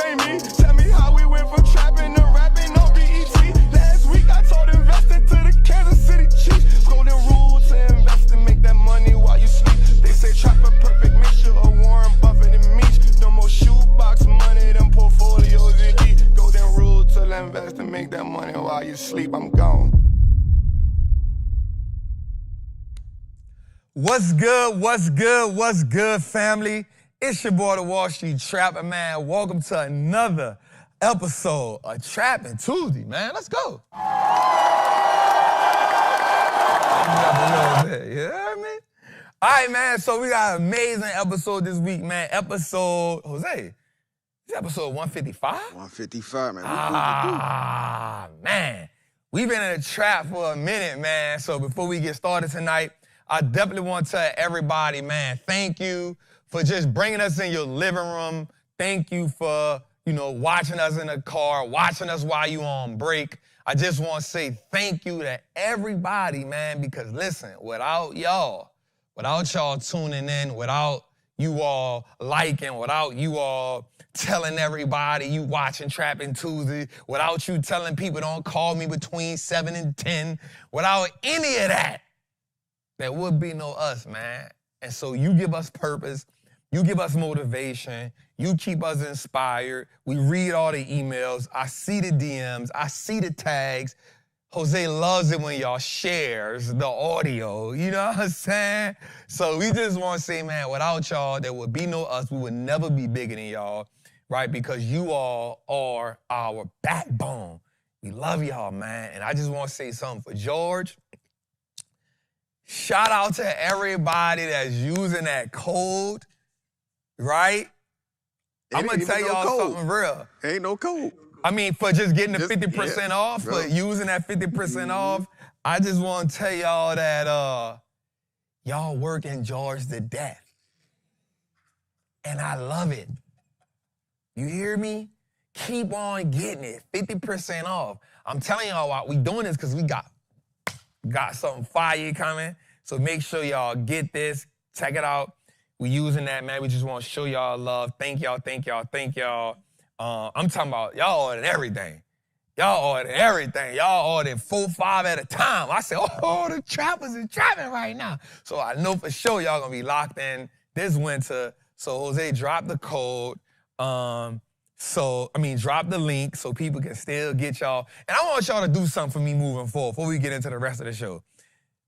ain't me. Tell me how we went from trapping to rapping on BET. Last week I told investing to the Kansas City Chiefs. Golden rule to invest and make that money while you sleep. They say trap a perfect mixture of Warren Buffett and Meach. No more shoebox money, them portfolios elite. Golden rule to invest and make that money while you sleep. I'm gone. What's good, what's good, what's good, family? It's your boy, the Wall Street Trapper, man. Welcome to another episode of Trapping Tuesday, man. Let's go. You heard me? All right, man, so we got an amazing episode this week, man. Jose, this episode 155? 155, man. Man. We've been in a trap for a minute, man. So before we get started tonight, I definitely want to tell everybody, man, thank you for just bringing us in your living room. Thank you for, watching us in the car, watching us while you on break. I just want to say thank you to everybody, man, because listen, without y'all tuning in, without you all liking, without you all telling everybody you watching Trapping Tuesday, without you telling people don't call me between 7 and 10, without any of that, there would be no us, man. And so you give us purpose, you give us motivation, you keep us inspired. We read all the emails, I see the DMs, I see the tags. Jose loves it when y'all shares the audio, you know what I'm saying? So we just want to say, man, without y'all, there would be no us. We would never be bigger than y'all, right? Because you all are our backbone. We love y'all, man. And I just want to say something for George. Shout out to everybody that's using that code, right? I'm going to tell y'all something real. Ain't no code. I mean, for just getting the 50% off, for using that 50% off, I just want to tell y'all that y'all working George to death. And I love it. You hear me? Keep on getting it, 50% off. I'm telling y'all why we doing this because we got something fire coming. So make sure y'all get this. Check it out. We using that, man. We just want to show y'all love. Thank y'all, thank y'all, thank y'all. I'm talking about y'all ordered everything. Y'all ordered 4, 5 at a time. I said, oh, the trappers is trapping right now. So I know for sure y'all gonna be locked in this winter. So Jose, drop the code. Drop the link so people can still get y'all. And I want y'all to do something for me moving forward before we get into the rest of the show.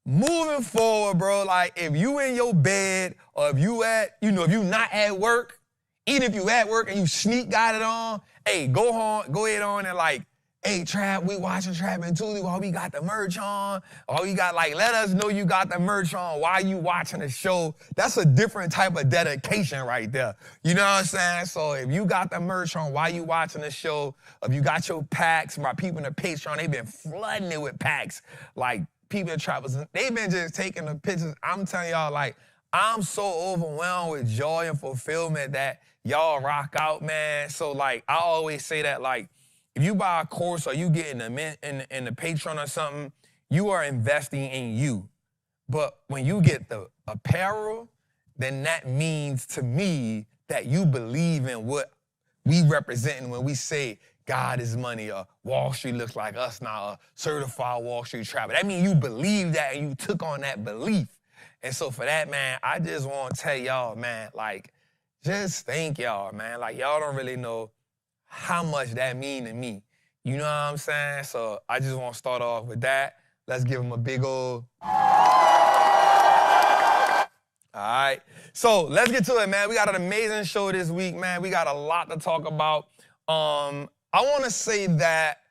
Moving forward, bro, like if you in your bed or if you if you not at work, even if you at work and you sneak got it on, hey, go ahead on and hey, Trap, we watching Trapping Tuesday while we got the merch on. Or we got let us know you got the merch on while you watching the show. That's a different type of dedication right there. You know what I'm saying? So if you got the merch on while you watching the show, if you got your packs, my people in the Patreon, they've been flooding it with packs. People in Trappers, they've been just taking the pictures. I'm telling y'all, I'm so overwhelmed with joy and fulfillment that y'all rock out, man. So, I always say that, if you buy a course or you get in the Patreon or something, you are investing in you. But when you get the apparel, then that means to me that you believe in what we representing when we say God is money or Wall Street looks like us now, a certified Wall Street trapper. That means you believe that and you took on that belief. And so for that, man, I just want to tell y'all, man, just thank y'all, man. Y'all don't really know how much that mean to me. You know what I'm saying? So I just want to start off with that. Let's give them a big old... All right. So let's get to it, man. We got an amazing show this week, man. We got a lot to talk about. I want to say that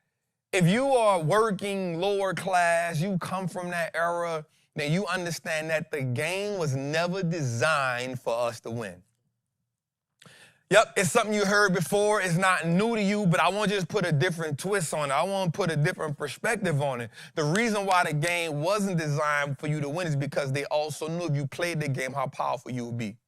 if you are working lower class, you come from that era, then you understand that the game was never designed for us to win. Yep, it's something you heard before. It's not new to you, but I want to just put a different twist on it. I want to put a different perspective on it. The reason why the game wasn't designed for you to win is because they also knew if you played the game, how powerful you would be.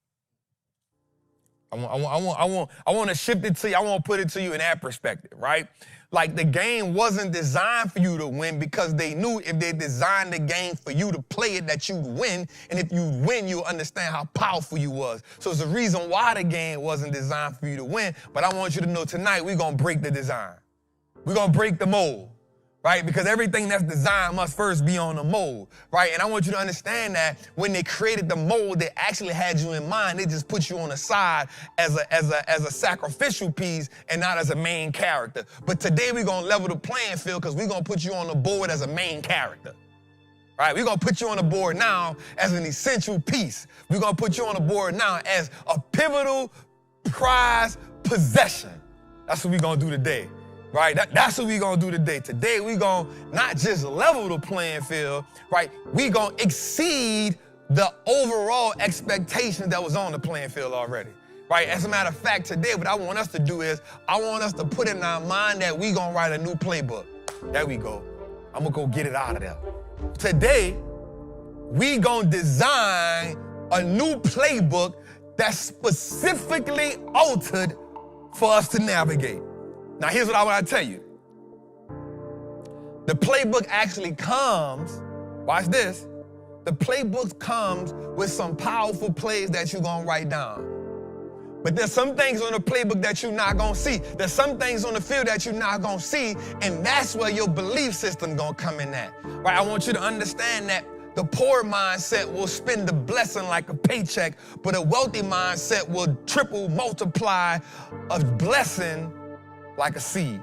I want to shift it to you. I want to put it to you in that perspective, right? Like the game wasn't designed for you to win because they knew if they designed the game for you to play it that you'd win. And if you win, you'll understand how powerful you was. So it's the reason why the game wasn't designed for you to win. But I want you to know tonight we're going to break the design. We're going to break the mold. Right? Because everything that's designed must first be on the mold, right? And I want you to understand that when they created the mold, they actually had you in mind. They just put you on the side as a sacrificial piece and not as a main character. But today we're going to level the playing field because we're going to put you on the board as a main character. Right? We're going to put you on the board now as an essential piece. We're going to put you on the board now as a pivotal prize possession. That's what we're going to do today. Right? That's what we're going to do today. Today, we're going to not just level the playing field, right? We're going to exceed the overall expectation that was on the playing field already, right? As a matter of fact, today, what I want us to do is I want us to put in our mind that we're going to write a new playbook. There we go. I'm going to go get it out of there. Today, we're going to design a new playbook that's specifically altered for us to navigate. Now, here's what I want to tell you. The playbook actually comes, watch this, the playbook comes with some powerful plays that you're going to write down. But there's some things on the playbook that you're not going to see. There's some things on the field that you're not going to see, and that's where your belief system going to come in at. Right? I want you to understand that the poor mindset will spend the blessing like a paycheck, but a wealthy mindset will triple multiply a blessing like a seed.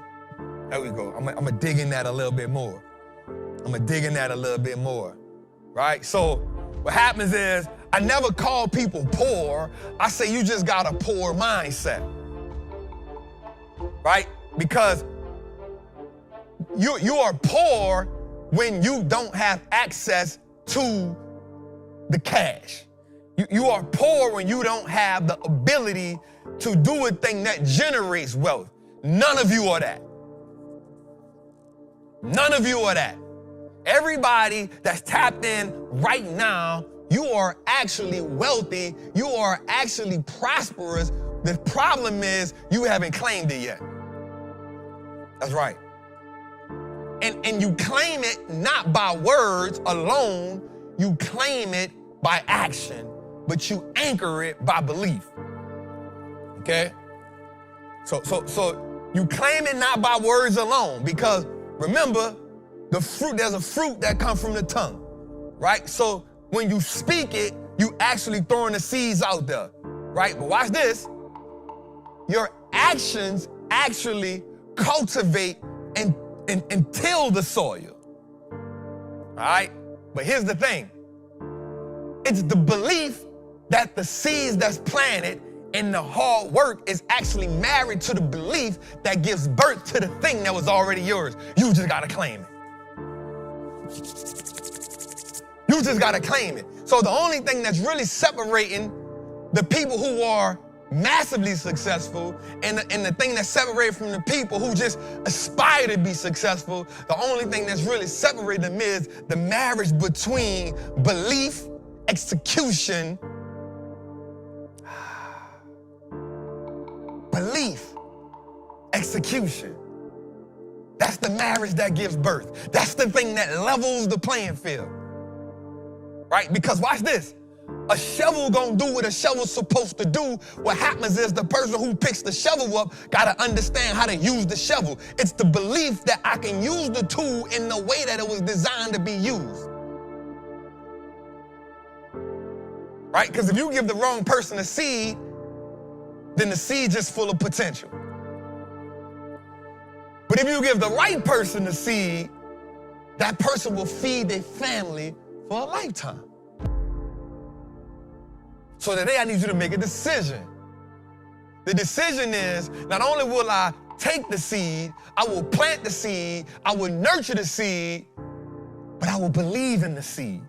There we go. I'm going to dig in that a little bit more. Right? So what happens is I never call people poor. I say you just got a poor mindset. Right? Because you are poor when you don't have access to the cash. You are poor when you don't have the ability to do a thing that generates wealth. None of you are that. None of you are that. Everybody that's tapped in right now, you are actually wealthy. You are actually prosperous. The problem is you haven't claimed it yet. That's right. And you claim it not by words alone. You claim it by action, but you anchor it by belief. Okay? So you claim it not by words alone, because remember, there's a fruit that comes from the tongue, right? So when you speak it, you actually throwing the seeds out there, right? But watch this. Your actions actually cultivate and till the soil, all right? But here's the thing. It's the belief that the seeds that's planted and the hard work is actually married to the belief that gives birth to the thing that was already yours. You just gotta claim it. You just gotta claim it. So the only thing that's really separating the people who are massively successful and the thing that's separated from the people who just aspire to be successful, the only thing that's really separating them is the marriage between belief, execution, belief, execution. That's the marriage that gives birth. That's the thing that levels the playing field. Right? Because watch this. A shovel gonna do what a shovel's supposed to do. What happens is the person who picks the shovel up gotta understand how to use the shovel. It's the belief that I can use the tool in the way that it was designed to be used. Right? Because if you give the wrong person a seed, then the seed's just full of potential. But if you give the right person the seed, that person will feed their family for a lifetime. So today I need you to make a decision. The decision is, not only will I take the seed, I will plant the seed, I will nurture the seed, but I will believe in the seed.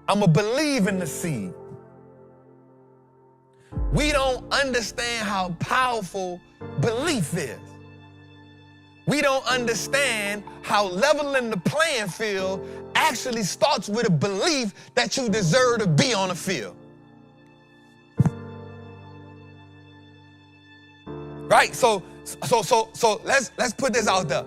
I'm going to believe in the seed. We don't understand how powerful belief is. We don't understand how leveling the playing field actually starts with a belief that you deserve to be on the field. Right? So let's put this out there.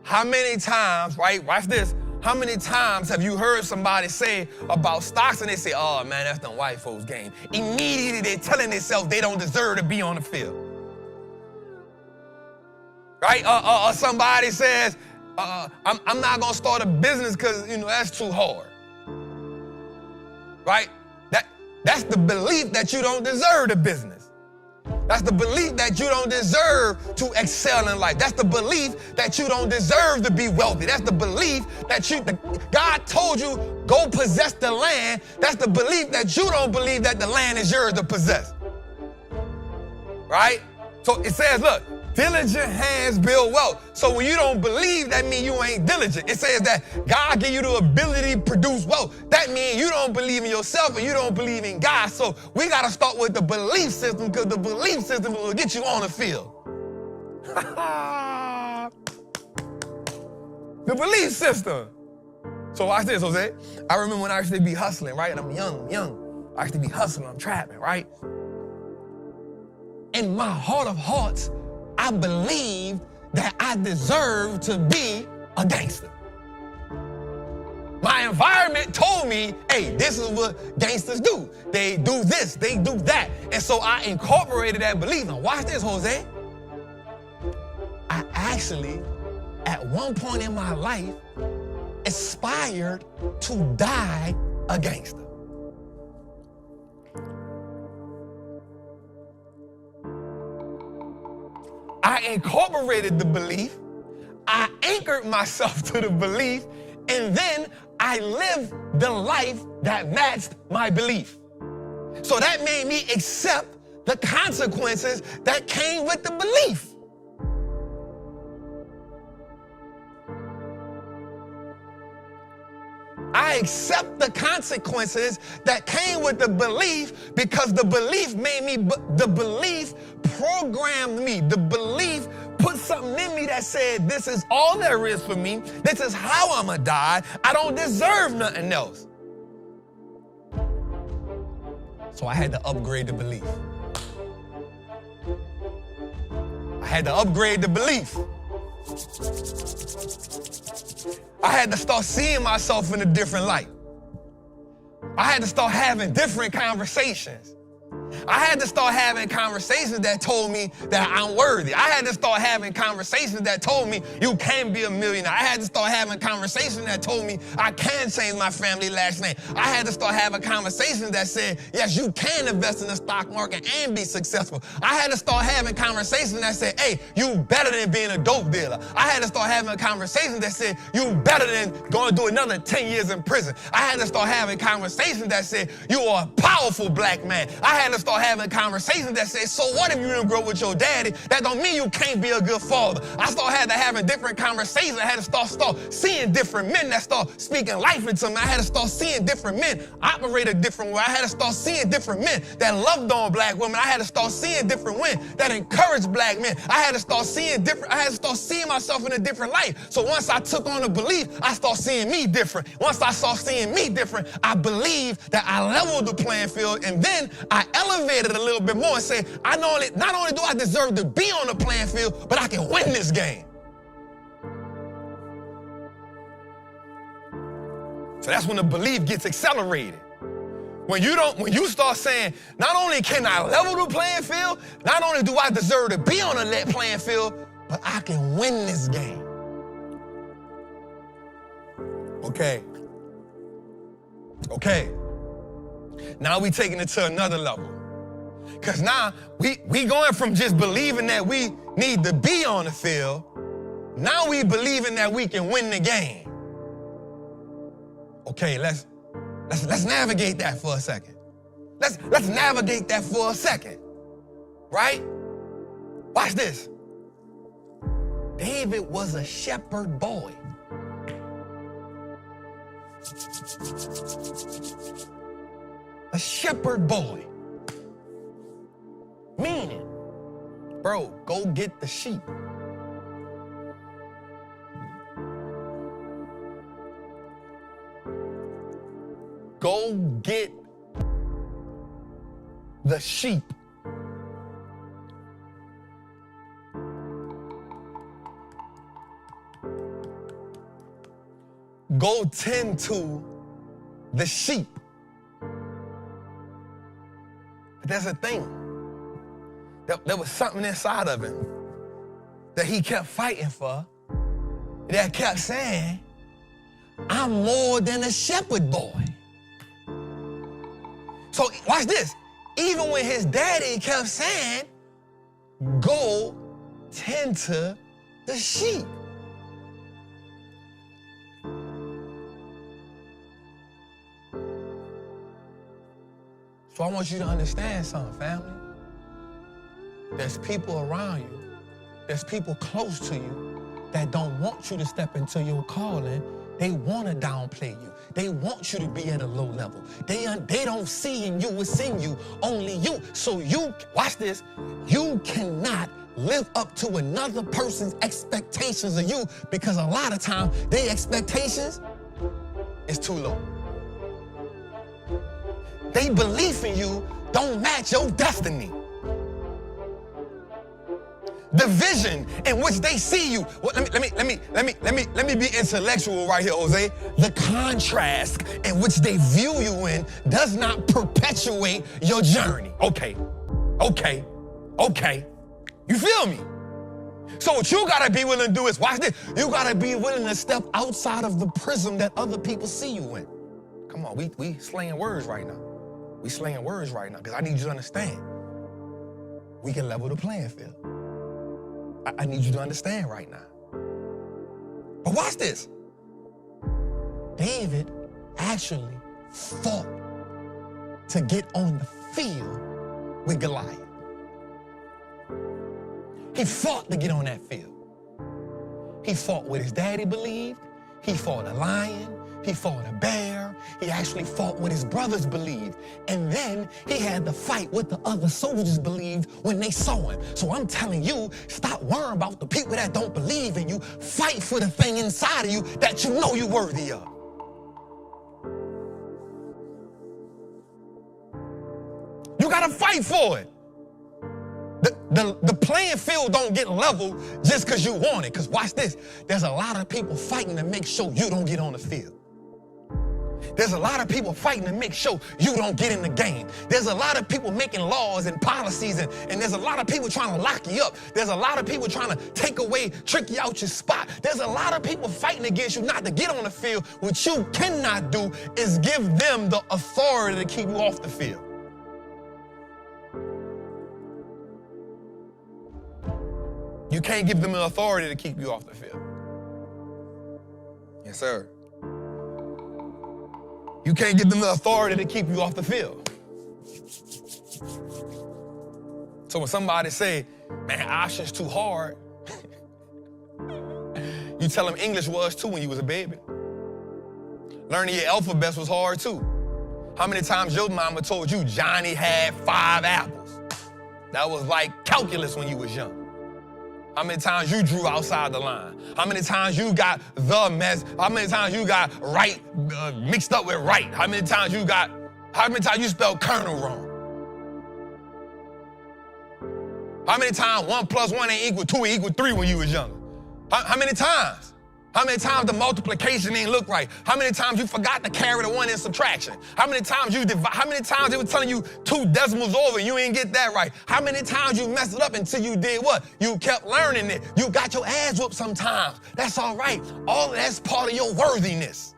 How many times, right? Watch this. How many times have you heard somebody say about stocks and they say, oh man, that's them white folks game. Immediately they're telling themselves they don't deserve to be on the field. Right? Or somebody says, I'm not gonna start a business because that's too hard. Right? That's the belief that you don't deserve the business. That's the belief that you don't deserve to excel in life. That's the belief that you don't deserve to be wealthy. That's the belief that God told you, go possess the land. That's the belief that you don't believe that the land is yours to possess. Right? So it says, look, diligent hands build wealth. So when you don't believe, that means you ain't diligent. It says that God give you the ability to produce wealth. That means you don't believe in yourself and you don't believe in God. So we got to start with the belief system, because the belief system will get you on the field. The belief system. So watch this, Jose. I remember when I used to be hustling, right? And I'm young. I used to be hustling, I'm trapping, right? In my heart of hearts, I believed that I deserved to be a gangster. My environment told me, hey, this is what gangsters do. They do this, they do that. And so I incorporated that belief. Now watch this, Jose. I actually, at one point in my life, aspired to die a gangster. I incorporated the belief, I anchored myself to the belief, and then I lived the life that matched my belief. So that made me accept the consequences that came with the belief. I accept the consequences that came with the belief because the belief made me, the belief programmed me. The belief put something in me that said, this is all there is for me. This is how I'm gonna die. I don't deserve nothing else. So I had to upgrade the belief. I had to upgrade the belief. I had to start seeing myself in a different light. I had to start having different conversations. I had to start having conversations that told me that I'm worthy. I had to start having conversations that told me you can be a millionaire. I had to start having conversations that told me I can change my family last name. I had to start having conversations that said, yes, you can invest in the stock market and be successful. I had to start having conversations that said, hey, you better than being a dope dealer. I had to start having a conversation that said, you better than going to do another 10 years in prison. I had to start having conversations that said, you are a powerful black man. I had to start having conversations that say, so what if you didn't grow with your daddy? That don't mean you can't be a good father. I started having different conversations. I had to start seeing different men that start speaking life into me. I had to start seeing different men operate a different way. I had to start seeing different men that loved on black women. I had to start seeing different men that encouraged black men. I had to start seeing myself in a different light. So once I took on a belief, I start seeing me different. Once I start seeing me different, I believe that I leveled the playing field, and then I elevated a little bit more and say, not only do I deserve to be on the playing field, but I can win this game. So that's when the belief gets accelerated. When you start saying, not only can I level the playing field, not only do I deserve to be on the playing field, but I can win this game. Okay. Now we taking it to another level. Because now we going from just believing that we need to be on the field, now we believing that we can win the game. Okay, let's navigate that for a second. Let's navigate that for a second. Right? Watch this. David was a shepherd boy. A shepherd boy. Meaning, bro, go get the sheep. go get the sheep. Go tend to the sheep. But there's a thing. There was something inside of him that he kept fighting for, that kept saying, I'm more than a shepherd boy. So watch this. Even when his daddy kept saying, go tend to the sheep. So I want you to understand something, family. There's people around you, there's people close to you that don't want you to step into your calling. They want to downplay you. They want you to be at a low level. They don't see in you what's in you, only you. So you, watch this, you cannot live up to another person's expectations of you because a lot of times their expectations is too low. They belief in you don't match your destiny. The vision in which they see you. Well, let me be intellectual right here, Jose. The contrast in which they view you in does not perpetuate your journey. Okay. You feel me? So what you gotta be willing to do is, watch this, you gotta be willing to step outside of the prism that other people see you in. Come on, we slaying words right now. We slaying words right now, because I need you to understand. We can level the playing field. I need you to understand right now. But watch this. David actually fought to get on the field with Goliath. He fought to get on that field. He fought what his daddy believed. He fought a lion. He fought a bear. He actually fought what his brothers believed. And then he had to fight what the other soldiers believed when they saw him. So I'm telling you, stop worrying about the people that don't believe in you. Fight for the thing inside of you that you know you're worthy of. You gotta fight for it. The playing field don't get leveled just because you want it. Because watch this, there's a lot of people fighting to make sure you don't get on the field. There's a lot of people fighting to make sure you don't get in the game. There's a lot of people making laws and policies, and there's a lot of people trying to lock you up. There's a lot of people trying to take away, trick you out your spot. There's a lot of people fighting against you not to get on the field. What you cannot do is give them the authority to keep you off the field. You can't give them the authority to keep you off the field. Yes, sir. You can't give them the authority to keep you off the field. So when somebody say, man, option's too hard, you tell them English was too when you was a baby. Learning your alphabets was hard too. How many times your mama told you Johnny had 5 apples? That was like calculus when you was young. How many times you drew outside the line? How many times you got the mess? How many times you got right mixed up with right? How many times you spelled colonel wrong? How many times 1 + 1 ain't equal 2 equal 3 when you was younger? How many times? How many times the multiplication ain't look right? How many times you forgot to carry the 1 in subtraction? How many times how many times they were telling you 2 decimals over and you ain't get that right? How many times you messed it up until you did what? You kept learning it. You got your ass whooped sometimes. That's all right. All of that's part of your worthiness.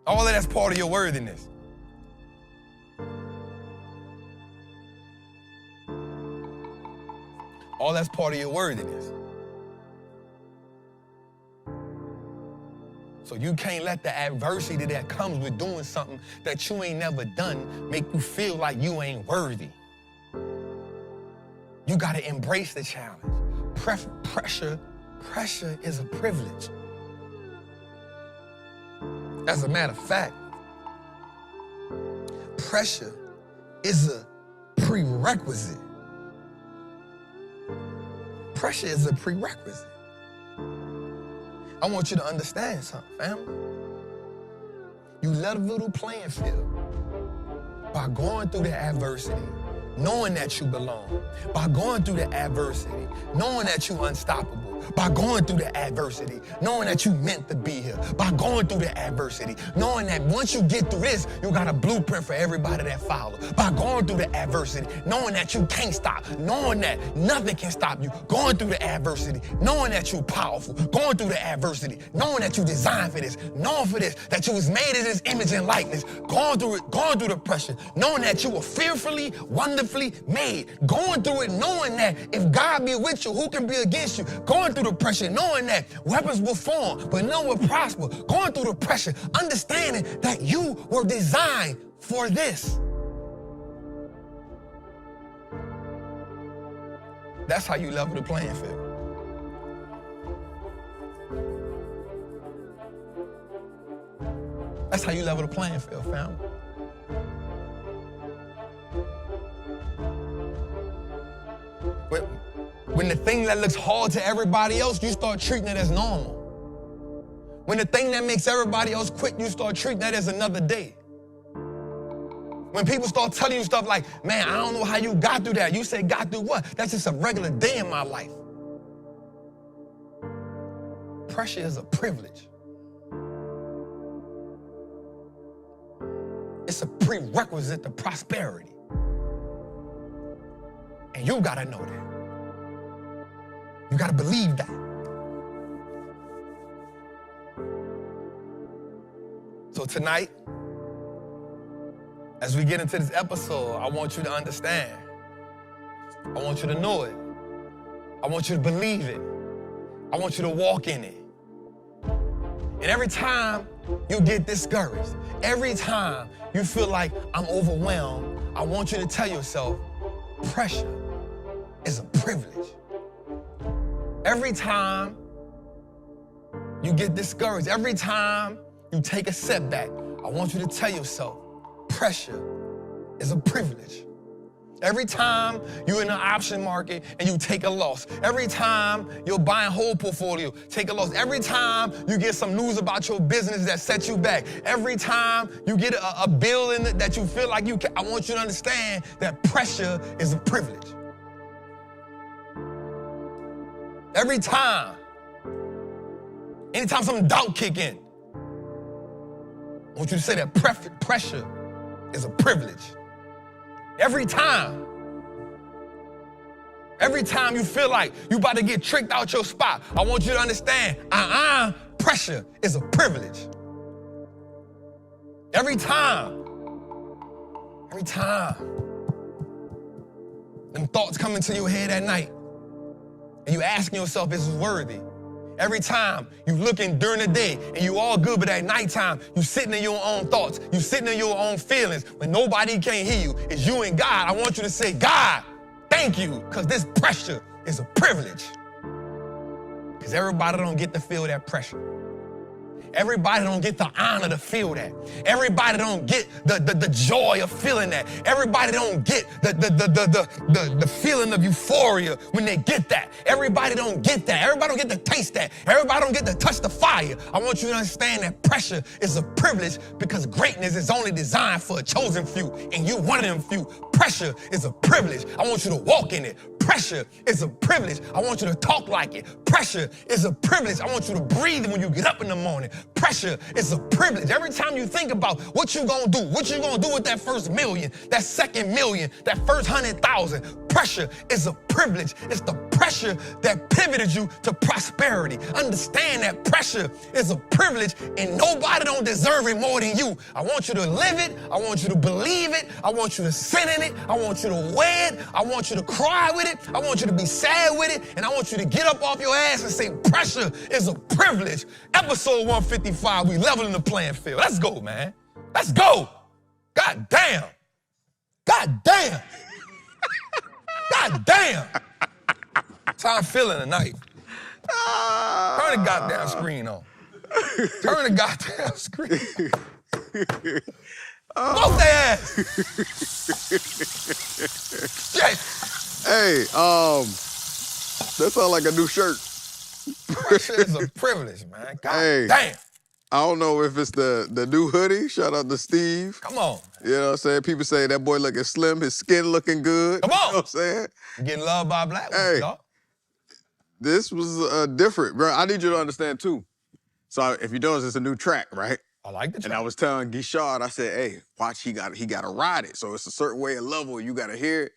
All of that's part of your worthiness. All that's part of your worthiness. So you can't let the adversity that comes with doing something that you ain't never done make you feel like you ain't worthy. You got to embrace the challenge. Pressure is a privilege. As a matter of fact, pressure is a prerequisite. Pressure is a prerequisite. I want you to understand something, family. You level the playing field by going through the adversity, knowing that you belong, by going through the adversity, knowing that you're unstoppable, by going through the adversity, knowing that you meant to be here, by going through the adversity, knowing that once you get through this, you got a blueprint for everybody that follows, by going through the adversity, knowing that you can't stop, knowing that nothing can stop you, going through the adversity, knowing that you're powerful, going through the adversity, knowing that you designed for this, knowing for this, that you was made in this image and likeness, going through it, going through the pressure, knowing that you were fearfully, wonderfully made, going through it, knowing that if God be with you, who can be against you, going through the pressure, knowing that weapons will form, but none will prosper, going through the pressure, understanding that you were designed for this. That's how you level the playing field. That's how you level the playing field, fam. When the thing that looks hard to everybody else, you start treating it as normal. When the thing that makes everybody else quit, you start treating that as another day. When people start telling you stuff like, man, I don't know how you got through that. You say, got through what? That's just a regular day in my life. Pressure is a privilege. It's a prerequisite to prosperity. And you gotta know that. You gotta believe that. So tonight, as we get into this episode, I want you to understand. I want you to know it. I want you to believe it. I want you to walk in it. And every time you get discouraged, every time you feel like I'm overwhelmed, I want you to tell yourself, pressure is a privilege. Every time you get discouraged, every time you take a setback, I want you to tell yourself, pressure is a privilege. Every time you're in the option market and you take a loss, every time you're buying whole portfolio, take a loss, every time you get some news about your business that sets you back, every time you get a bill in it that you feel like you can, I want you to understand that pressure is a privilege. Every time, anytime some doubt kick in, I want you to say that pressure is a privilege. Every time you feel like you about to get tricked out your spot, I want you to understand, pressure is a privilege. Every time, them thoughts come into your head at night, and you asking yourself, is this worthy? Every time you looking during the day and you all good, but at nighttime, you sitting in your own thoughts, you sitting in your own feelings, when nobody can hear you, it's you and God. I want you to say, God, thank you, because this pressure is a privilege. Because everybody don't get to feel that pressure. Everybody don't get the honor to feel that. Everybody don't get the joy of feeling that. Everybody don't get the feeling of euphoria when they get that. Everybody don't get that. Everybody don't get to taste that. Everybody don't get to touch the fire. I want you to understand that pressure is a privilege because greatness is only designed for a chosen few, and you one of them few. Pressure is a privilege. I want you to walk in it. Pressure is a privilege. I want you to talk like it. Pressure is a privilege. I want you to breathe when you get up in the morning. Pressure is a privilege. Every time you think about what you're going to do, what you're going to do with that first million, that second million, that first 100,000, pressure is a privilege. It's the pressure that pivoted you to prosperity. Understand that pressure is a privilege and nobody don't deserve it more than you. I want you to live it. I want you to believe it. I want you to sit in it. I want you to wear it. I want you to cry with it. I want you to be sad with it. And I want you to get up off your ass and say, pressure is a privilege. Episode 155, we leveling the playing field. Let's go, man. Let's go. God damn. God damn. God damn. That's how I'm feeling tonight. Turn the goddamn screen on. Turn the goddamn screen. Both their ass. Shit. Hey, that sounds like a new shirt. Pressure is a privilege, man. God damn. I don't know if it's the new hoodie. Shout out to Steve. Come on. You know what I'm saying? People say that boy looking slim, his skin looking good. Come on. You know what I'm saying? Getting loved by black women, Hey. dog. This was different, bro. I need you to understand, too. So if you notice, it's a new track, right? I like the track. And I was telling Guichard, I said, hey, watch, he got to ride it. So it's a certain way of level. You got to hear it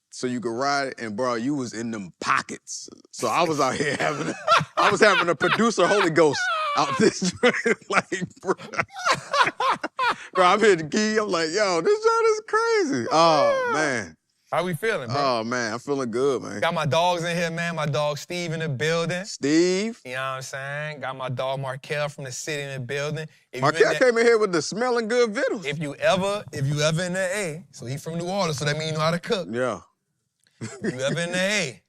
so you can ride it. And, bro, you was in them pockets. So I was out here having a producer Holy Ghost out this joint. Like, bro. Bro, I'm here to Gee. I'm like, yo, this joint is crazy. Oh, man. How we feeling, bro? Oh, man, I'm feeling good, man. Got my dogs in here, man. My dog Steve in the building. Steve. You know what I'm saying? Got my dog Markel from the city in the building. Markel came in here with the smelling good vittles. If you ever in the A, so he from New Orleans, so that means you know how to cook. Yeah. If you ever in the A,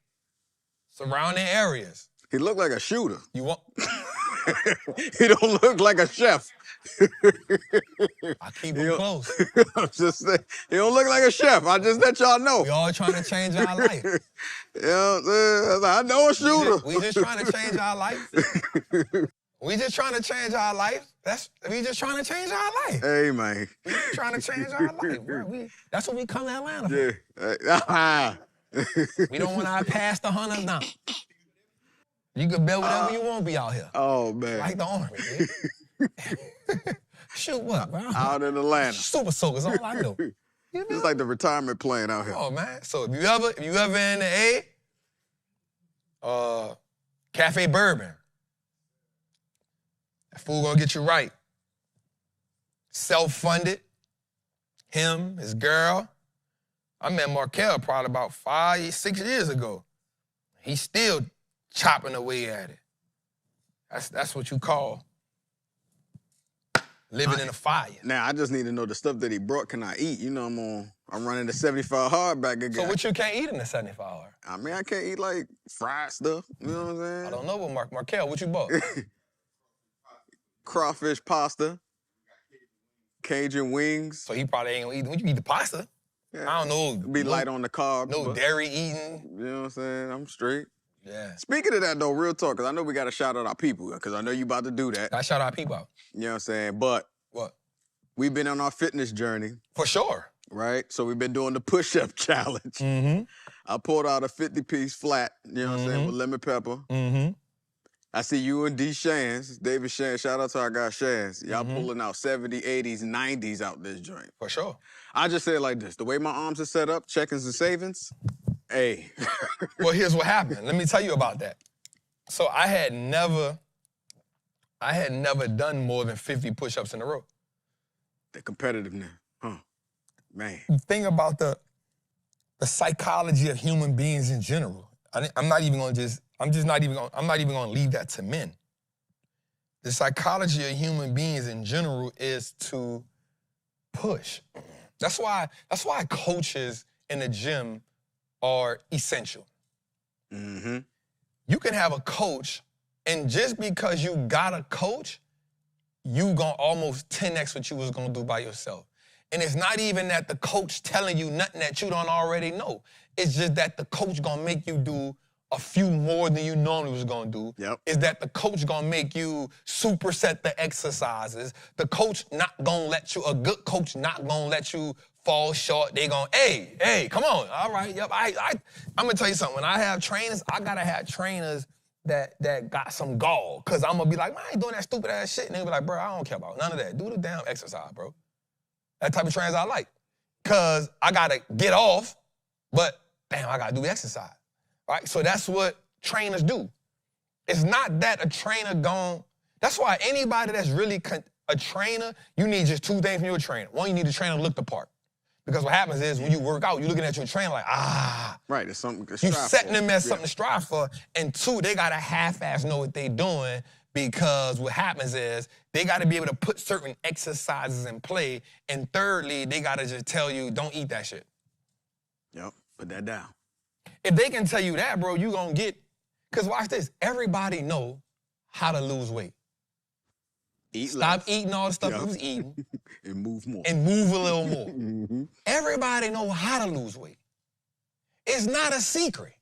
surrounding areas. He looked like a shooter. You want? He don't look like a chef. I keep him close. I'm just saying, he don't look like a chef. I just let y'all know. We all trying to change our life. You know what I'm saying? I know a shooter. We just trying to change our life. We just trying to change our life. We just trying to change our life. Hey, man. We just trying to change our life, bro. That's what we come to Atlanta for. Yeah. We don't want our past the hunters now. You can build whatever you want to be out here. Oh, man. Like the Army, man. Shoot what, bro? Out in Atlanta. Super soakers, all I know. It's like the retirement plane out here. Oh, man. So if you ever in the A, Cafe Bourbon. That food gonna get you right. Self-funded. Him, his girl. I met Markel probably about 5-6 years ago. He's still chopping away at it. That's what you call living in a fire. Now, I just need to know the stuff that he brought, can I eat? You know, I'm running the 75 hardback again. So what you can't eat in the 75 hour? I mean, I can't eat, like, fried stuff. You know what I'm saying? I don't know, but Markel, what you bought? Crawfish pasta, Cajun wings. So he probably ain't gonna eat. When you eat the pasta, Yeah. I don't know. Be light on the carbs. No but, dairy eating. You know what I'm saying? I'm straight. Yeah. Speaking of that, though, real talk, because I know we got to shout out our people, because I know you about to do that. I shout out people out. You know what I'm saying? But What? we've been on our fitness journey, For sure. right? So we've been doing the push-up challenge. Mm-hmm. I pulled out a 50-piece flat, you know what I'm saying, with lemon pepper. Mm-hmm. I see you and D. Shans, David Shans, shout out to our guy Shans. Y'all pulling out 70s, 80s, 90s out this joint. For sure. I just say it like this, the way my arms are set up, checkings and savings, hey. Well, here's what happened. Let me tell you about that. So I had never done more than 50 push-ups in a row. The competitiveness, huh? Man. Think about the psychology of human beings in general. I'm not even gonna leave that to men. The psychology of human beings in general is to push. That's why coaches in the gym are essential. Mm-hmm. You can have a coach, and just because you got a coach, you gonna almost 10x what you was gonna do by yourself. And it's not even that the coach telling you nothing that you don't already know. It's just that the coach gonna make you do a few more than you normally was gonna do. Yep. Is that the coach gonna make you superset the exercises. The coach not gonna let you, a good coach not gonna let you fall short. They gonna, hey, come on. All right, yep. I'm gonna tell you something. When I have trainers, I gotta have trainers that got some gall. Cause I'm gonna be like, man, I ain't doing that stupid ass shit. And they be like, bro, I don't care about none of that. Do the damn exercise, bro. That type of trainers I like. Cause I gotta get off, but damn, I gotta do the exercise. Right? So that's what trainers do. It's not that a trainer that's why anybody that's really a trainer, you need just two things from your trainer. One, you need a trainer to look the part. Because what happens is when you work out, you're looking at your trainer like, Right, there's something to you strive setting for. them as something to strive for. And two, they gotta half-ass know what they doing, because what happens is they gotta be able to put certain exercises in play. And thirdly, they gotta just tell you, don't eat that shit. Yep, put that down. If they can tell you that, bro, you gonna get, because watch this, everybody know how to lose weight. Eat Stop less. eating all the stuff Yep. you was eating And move more. and move a little more. Mm-hmm. Everybody know how to lose weight. It's not a secret.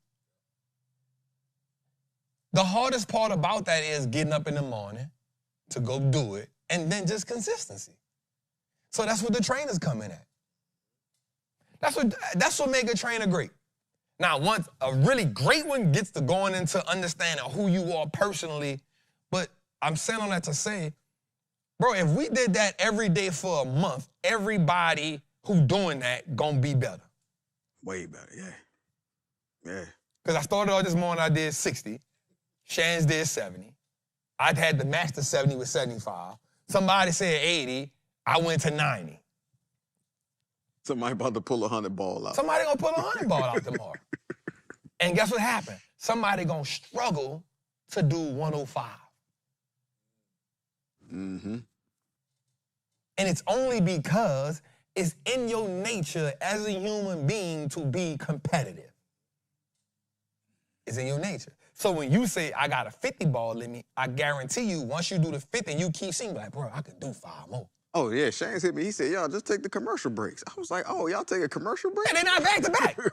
The hardest part about that is getting up in the morning, to go do it, and then just consistency. So that's what the trainer's coming at. That's what make a trainer great. Now, once a really great one gets to going into understanding who you are personally, but I'm saying all that to say, bro, if we did that every day for a month, everybody who doing that gonna be better. Way better, yeah. Yeah. Because I started off this morning, I did 60. Shan's did 70. I had to match the 70 with 75. Somebody said 80. I went to 90. Somebody about to pull a 100 ball out. Somebody gonna pull a 100 ball out tomorrow. And guess what happened? Somebody gonna struggle to do 105. Mm-hmm. And it's only because it's in your nature as a human being to be competitive. It's in your nature. So when you say, I got a 50 ball in me, I guarantee you, once you do the 50, you keep seeing like, bro, I could do 5 more. Oh, yeah, Shane's hit me. He said, y'all, just take the commercial breaks. I was like, oh, y'all take a commercial break? And they're not back to back. Okay.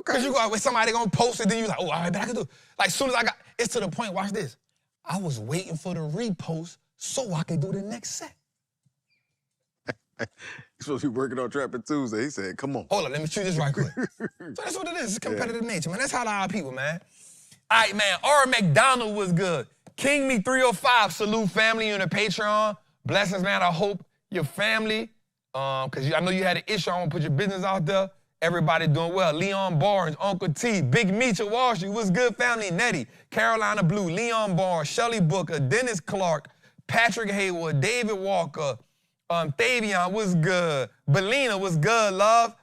Because you go out with somebody gonna post it, then you like, oh, all right, but I can do it. Like, as soon as I got, it's to the point, watch this. I was waiting for the repost so I could do the next set. He's supposed to be working on Trapping Tuesday. He said, come on. Hold on, let me shoot this right quick. So that's what it is. It's competitive nature, man. That's how our people, man. All right, man. R. McDonald was good. King Me 305, salute family on the Patreon. Blessings, man. I hope your family, because I know you had an issue. I want to put your business out there. Everybody doing well. Leon Barnes, Uncle T, Big Meech at Wallstreet. What's good, family? Nettie, Carolina Blue, Leon Barnes, Shelly Booker, Dennis Clark, Patrick Hayward, David Walker, Thavion, what's good? Belina, what's good, love?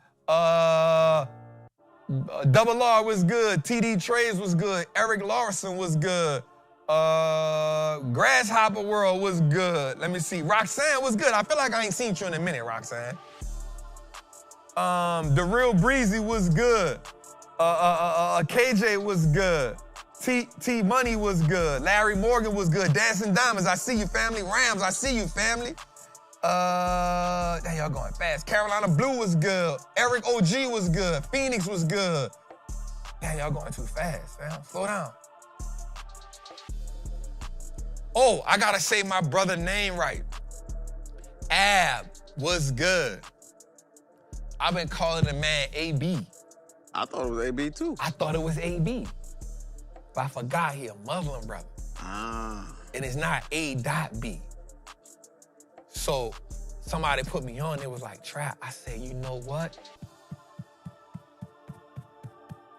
Double R was good. TD Trays was good. Eric Larson was good. Grasshopper World was good. Let me see. Roxanne was good. I feel like I ain't seen you in a minute, Roxanne. The Real Breezy was good. KJ was good. T Money was good. Larry Morgan was good. Dancing Diamonds, I see you, family. Rams, I see you, family. Damn, y'all going fast. Carolina Blue was good. Eric OG was good. Phoenix was good. Damn, y'all going too fast, fam. Slow down. Oh, I gotta say my brother's name right. Ab was good. I've been calling the man AB. I thought it was AB too. I thought it was AB. But I forgot he a Muslim brother. Ah. And it's not A.B. So somebody put me on, it was like, Trap. I said, you know what?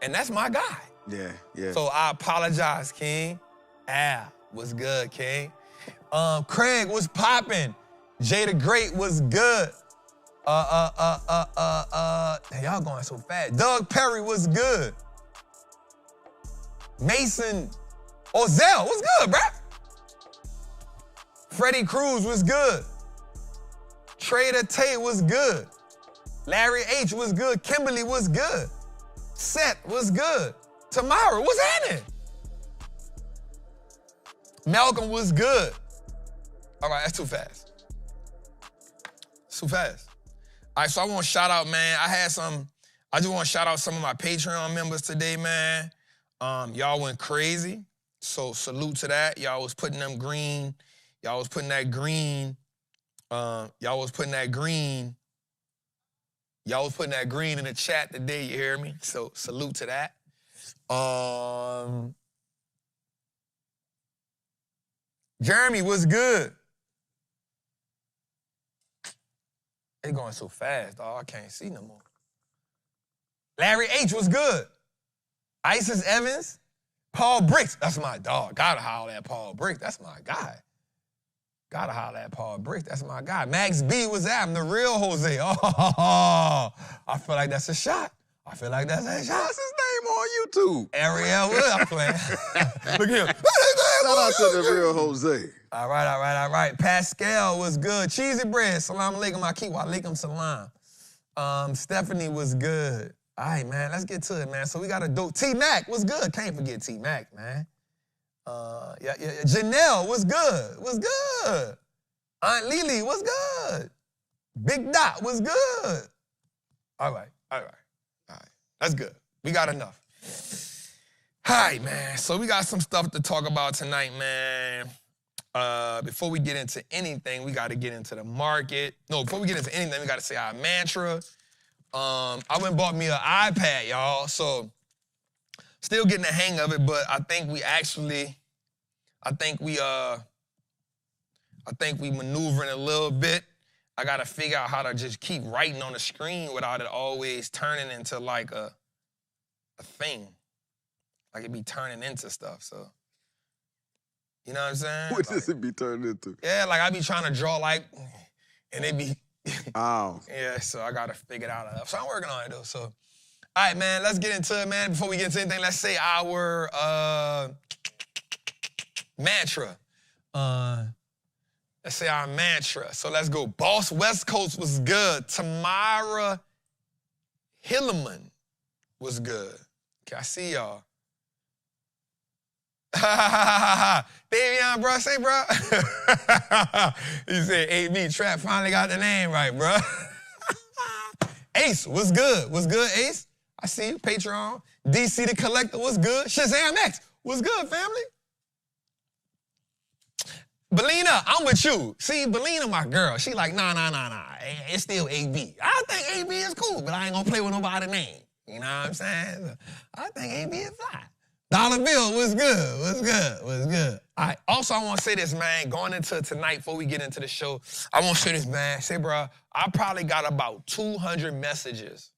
And that's my guy. Yeah, yeah. So I apologize, King. Was good, King. Craig was popping. Jay the Great was good. Y'all going so fast. Doug Perry was good. Mason Ozell was good, bruh. Freddie Cruz was good. Trader Tate was good. Larry H was good. Kimberly was good. Seth was good. Tamara, what's happening? Malcolm was good. All right, that's too fast. It's too fast. All right, so I want to shout out, man. I just want to shout out some of my Patreon members today, man. Y'all went crazy. So salute to that. Y'all was putting that green in the chat today, you hear me? So salute to that. Jeremy was good. They going so fast, dog. I can't see no more. Larry H was good. Isis Evans, Paul Bricks. That's my dog. Gotta holler at Paul Bricks. That's my guy. Gotta holler at Paul Bricks. That's my guy. Max B was at him, the real Jose. Oh, I feel like that's a shot. What's his name on YouTube? Ariel Wood, I'm playing. Look at him. Shout out to the real Jose. All right. Pascal was good. Cheesy bread. Salam alaikum. Akeem wa alaikum salam. Stephanie was good. All right, man. Let's get to it, man. So we got a dope. T-Mac was good. Can't forget T-Mac, man. Janelle was good. Aunt Lily was good. Big Dot was good. All right. That's good. We got enough. All right, man. So we got some stuff to talk about tonight, man. before we get into anything, we got to get into the market. No, before we get into anything, we got to say our mantra. I went and bought me an iPad, y'all. So still getting the hang of it, but I think we maneuvering a little bit. I got to figure out how to just keep writing on the screen without it always turning into like a thing. Like it be turning into stuff, so. You know what I'm saying? What does it be turned into? Yeah, like I be trying to draw like, and it be. Oh. Yeah, so I got to figure it out. So I'm working on it though, so. All right, man, let's get into it, man. Before we get into anything, let's say our mantra. Let's say our mantra. So let's go. Boss West Coast was good. Tamara Hilleman was good. Okay, I see y'all. Davion, bro, say, bro. He said, AB Trap finally got the name right, bro. Ace, what's good? What's good, Ace? I see you, Patreon. DC the Collector, what's good? Shazam X, what's good, family? Belina, I'm with you. See, Belina, my girl, she like, nah. It's still AB. I think AB is cool, but I ain't gonna play with nobody's name. You know what I'm saying? I think AB is fly. Dollar Bill, what's good? What's good? All right, also, I want to say this, man. Going into tonight, before we get into the show, I want to say this, man. Say, bro, I probably got about 200 messages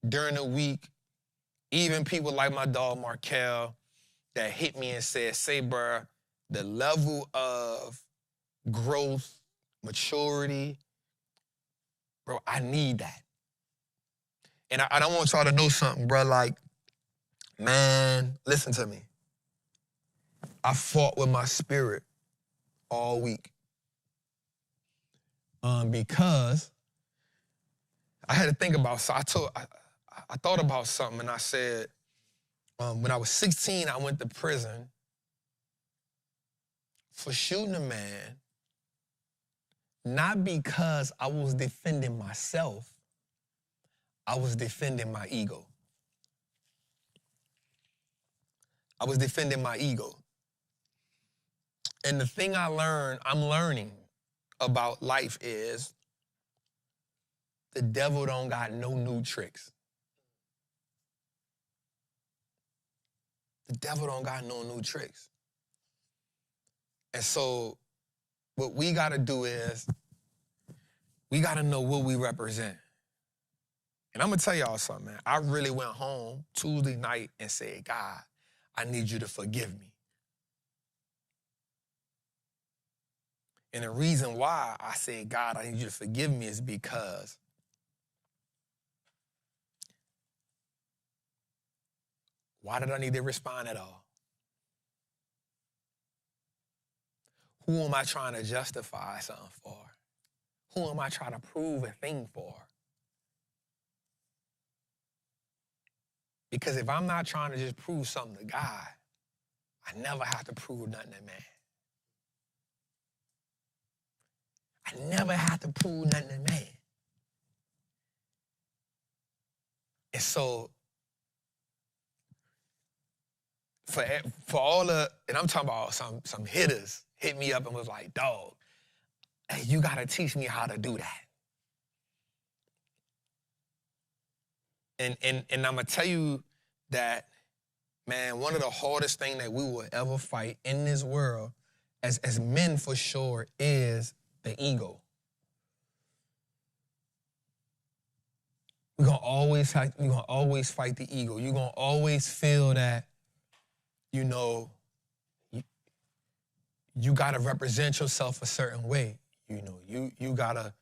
during the week, even people like my dog, Markel, that hit me and said, say, bro, the level of growth, maturity, bro, I need that. And I don't want y'all to know something, bro, like, man, listen to me. I fought with my spirit all week because I had to think about, so I thought about something and I said, when I was 16, I went to prison for shooting a man, not because I was defending myself, I was defending my ego. I was defending my ego. And the thing I'm learning about life is the devil don't got no new tricks. The devil don't got no new tricks. And so what we got to do is we got to know what we represent. And I'm going to tell y'all something, man. I really went home Tuesday night and said, God, I need you to forgive me. And the reason why I said, God, I need you to forgive me is because why did I need to respond at all? Who am I trying to justify something for? Who am I trying to prove a thing for? Because if I'm not trying to just prove something to God, I never have to prove nothing to man. I never have to prove nothing to man. And so, for all the, and I'm talking about some hitters hit me up and was like, dog, hey, you gotta teach me how to do that. And I'm gonna tell you that, man, one of the hardest things that we will ever fight in this world, as men for sure, is the ego. We're gonna always fight the ego. You're gonna always feel that, you know, you gotta represent yourself a certain way. You know, you gotta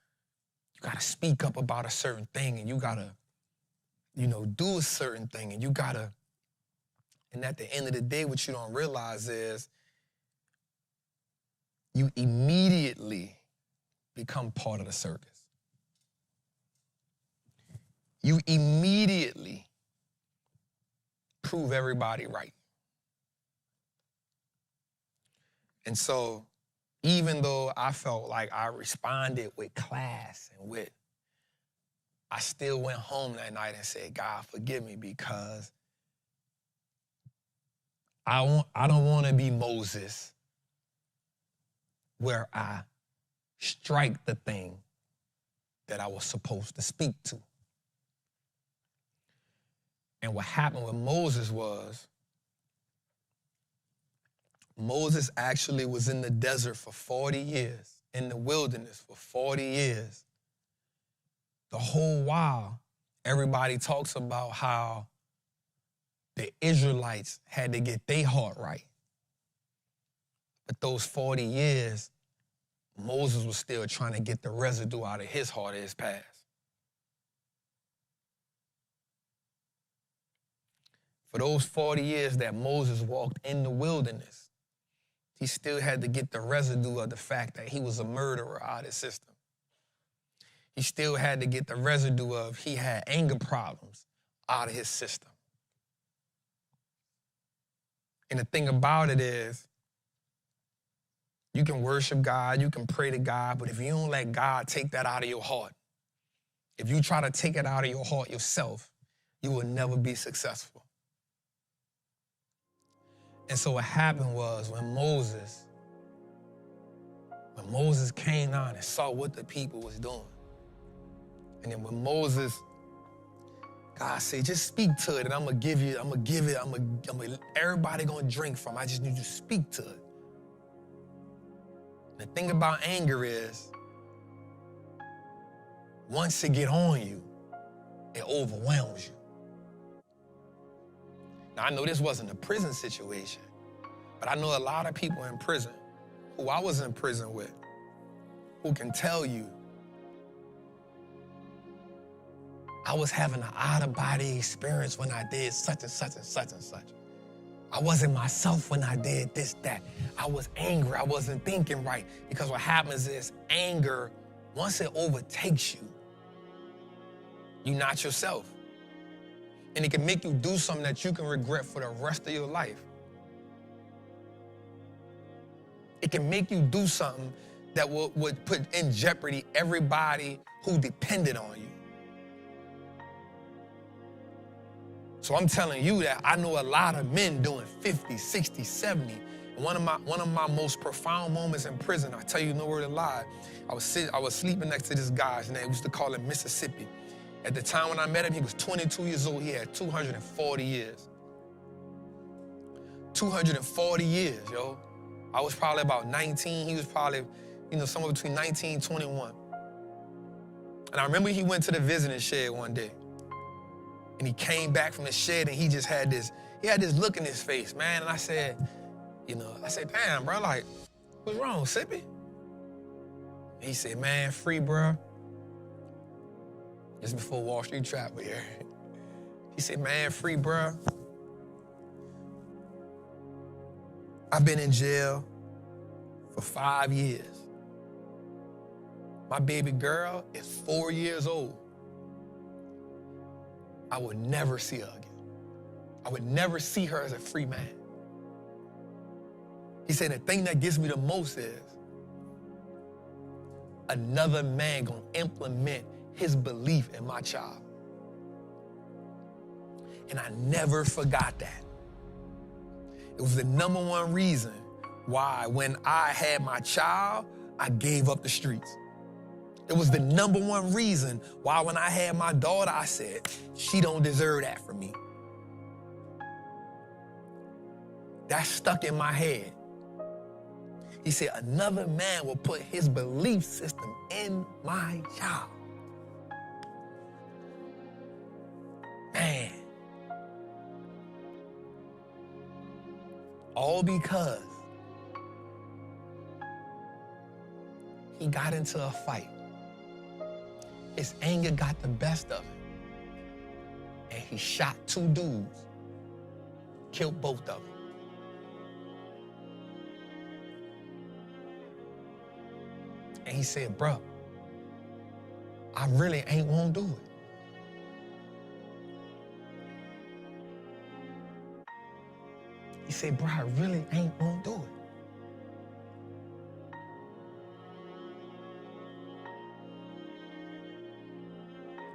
speak up about a certain thing, and you gotta, you know, do a certain thing, and you gotta, and at the end of the day, what you don't realize is you immediately become part of the circus. You immediately prove everybody right. And so, even though I felt like I responded with class and wit, I still went home that night and said, God, forgive me, because I don't want to be Moses where I strike the thing that I was supposed to speak to. And what happened with Moses was, Moses actually was in the desert for 40 years, in the wilderness for 40 years. The whole while, everybody talks about how the Israelites had to get their heart right. But those 40 years, Moses was still trying to get the residue out of his heart of his past. For those 40 years that Moses walked in the wilderness, he still had to get the residue of the fact that he was a murderer out of his system. He still had to get the residue of he had anger problems out of his system. And the thing about it is, you can worship God, you can pray to God, but if you don't let God take that out of your heart, if you try to take it out of your heart yourself, you will never be successful. And so what happened was when Moses came down and saw what the people was doing, and then when Moses, God said, just speak to it, and I'm gonna give it, everybody gonna drink from it. I just need you to speak to it. The thing about anger is, once it get on you, it overwhelms you. Now, I know this wasn't a prison situation, but I know a lot of people in prison who I was in prison with who can tell you I was having an out-of-body experience when I did such and such and such and such. I wasn't myself when I did this, that. I was angry. I wasn't thinking right. Because what happens is anger, once it overtakes you, you're not yourself. And it can make you do something that you can regret for the rest of your life. It can make you do something that would put in jeopardy everybody who depended on you. So I'm telling you that I know a lot of men doing 50, 60, 70. And one of my most profound moments in prison, I tell you no word of lie, I was sleeping next to this guy's name. We used to call him Mississippi. At the time when I met him, he was 22 years old. He had 240 years. 240 years, yo. I was probably about 19. He was probably, somewhere between 19 and 21. And I remember he went to the visiting shed one day. And he came back from the shed and he just had this look in his face, man. And I said, damn, bro, like, what's wrong, Sippy? He said, man, free, bro. Just before Wall Street trap here. He said, man, free, bro. I've been in jail for 5 years. My baby girl is 4 years old. I would never see her again. I would never see her as a free man. He said, the thing that gets me the most is another man gonna implement his belief in my child. And I never forgot that. It was the number one reason why when I had my child, I gave up the streets. It was the number one reason why when I had my daughter, I said, she don't deserve that from me. That stuck in my head. He said, another man will put his belief system in my child. Man. All because he got into a fight. His anger got the best of him. And he shot 2 dudes, killed both of them. And he said, bro, I really ain't won't do it. He said, bro, I really ain't won't do it.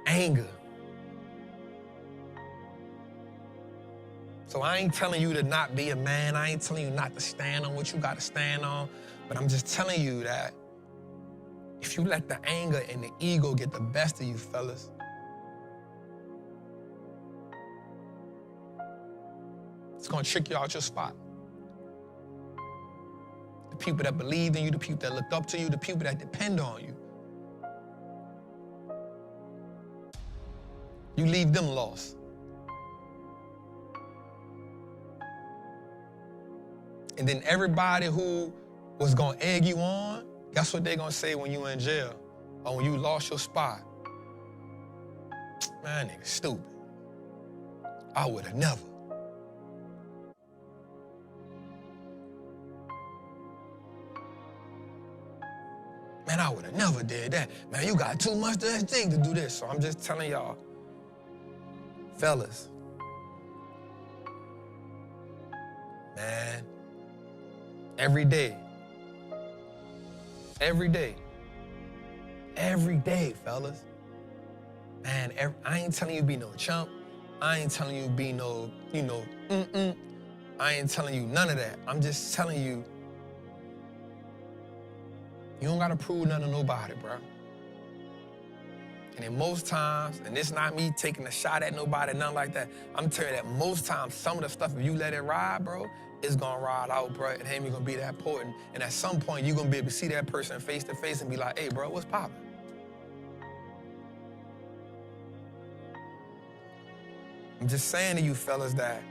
Anger So I ain't telling you to not be a man. I ain't telling you not to stand on what you got to stand on. But I'm just telling you that if you let the anger and the ego get the best of you, fellas, it's going to trick you out your spot. The people that believe in you, the people that look up to you, the people that depend on you, you leave them lost. And then everybody who was gonna egg you on, guess what they gonna say when you in jail or when you lost your spot? Man, nigga, stupid. I would have never. Man, I would have never did that. Man, you got too much to think to do this. So I'm just telling y'all, fellas, man, every day, fellas, man, I ain't telling you be no chump. I ain't telling you be no, I ain't telling you none of that. I'm just telling you, you don't gotta prove nothing to nobody, bro. And in most times, and it's not me taking a shot at nobody, nothing like that, I'm telling you that most times, some of the stuff, if you let it ride, bro, it's gonna ride out, bro. It ain't even gonna be that important. And at some point, you're gonna be able to see that person face to face and be like, hey, bro, what's poppin'? I'm just saying to you fellas that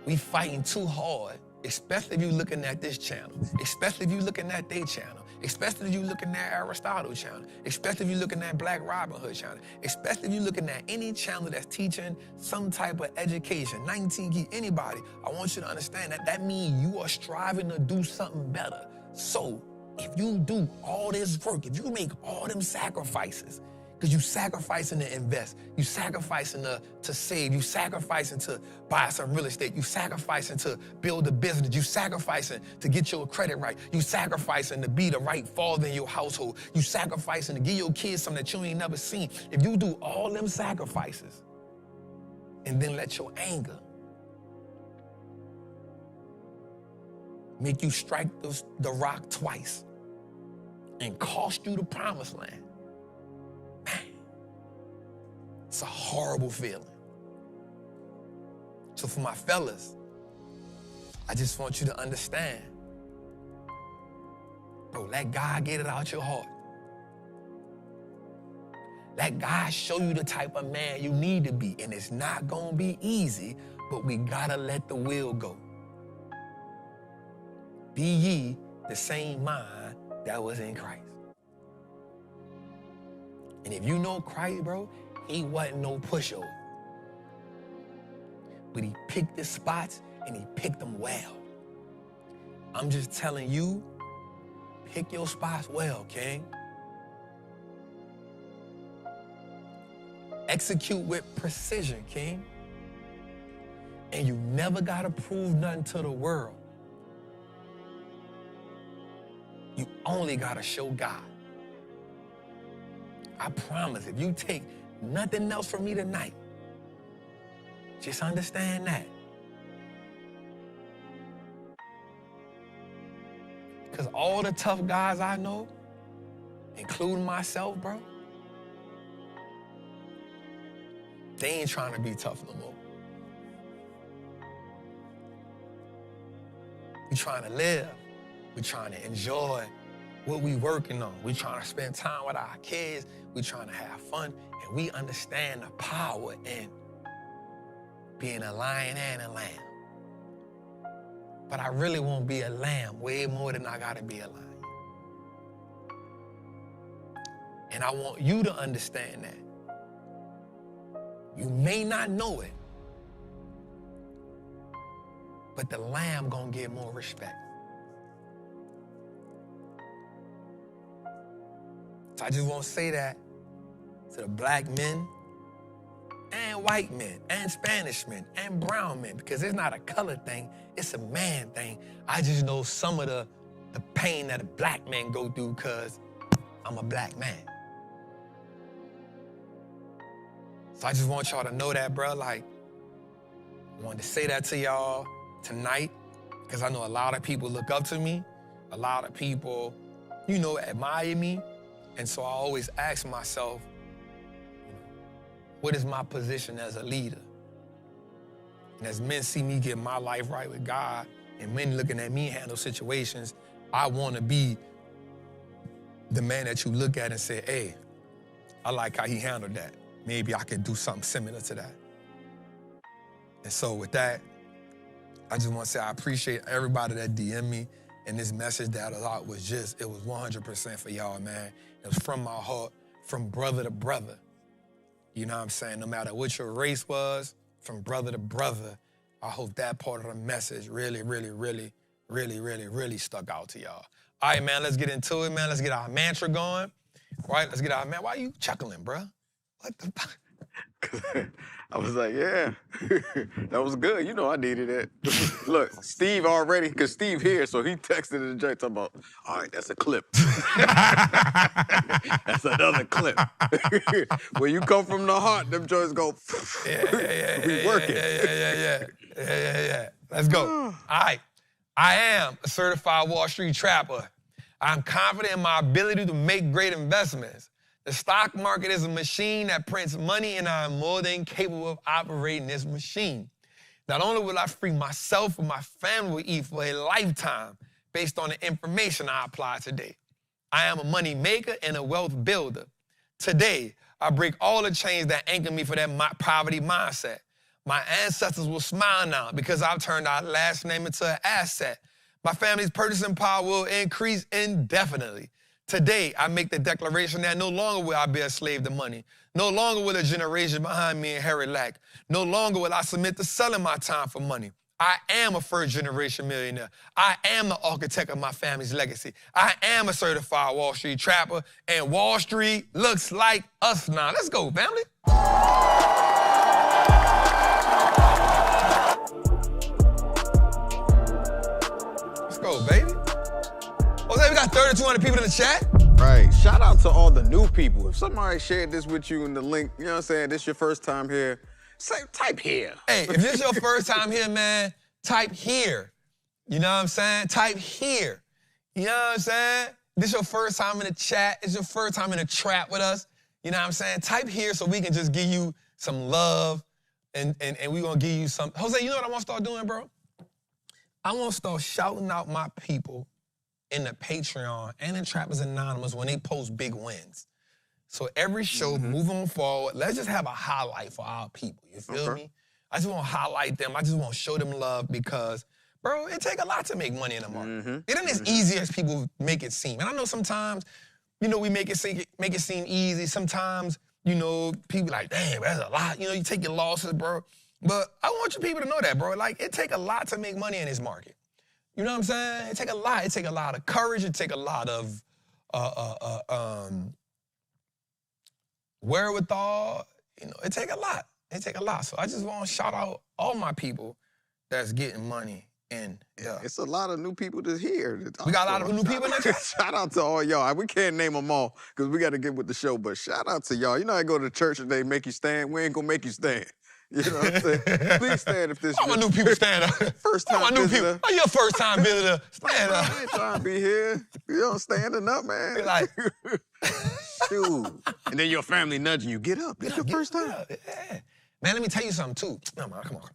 we fighting too hard, especially if you looking at this channel, especially if you looking at their channel, especially if you looking at Aristotle channel, especially if you looking at Black Robin Hood channel, especially if you looking at any channel that's teaching some type of education, 19 key, anybody. I want you to understand that means you are striving to do something better. So if you do all this work, if you make all them sacrifices, because you sacrificing to invest, you sacrificing to save, you sacrificing to buy some real estate, you sacrificing to build a business, you sacrificing to get your credit right, you sacrificing to be the right father in your household, you sacrificing to give your kids something that you ain't never seen. If you do all them sacrifices and then let your anger make you strike the rock twice and cost you the promised land, it's a horrible feeling. So for my fellas, I just want you to understand, bro, let God get it out your heart. Let God show you the type of man you need to be. And it's not gonna be easy, but we gotta let the will go. Be ye the same mind that was in Christ. And if you know Christ, bro, he wasn't no pushover. But he picked his spots and he picked them well. I'm just telling you, pick your spots well, King. Execute with precision, King. And you never gotta prove nothing to the world. You only gotta show God. I promise, if you take nothing else from me tonight, just understand that. Because all the tough guys I know, including myself, bro, they ain't trying to be tough no more. We trying to live. We trying to enjoy what we working on. We trying to spend time with our kids. We trying to have fun. And we understand the power in being a lion and a lamb. But I really won't be a lamb way more than I gotta be a lion. And I want you to understand that. You may not know it, but the lamb gonna get more respect. So I just want to say that to the black men and white men and Spanish men and brown men, because it's not a color thing, it's a man thing. I just know some of the pain that a black man go through because I'm a black man. So I just want y'all to know that, bro, like, I wanted to say that to y'all tonight because I know a lot of people look up to me. A lot of people, admire me. And so I always ask myself, what is my position as a leader? And as men see me get my life right with God and men looking at me handle situations, I want to be the man that you look at and say, hey, I like how he handled that. Maybe I could do something similar to that. And so with that, I just want to say I appreciate everybody that DM'd me, and this message that I thought was it was 100% for y'all, man. It was from my heart, from brother to brother. You know what I'm saying? No matter what your race was, from brother to brother, I hope that part of the message really, really, really, really, really, really stuck out to y'all. All right, man, let's get into it, man. Let's get our mantra going. Right, let's get our man. Why are you chuckling, bro? What the fuck? I was like, yeah, that was good. You know I needed it. Look, Steve already, because Steve here, so he texted in the joint talking about, all right, that's a clip. That's another clip. When you come from the heart, them joints go, we working. Yeah. Let's go. All right. I am a certified Wall Street trapper. I'm confident in my ability to make great investments. The stock market is a machine that prints money, and I'm more than capable of operating this machine. Not only will I free myself and my family eat for a lifetime based on the information I apply today, I am a money maker and a wealth builder. Today, I break all the chains that anchor me for that poverty mindset. My ancestors will smile now because I've turned our last name into an asset. My family's purchasing power will increase indefinitely. Today, I make the declaration that no longer will I be a slave to money. No longer will a generation behind me inherit lack. No longer will I submit to selling my time for money. I am a first-generation millionaire. I am the architect of my family's legacy. I am a certified Wall Street trapper, and Wall Street looks like us now. Let's go, family. Let's go, baby. Jose, we got 3,200 people in the chat. Right. Shout out to all the new people. If somebody shared this with you in the link, you know what I'm saying, this your first time here, type here. Hey, if this is your first time here, man, type here. You know what I'm saying? Type here. You know what I'm saying? This your first time in the chat. It's your first time in the trap with us. You know what I'm saying? Type here so we can just give you some love and we're going to give you some. Jose, you know what I want to start doing, bro? I want to start shouting out my people in the Patreon and in Trappers Anonymous when they post big wins. So every show, moving forward, let's just have a highlight for our people. You feel me? I just want to highlight them. I just want to show them love because, bro, it take a lot to make money in the market. It ain't as easy as people make it seem. And I know sometimes, we make it seem easy. Sometimes, people like, damn, that's a lot. You take your losses, bro. But I want you people to know that, bro. Like, it take a lot to make money in this market. You know what I'm saying? It take a lot. It take a lot of courage. It take a lot of wherewithal. It take a lot. It take a lot. So I just want to shout out all my people that's getting money in. Yeah. It's a lot of new people that's here. We got a lot of new people in there. Shout out to all y'all. We can't name them all because we got to get with the show, but shout out to y'all. You know I go to church and they make you stand. We ain't going to make you stand. You know what I'm saying? Please stand if this is all my new people stand up. First time visitor. Oh, you're a first time visitor. Stand up. I ain't trying to be here. You don't standing up, man. Be like, shoot. And then your family nudging you. Get up. It's your first time. Yeah. Man, let me tell you something, too. No, man, come on.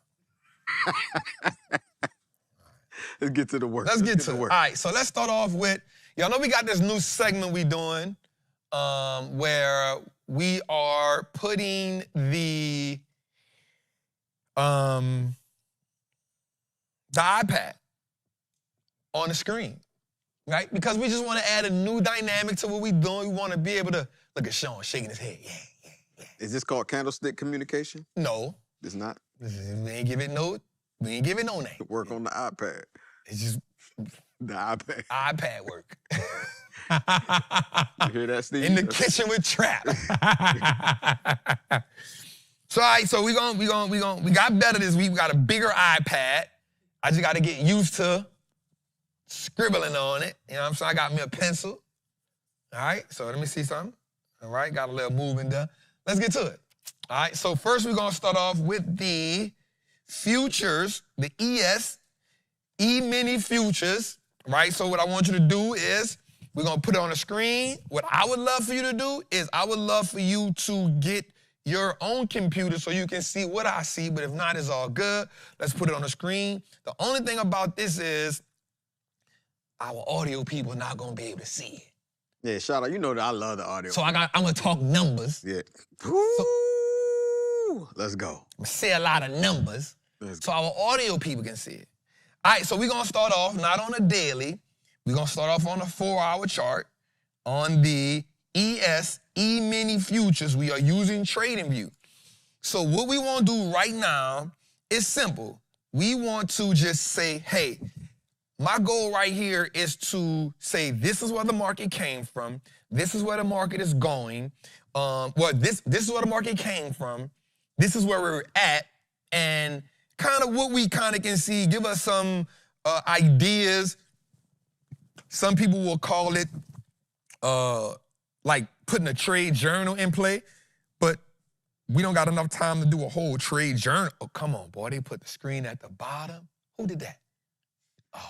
Let's get to the work. Let's get to it. All right, so let's start off with, y'all know we got this new segment we doing where we are putting the iPad on the screen, right? Because we just want to add a new dynamic to what we're doing. We want to be able to look at Sean shaking his head. Yeah. Is this called candlestick communication? No. It's not? We ain't give it no name. Work on the iPad. It's just the iPad. iPad work. You hear that, Steve? In the kitchen with Trap. So, all right, so we got better this week. We got a bigger iPad. I just got to get used to scribbling on it. You know what I'm saying? I got me a pencil. All right, so let me see something. All right, got a little movement done. Let's get to it. All right, so first we're going to start off with the futures, the E-mini futures, right? So what I want you to do is we're going to put it on the screen. What I would love for you to do is I would love for you to get your own computer so you can see what I see, but if not, it's all good. Let's put it on the screen. The only thing about this is our audio people are not going to be able to see it. Yeah, shout out. You know that I love the audio. So I'm going to talk numbers. Yeah. Ooh, let's go. I'm going to say a lot of numbers so our audio people can see it. All right, so we're going to start off not on a daily. We're going to start off on a 4-hour chart on the E-mini futures. We are using TradingView. So what we want to do right now is simple. We want to just say, hey, my goal right here is to say this is where the market came from. This is where the market is going. This is where the market came from. This is where we're at. And kind of what we kind of can see, give us some ideas. Some people will call it like putting a trade journal in play, but we don't got enough time to do a whole trade journal. Oh, come on, boy. They put the screen at the bottom. Who did that? Oh.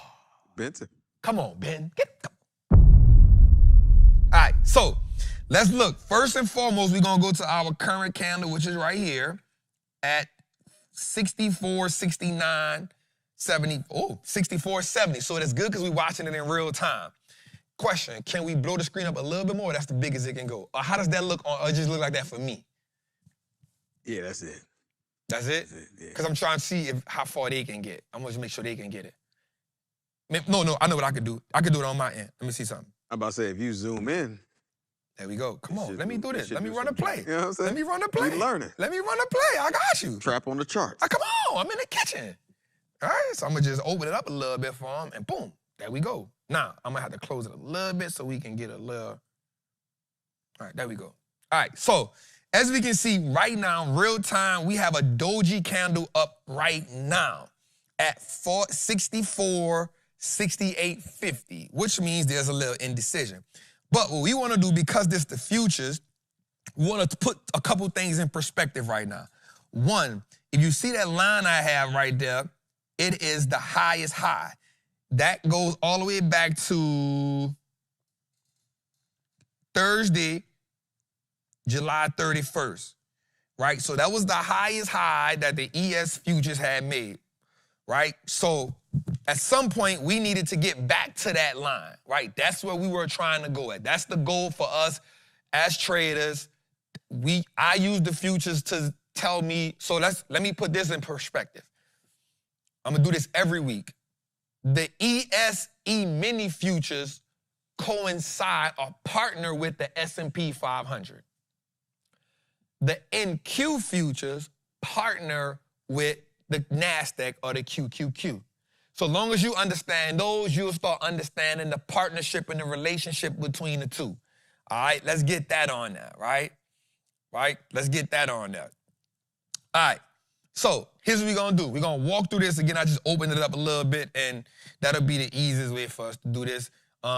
Benson. Come on, Ben. All right, so let's look. First and foremost, we're going to go to our current candle, which is right here at 64.69. 64.70. So that's good because we're watching it in real time. Question, can we blow the screen up a little bit more? That's the biggest it can go. Or how does that look, or just look like that for me? Yeah, that's it. That's it? Yeah. Because I'm trying to see how far they can get. I'm going to make sure they can get it. No, I know what I could do. I could do it on my end. Let me see something. I'm about to say, if you zoom in. There we go. Come on, let me do this. Let me run a play. You know what I'm saying? Let me run a play. Keep learning. Let me run a play. I got you. Trap on the charts. Come on, I'm in the kitchen. All right, so I'm going to just open it up a little bit for them, and boom, there we go. Now, I'm going to have to close it a little bit so we can get a little. All right, there we go. All right, so as we can see right now, real time, we have a doji candle up right now at 64.6850, which means there's a little indecision. But what we want to do, because this is the futures, we want to put a couple things in perspective right now. One, if you see that line I have right there, it is the highest high. That goes all the way back to Thursday, July 31st, right? So that was the highest high that the ES futures had made, right? So at some point, we needed to get back to that line, right? That's where we were trying to go at. That's the goal for us as traders. I use the futures to tell me, so let me put this in perspective. I'm going to do this every week. The E-mini futures coincide or partner with the S&P 500. The NQ futures partner with the NASDAQ or the QQQ. So long as you understand those, you'll start understanding the partnership and the relationship between the two. All right, let's get that on there, right? Right? Let's get that on there. All right, so here's what we're going to do. We're going to walk through this. Again, I just opened it up a little bit, and that'll be the easiest way for us to do this.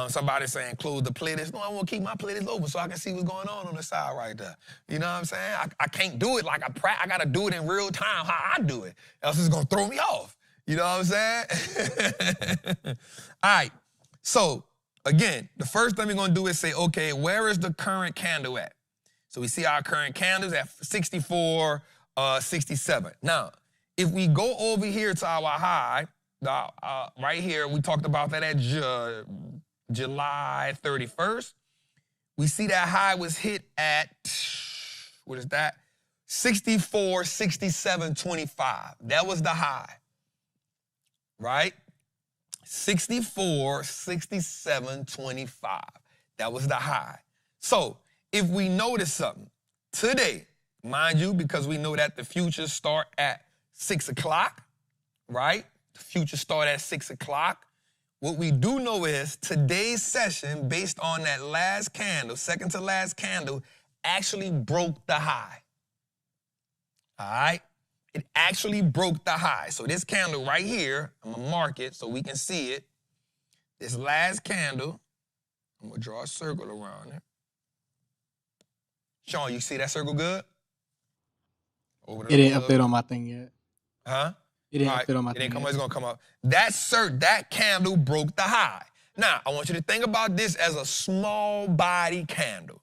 Somebody saying close the playlist. No, I want to keep my playlist open so I can see what's going on the side right there. You know what I'm saying? I can't do it like I got to do it in real time how I do it. Else it's going to throw me off. You know what I'm saying? All right. So, again, the first thing we're going to do is say, okay, where is the current candle at? So we see our current candles at 64.67. Now, if we go over here to our high, right here, we talked about that at July 31st. We see that high was hit at, what is that? 64.6725. That was the high. Right? 64.6725. That was the high. So if we notice something today, mind you, because we know that the futures start at 6 o'clock, right? The futures start at 6 o'clock. What we do know is today's session, based on that last candle, second to last candle, actually broke the high. All right? It actually broke the high. So this candle right here, I'm going to mark it so we can see it. This last candle, I'm going to draw a circle around it. Sean, you see that circle good? It ain't update on my thing yet. Huh? It didn't fit on my It thing. didn't come up. It's going to come up. That candle broke the high. Now, I want you to think about this as a small body candle,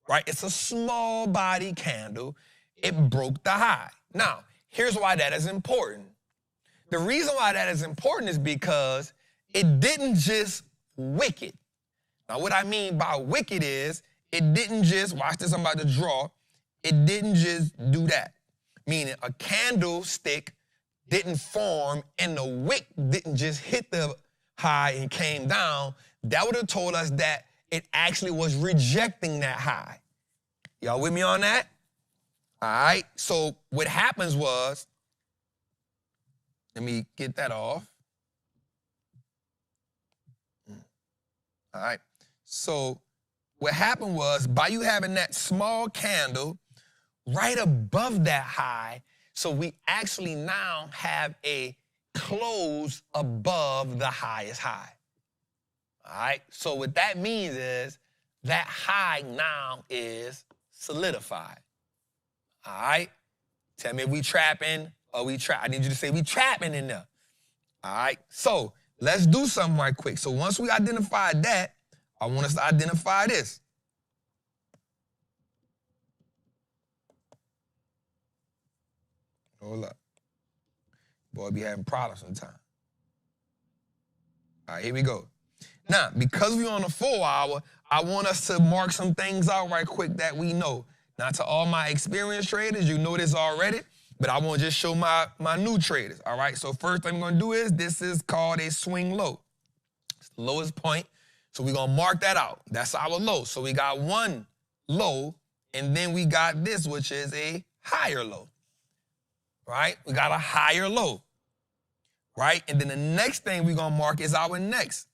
right? It's a small body candle. It broke the high. Now, here's why that is important. The reason why that is important is because it didn't just wick it. Now, what I mean by wicked is it didn't just, watch this, I'm about to draw, it didn't just do that. Meaning a candlestick didn't form and the wick didn't just hit the high and came down. That would have told us that it actually was rejecting that high. Y'all with me on that? All right, so what happens was, let me get that off. All right, so what happened was, by you having that small candle right above that high, so we actually now have a close above the highest high. All right, so what that means is that high now is solidified. All right, tell me if we trapping or we trap. I need you to say we trapping in there. All right, so let's do something right quick. So once we identified that, I want us to identify this. Hold up. Boy, be having problems sometimes. All right, here we go. Now, because we're on a 4 hour, I want us to mark some things out right quick that we know. Now, to all my experienced traders, you know this already, but I want to just show my new traders, all right? So first thing I'm going to do is, this is called a swing low. It's the lowest point, so we're going to mark that out. That's our low. So we got one low, and then we got this, which is a higher low, right? We got a higher low, right? And then the next thing we're going to mark is our next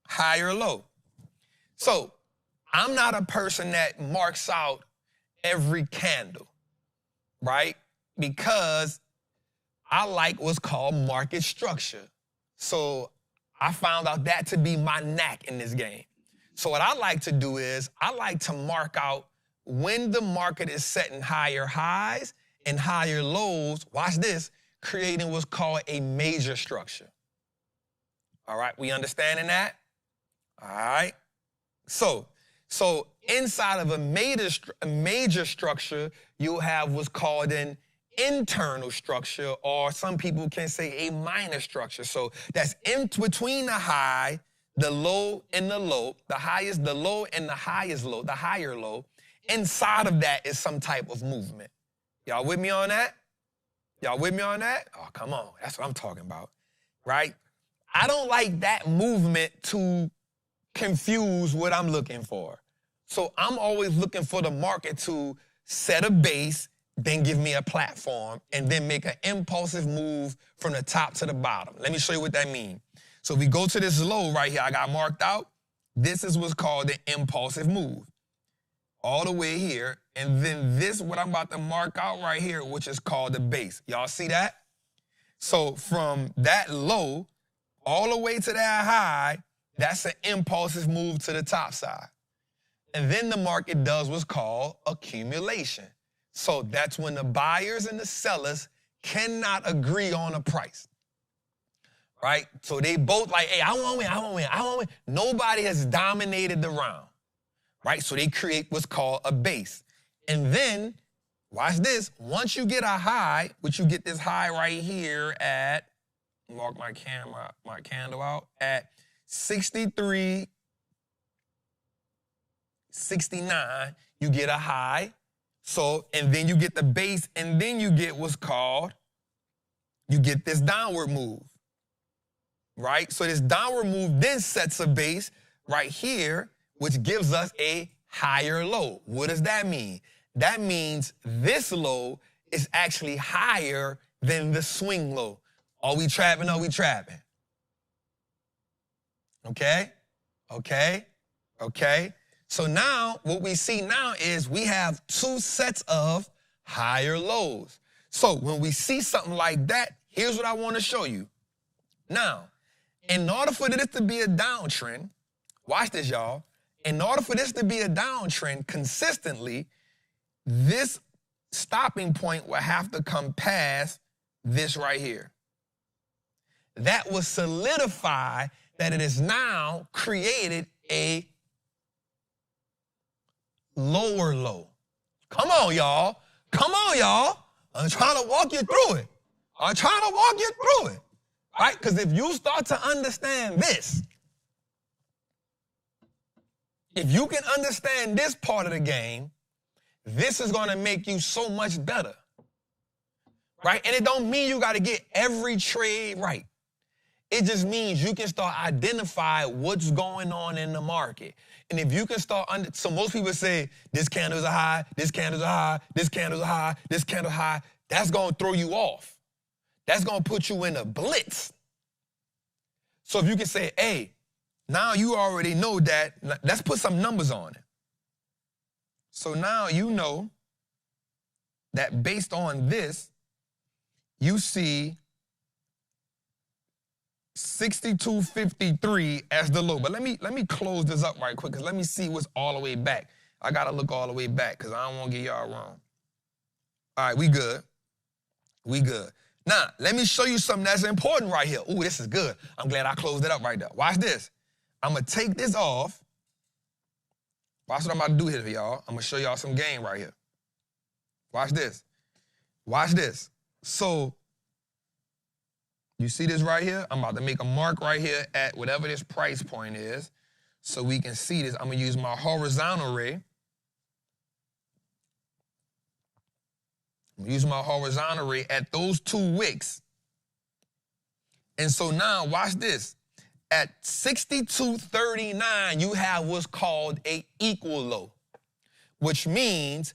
higher low. So I'm not a person that marks out every candle, right? Because I like what's called market structure. So I found out that to be my knack in this game. So what I like to do is I like to mark out when the market is setting higher highs and higher lows, watch this, creating what's called a major structure. All right, we understanding that? All right. So inside of a major structure, you'll have what's called an internal structure, or some people can say a minor structure. So that's in between the high, the low, and the low, the highest, the low, and the highest low, the higher low. Inside of that is some type of movement. Y'all with me on that? Y'all with me on that? Oh, come on. That's what I'm talking about, right? I don't like that movement to confuse what I'm looking for. So I'm always looking for the market to set a base, then give me a platform, and then make an impulsive move from the top to the bottom. Let me show you what that means. So if we go to this low right here I got marked out, this is what's called the impulsive move. All the way here, and then this, what I'm about to mark out right here, which is called the base. Y'all see that? So from that low all the way to that high, that's an impulsive move to the top side. And then the market does what's called accumulation. So that's when the buyers and the sellers cannot agree on a price, right? So they both like, hey, I want to win, I want to win, I want to win. Nobody has dominated the round, right? So they create what's called a base. And then, watch this, once you get a high, which you get this high right here at, mark my candle out, at 63, 69, you get a high. So, and then you get the base, and then you get what's called, you get this downward move, right? So this downward move then sets a base right here, which gives us a higher low. What does that mean? That means this low is actually higher than the swing low. Are we trapping? Are we trapping? Okay? Okay? Okay? So now, what we see now is we have two sets of higher lows. So when we see something like that, here's what I want to show you. Now, in order for this to be a downtrend, watch this, y'all. In order for this to be a downtrend consistently, this stopping point will have to come past this right here. That will solidify that it has now created a lower low. Come on, y'all. Come on, y'all. I'm trying to walk you through it. I'm trying to walk you through it. Right? Because if you start to understand this, if you can understand this part of the game, this is going to make you so much better. Right? And it don't mean you got to get every trade right. It just means you can start identifying what's going on in the market. And if you can start, so most people say, this candle's a high, this candle's a high, this candle's a high, this candle's high. That's going to throw you off. That's going to put you in a blitz. So if you can say, hey, now you already know that, let's put some numbers on it. So now you know that based on this, you see 62.53 as the low. But let me close this up right quick, because let me see what's all the way back. I got to look all the way back because I don't want to get y'all wrong. All right, we good. We good. Now, let me show you something that's important right here. Ooh, this is good. I'm glad I closed it up right there. Watch this. I'm going to take this off. Watch what I'm about to do here for y'all. I'm going to show y'all some game right here. Watch this. Watch this. So, you see this right here? I'm about to make a mark right here at whatever this price point is so we can see this. I'm going to use my horizontal ray. I'm using my horizontal ray at those 2 wicks. And so now, watch this. At 62.39, you have what's called a equal low, which means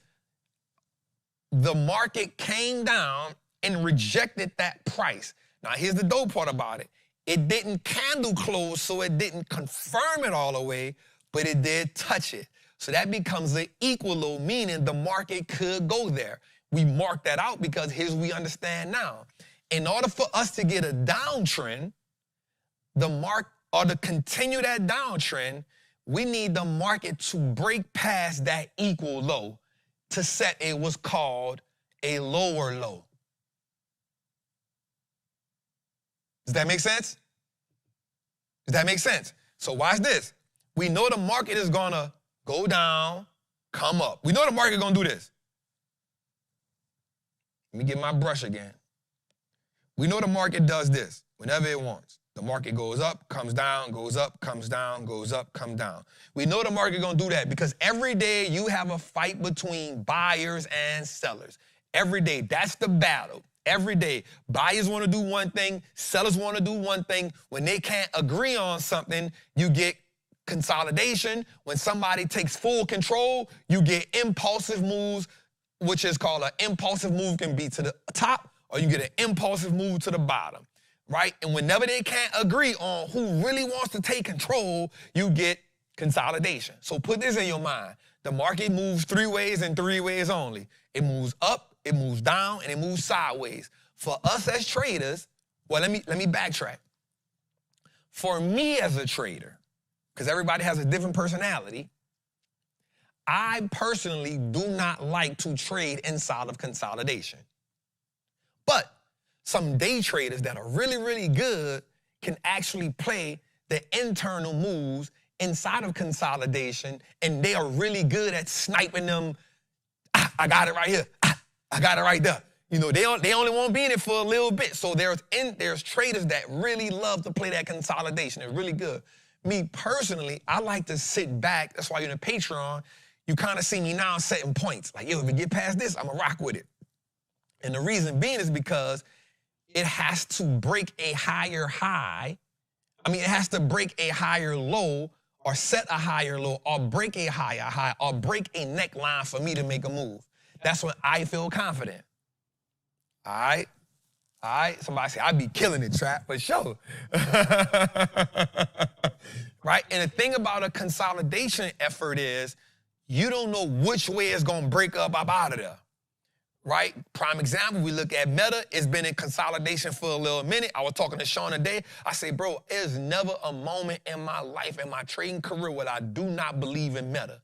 the market came down and rejected that price. Now, here's the dope part about it. It didn't candle close, so it didn't confirm it all the way, but it did touch it. So that becomes an equal low, meaning the market could go there. We mark that out because here's what we understand now. In order for us to get a downtrend, to continue that downtrend, we need the market to break past that equal low to set what's called a lower low. Does that make sense? Does that make sense? So watch this. We know the market is going to go down, come up. We know the market is going to do this. Let me get my brush again. We know the market does this whenever it wants. The market goes up, comes down, goes up, comes down, goes up, comes down. We know the market is going to do that because every day you have a fight between buyers and sellers. Every day, that's the battle. Every day, buyers want to do one thing, sellers want to do one thing. When they can't agree on something, you get consolidation. When somebody takes full control, you get impulsive moves, which is called an impulsive move, can be to the top, or you get an impulsive move to the bottom, right? And whenever they can't agree on who really wants to take control, you get consolidation. So put this in your mind. The market moves 3 ways and 3 ways only. It moves up, it moves down, and it moves sideways. For us as traders, well, let me backtrack. For me as a trader, because everybody has a different personality, I personally do not like to trade inside of consolidation. But some day traders that are really, really good can actually play the internal moves inside of consolidation, and they are really good at sniping them. I got it right here. I got it right there. You know, they only want to be in it for a little bit. So there's traders that really love to play that consolidation. They're really good. Me personally, I like to sit back. That's why you're in the Patreon. You kind of see me now setting points. Like, yo, if we get past this, I'm going to rock with it. And the reason being is because it has to break a higher high. I mean, it has to break a higher low or set a higher low or break a higher high or break a neckline for me to make a move. That's when I feel confident. All right? All right? Somebody say, I be killing it, Trap, for sure. Right? And the thing about a consolidation effort is you don't know which way it's going to break up out of there. Right? Prime example, we look at Meta. It's been in consolidation for a little minute. I was talking to Sean today. I say, bro, there's never a moment in my life, in my trading career, where I do not believe in Meta.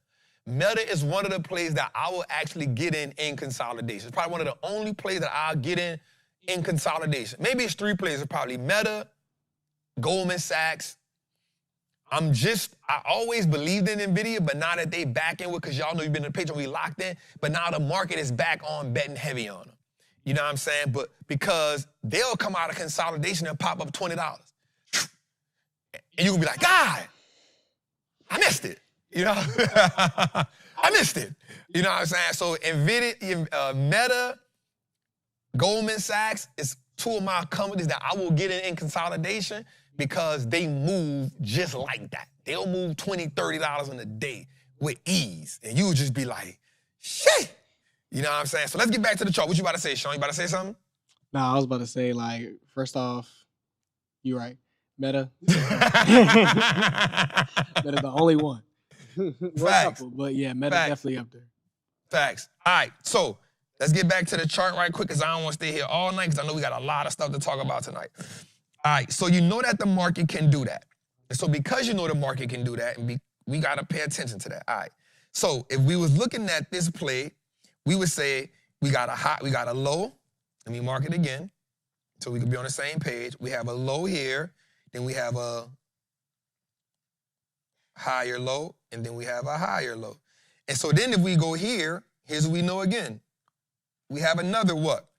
Meta is one of the plays that I will actually get in consolidation. It's probably one of the only plays that I'll get in in consolidation. Maybe it's 3 players. It's probably Meta, Goldman Sachs. I always believed in NVIDIA, but now that they back in with, because y'all know you've been in the picture, we locked in, but now the market is back on betting heavy on them. You know what I'm saying? But because they'll come out of consolidation and pop up $20. And you can be like, God, I missed it. You know? I missed it. You know what I'm saying? So NVIDIA, Meta, Goldman Sachs is 2 of my companies that I will get in consolidation because they move just like that. They'll move $20, $30 in a day with ease. And you would just be like, shit. You know what I'm saying? So let's get back to the chart. What you about to say, Sean? You about to say something? Nah, I was about to say, like, first off, you're right. Meta. Meta's the only one. Facts. Couple, but yeah, Meta definitely up there. Facts. All right, so let's get back to the chart right quick because I don't want to stay here all night because I know we got a lot of stuff to talk about tonight. All right, so you know that the market can do that. And so because you know the market can do that, and we got to pay attention to that. All right, so if we was looking at this play, we would say we got a high, we got a low. Let me mark it again so we can be on the same page. We have a low here, then we have a higher low, and then we have a higher low. And so then if we go here, here's what we know again. We have another what?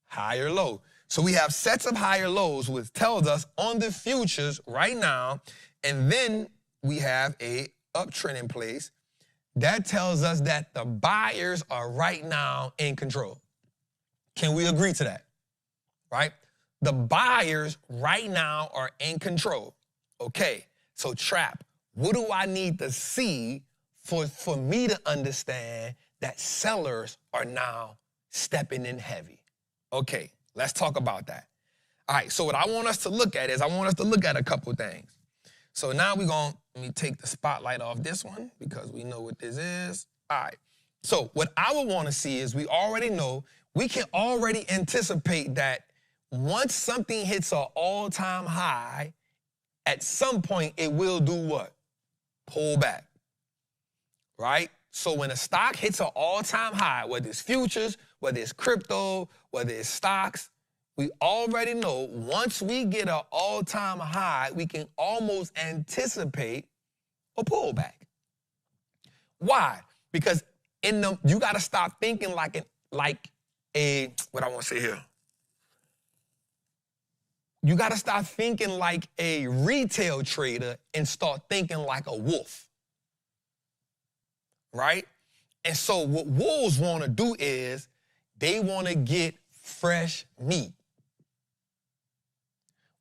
Higher low. So we have sets of higher lows, which tells us on the futures right now, and then we have a uptrend in place. That tells us that the buyers are right now in control. Can we agree to that? Right? The buyers right now are in control. Okay, so Trap, what do I need to see for me to understand that sellers are now stepping in heavy? Okay, let's talk about that. All right, so what I want us to look at is I want us to look at a couple things. So now let me take the spotlight off this one because we know what this is. All right, so what I would want to see is we already know, we can already anticipate that once something hits an all-time high, at some point it will do what? Pull back, right? So when a stock hits an all-time high, whether it's futures, whether it's crypto, whether it's stocks, we already know once we get an all-time high, we can almost anticipate a pullback. Why? Because you got to stop thinking what I want to say here. You got to stop thinking like a retail trader and start thinking like a wolf, right? And so what wolves want to do is they want to get fresh meat.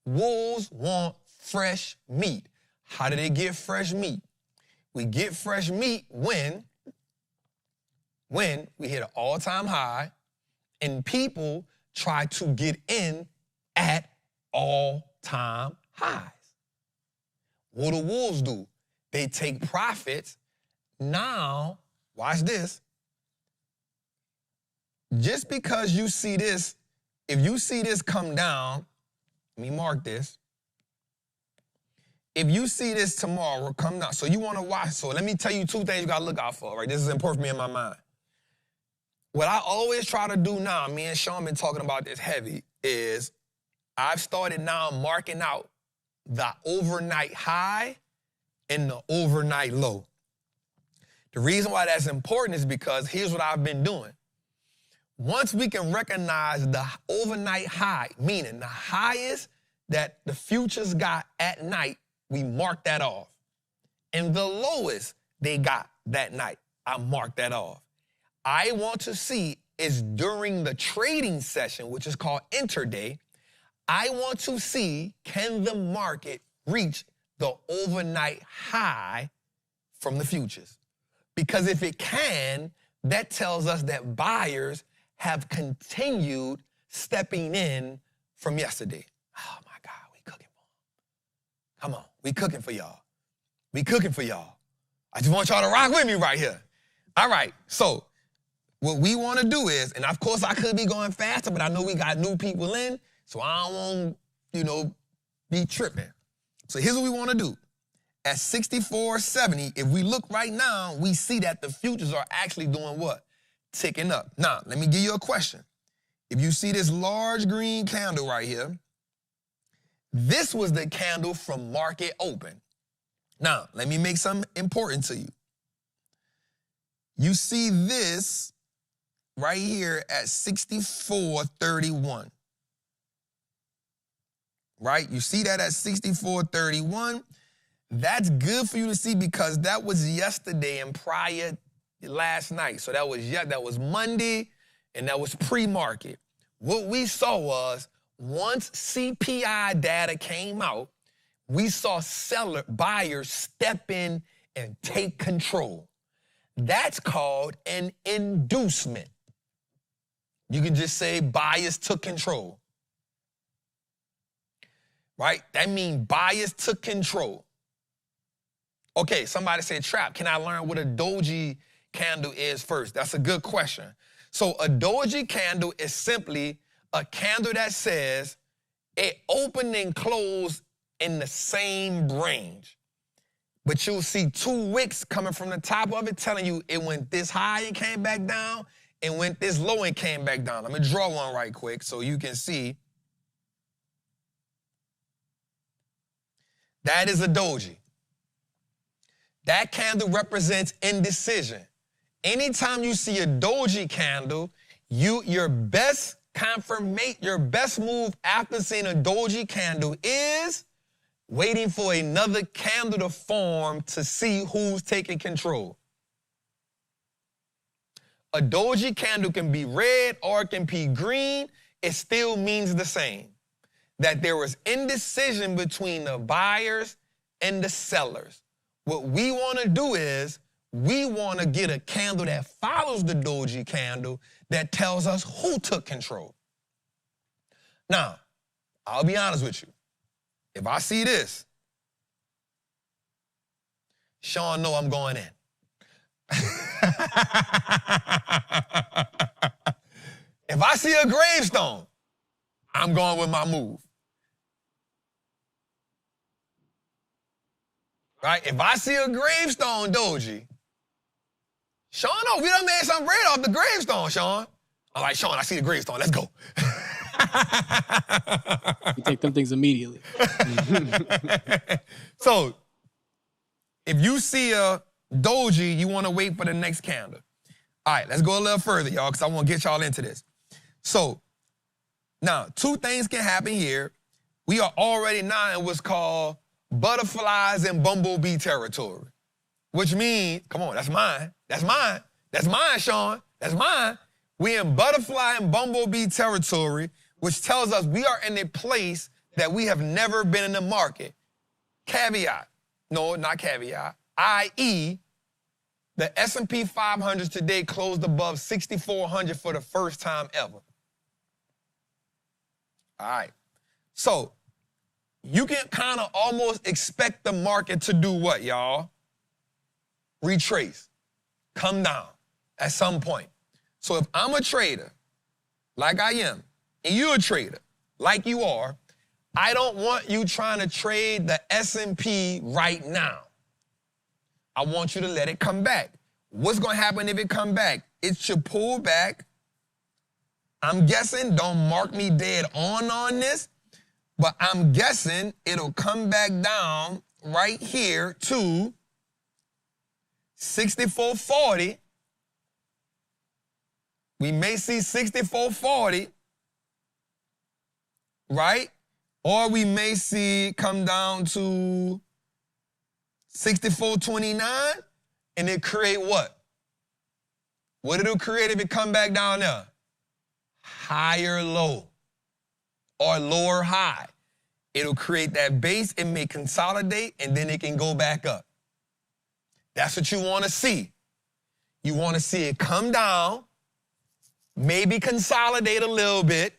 Wolves want fresh meat. How do they get fresh meat? We get fresh meat when we hit an all-time high and people try to get in at all-time highs. What do wolves do? They take profits. Now, watch this. Just because you see this, if you see this come down, let me mark this. If you see this tomorrow come down, so you want to watch, so let me tell you 2 things you got to look out for, right? This is important for me in my mind. What I always try to do now, me and Sean been talking about this heavy, is I've started now marking out the overnight high and the overnight low. The reason why that's important is because here's what I've been doing. Once we can recognize the overnight high, meaning the highest that the futures got at night, we mark that off. And the lowest they got that night, I mark that off. I want to see is during the trading session, which is called intraday, I want to see, can the market reach the overnight high from the futures? Because if it can, that tells us that buyers have continued stepping in from yesterday. Oh my God, we cooking for them. Come on, we cooking for y'all. We cooking for y'all. I just want y'all to rock with me right here. All right, so what we want to do is, and of course I could be going faster, but I know we got new people in, so I don't want, be tripping. So here's what we want to do. At 64.70, if we look right now, we see that the futures are actually doing what? Ticking up. Now, let me give you a question. If you see this large green candle right here, this was the candle from market open. Now, let me make something important to you. You see this right here at 64.31. Right? You see that at 64.31. That's good for you to see because that was yesterday and prior last night. So that was Monday and that was pre-market. What we saw was once CPI data came out, we saw buyers step in and take control. That's called an inducement. You can just say buyers took control. Right? That means buyers took control. Okay, somebody said, Trap, can I learn what a doji candle is first? That's a good question. So a doji candle is simply a candle that says it opened and closed in the same range. But you'll see two wicks coming from the top of it telling you it went this high and came back down and went this low and came back down. Let me draw one right quick so you can see. That is a doji. That candle represents indecision. Anytime you see a doji candle, your best move after seeing a doji candle is waiting for another candle to form to see who's taking control. A doji candle can be red or it can be green. It still means the same. That there was indecision between the buyers and the sellers. What we want to do is we want to get a candle that follows the doji candle that tells us who took control. Now, I'll be honest with you. If I see this, Sean know I'm going in. If I see a gravestone, I'm going with my move. Right? If I see a gravestone doji, Sean, no, we done made some bread off the gravestone, Sean. I'm like, Sean, I see the gravestone. Let's go. You take them things immediately. So, if you see a doji, you want to wait for the next candle. All right, let's go a little further, y'all, because I want to get y'all into this. So, now, two things can happen here. We are already now in what's called butterflies and bumblebee territory, which means, come on, that's mine. That's mine. That's mine, Sean. That's mine. We in butterfly and bumblebee territory, which tells us we are in a place that we have never been in the market. Caveat. No, not caveat. i.e., the S&P 500 today closed above 6,400 for the first time ever. All right. So, you can kind of almost expect the market to do what, y'all? Retrace. Come down at some point. So if I'm a trader, like I am, and you're a trader, like you are, I don't want you trying to trade the S&P right now. I want you to let it come back. What's going to happen if it come back? It should pull back. I'm guessing, don't mark me dead on this, but I'm guessing it'll come back down right here to 64.40. We may see 64.40, right? Or we may see it come down to 64.29 and it create what? What it'll create if it come back down there? Higher low or lower high. It'll create that base, it may consolidate, and then it can go back up. That's what you want to see. You want to see it come down, maybe consolidate a little bit,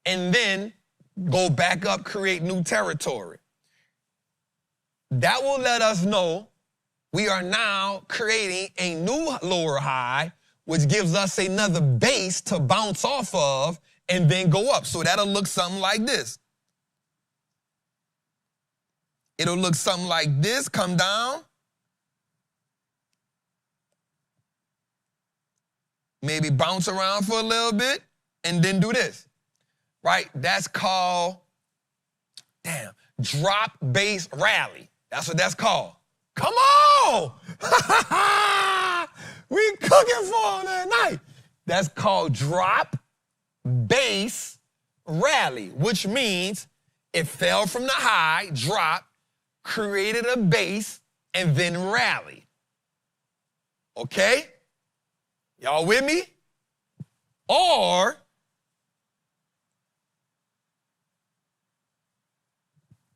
and then go back up, create new territory. That will let us know we are now creating a new lower high, which gives us another base to bounce off of and then go up. So that'll look something like this. It'll look something like this, come down. Maybe bounce around for a little bit, and then do this, right? That's called, drop base rally. That's what that's called. Come on! We cooking for tonight. That's called drop base rally, which means it fell from the high, dropped, created a base, and then rallied. Okay? Y'all with me? Or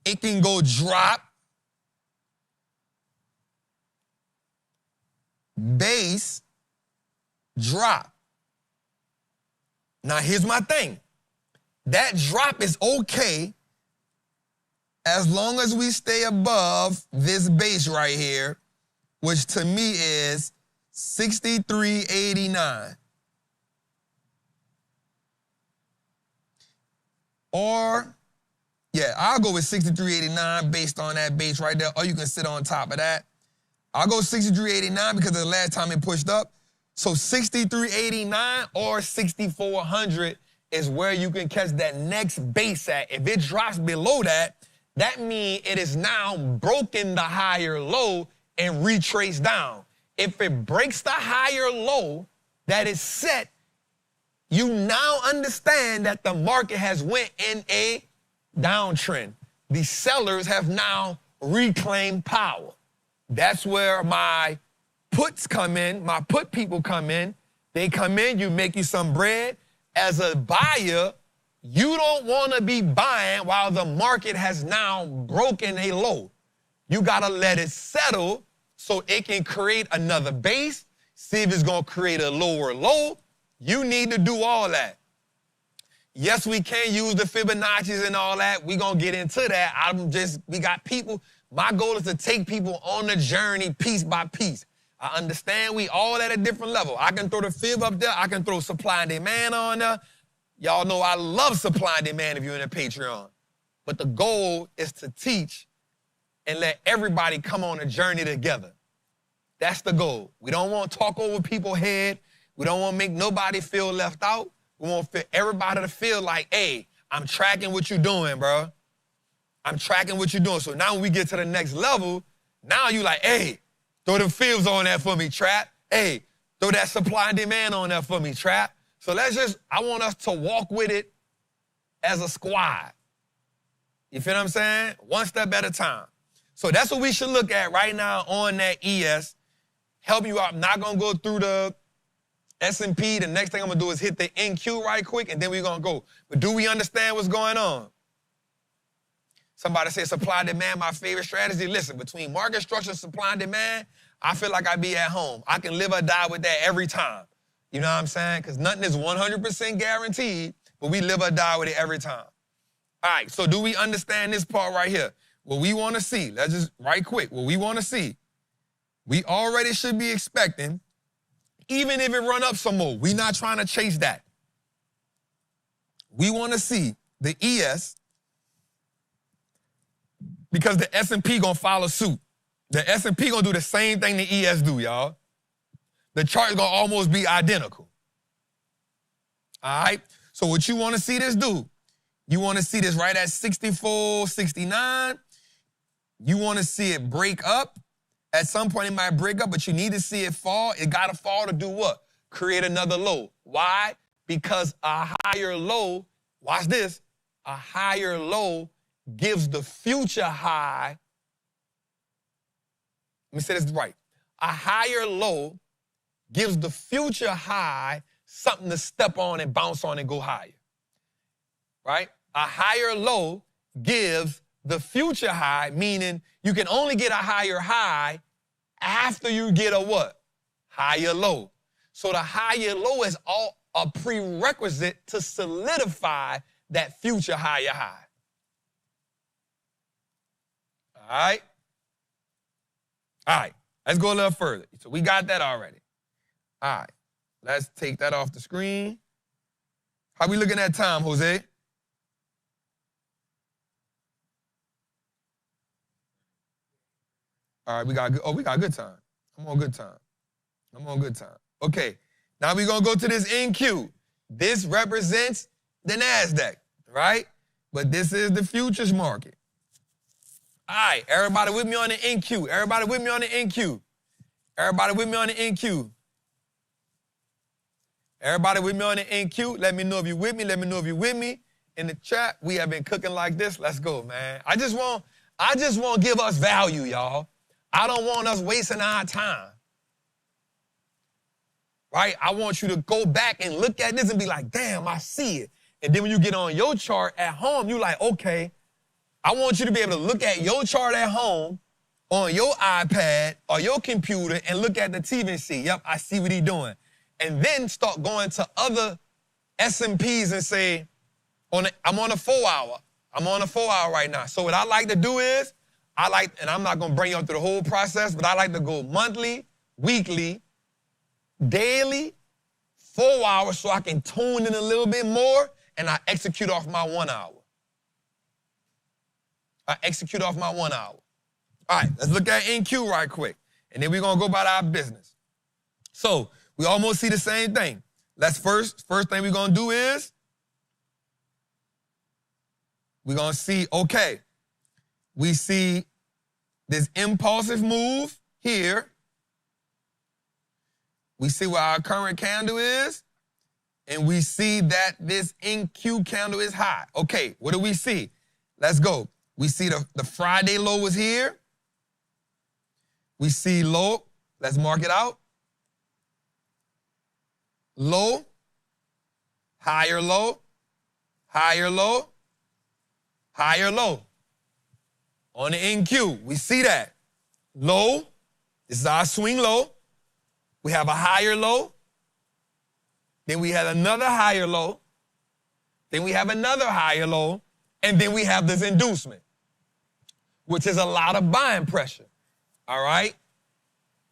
it can go drop, base, drop. Now, here's my thing. That drop is okay as long as we stay above this base right here, which to me is 63.89. Or, I'll go with 63.89 based on that base right there, or you can sit on top of that. I'll go 63.89 because of the last time it pushed up. So 63.89 or 6,400 is where you can catch that next base at. If it drops below that, that means it is now broken the higher low and retraced down. If it breaks the higher low that is set, you now understand that the market has went in a downtrend. The sellers have now reclaimed power. That's where my puts come in, my put people come in. They come in, you make you some bread. As a buyer, you don't want to be buying while the market has now broken a low. You got to let it settle so it can create another base, see if it's going to create a lower low. You need to do all that. Yes, we can use the Fibonacci's and all that. We're going to get into that. We got people. My goal is to take people on the journey piece by piece. I understand we all at a different level. I can throw the fib up there. I can throw supply and demand on there. Y'all know I love supply and demand if you're in a Patreon. But the goal is to teach and let everybody come on a journey together. That's the goal. We don't want to talk over people's head. We don't want to make nobody feel left out. We want everybody to feel like, hey, I'm tracking what you're doing, bro. I'm tracking what you're doing. So now when we get to the next level, now you like, hey, throw the fibs on that for me, Trap. Hey, throw that supply and demand on that for me, Trap. So I want us to walk with it as a squad. You feel what I'm saying? One step at a time. So that's what we should look at right now on that ES. Help you out. I'm not going to go through the S&P. The next thing I'm going to do is hit the NQ right quick, and then we're going to go. But do we understand what's going on? Somebody said supply and demand, my favorite strategy. Listen, between market structure and supply and demand, I feel like I be at home. I can live or die with that every time. You know what I'm saying? Because nothing is 100% guaranteed, but we live or die with it every time. All right, so do we understand this part right here? What we want to see, let's just right quick, what we want to see, we already should be expecting, even if it run up some more, we're not trying to chase that. We want to see the ES, because the S&P gonna follow suit. The S&P gonna do the same thing the ES do, y'all. The chart's gonna almost be identical. All right? So what you wanna see this do, you wanna see this right at 64, 69. You wanna see it break up. At some point it might break up, but you need to see it fall. It gotta fall to do what? Create another low. Why? Because a higher low, watch this, a higher low gives the future high, let me say this right, a higher low gives the future high something to step on and bounce on and go higher, right? A higher low gives the future high, meaning you can only get a higher high after you get a what? Higher low. So the higher low is all a prerequisite to solidify that future higher high. All right? All right, let's go a little further. So we got that already. All right, let's take that off the screen. How we looking at time, Jose? All right, we got good time. I'm on good time. Okay, now we're going to go to this NQ. This represents the NASDAQ, right? But this is the futures market. All right, everybody with me on the NQ. Everybody with me on the NQ. Everybody with me on the NQ. Everybody with me on the NQ. Let me know if you're with me. Let me know if you're with me. In the chat, we have been cooking like this. Let's go, man. I just want to give us value, y'all. I don't want us wasting our time. Right? I want you to go back and look at this and be like, damn, I see it. And then when you get on your chart at home, you're like, okay, I want you to be able to look at your chart at home on your iPad or your computer and look at the TV and see, yep, I see what he's doing. And then start going to other S&Ps and say, I'm on a 4-hour. I'm on a 4-hour right now. So what I like to do is, and I'm not going to bring you up through the whole process, but I like to go monthly, weekly, daily, 4 hours so I can tune in a little bit more and I execute off my 1 hour. I execute off my 1 hour. All right, let's look at NQ right quick. And then we're going to go about our business. So we almost see the same thing. Let's first thing we're going to do is we're going to see, okay, we see this impulsive move here. We see where our current candle is, and we see that this NQ candle is high. Okay, what do we see? Let's go. We see the Friday low was here. We see low. Let's mark it out. Low, higher low, higher low, higher low. On the NQ, we see that. Low, this is our swing low. We have a higher low. Then we have another higher low. Then we have another higher low. And then we have this inducement, which is a lot of buying pressure. All right?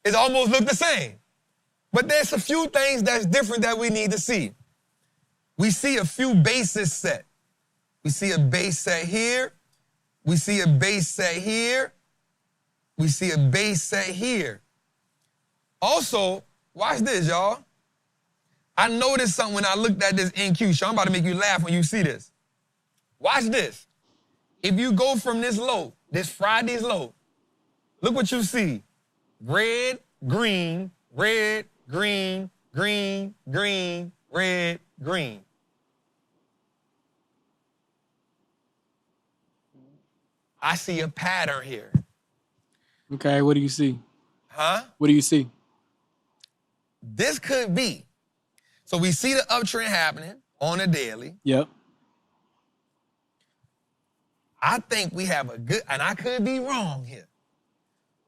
It almost look the same. But there's a few things that's different that we need to see. We see a few bases set. We see a base set here. We see a base set here. We see a base set here. Also, watch this, y'all. I noticed something when I looked at this NQ. So I'm about to make you laugh when you see this. Watch this. If you go from this low, this Friday's low, look what you see. Red, green, red, green, green, green, red, green. I see a pattern here. Okay, what do you see? Huh? What do you see? This could be. So we see the uptrend happening on a daily. Yep. I think we have a good, and I could be wrong here,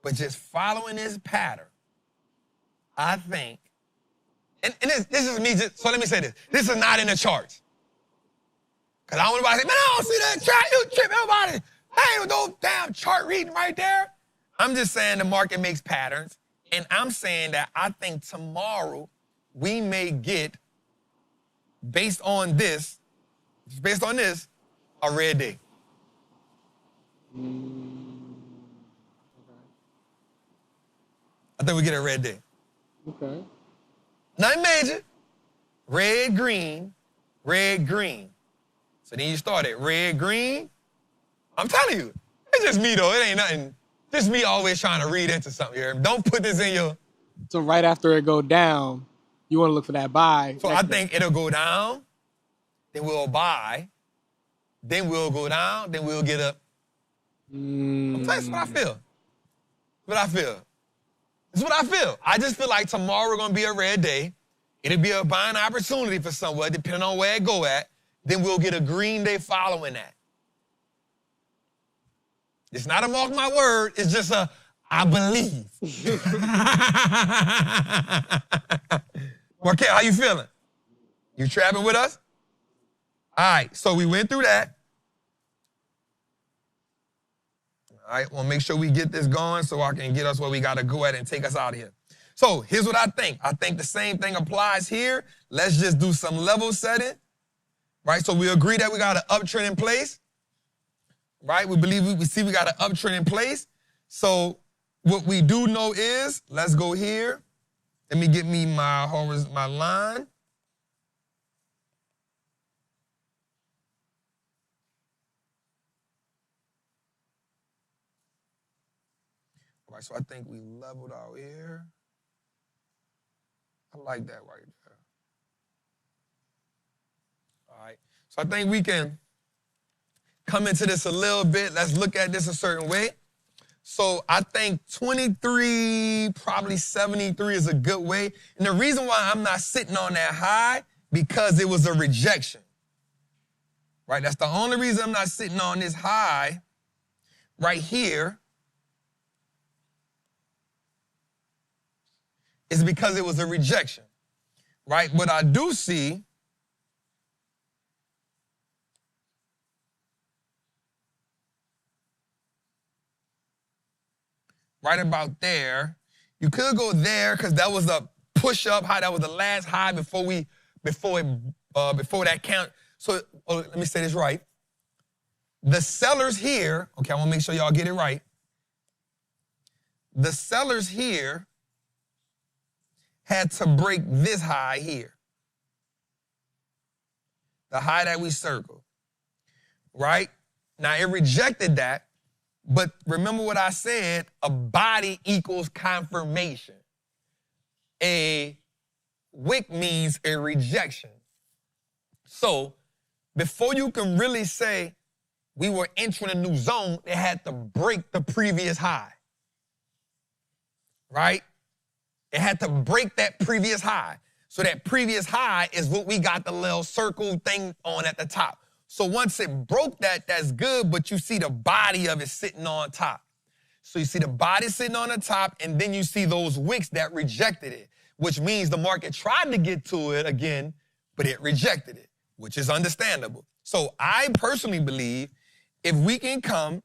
but just following this pattern, I think, and this is me, so let me say this. This is not in the charts. Because I don't want anybody to say, man, I don't see that chart. You trip everybody. Hey, no damn chart reading right there. I'm just saying the market makes patterns, and I'm saying that I think tomorrow we may get, based on this, a red day. I think we get a red day. Okay. Nothing major. Red, green, red, green. So then you start at red, green. I'm telling you, it's just me though. It ain't nothing. Just me always trying to read into something here. Don't put this in your. So right after it go down, you want to look for that buy. So I think it'll go down, then we'll buy, then we'll go down, then we'll get up. I'm telling you, that's what I feel. What I feel. It's what I feel. I just feel like tomorrow going to be a red day. It'll be a buying opportunity for somewhere, depending on where it go at. Then we'll get a green day following that. It's not a mark my word. It's just a I believe. Okay, how you feeling? You trapping with us? All right, so we went through that. All right, we'll make sure we get this going so I can get us where we got to go at and take us out of here. So here's what I think. I think the same thing applies here. Let's just do some level setting, right? So we agree that we got an uptrend in place, right? We believe we see we got an uptrend in place. So what we do know is, let's go here. Let me get me my line. All right, so I think we leveled out here. I like that right there. All right, so I think we can come into this a little bit. Let's look at this a certain way. So I think 23, probably 73 is a good way. And the reason why I'm not sitting on that high, because it was a rejection. Right? That's the only reason I'm not sitting on this high right here is because it was a rejection. Right? What I do see right about there. You could go there because that was a push-up high. That was the last high before that count. So let me say this right. The sellers here, okay, I want to make sure y'all get it right. The sellers here had to break this high here. The high that we circled, right? Now, it rejected that. But remember what I said, a body equals confirmation. A wick means a rejection. So before you can really say we were entering a new zone, it had to break the previous high, right? It had to break that previous high. So that previous high is what we got the little circle thing on at the top. So once it broke that, that's good, but you see the body of it sitting on top. So you see the body sitting on the top, and then you see those wicks that rejected it, which means the market tried to get to it again, but it rejected it, which is understandable. So I personally believe if we can come,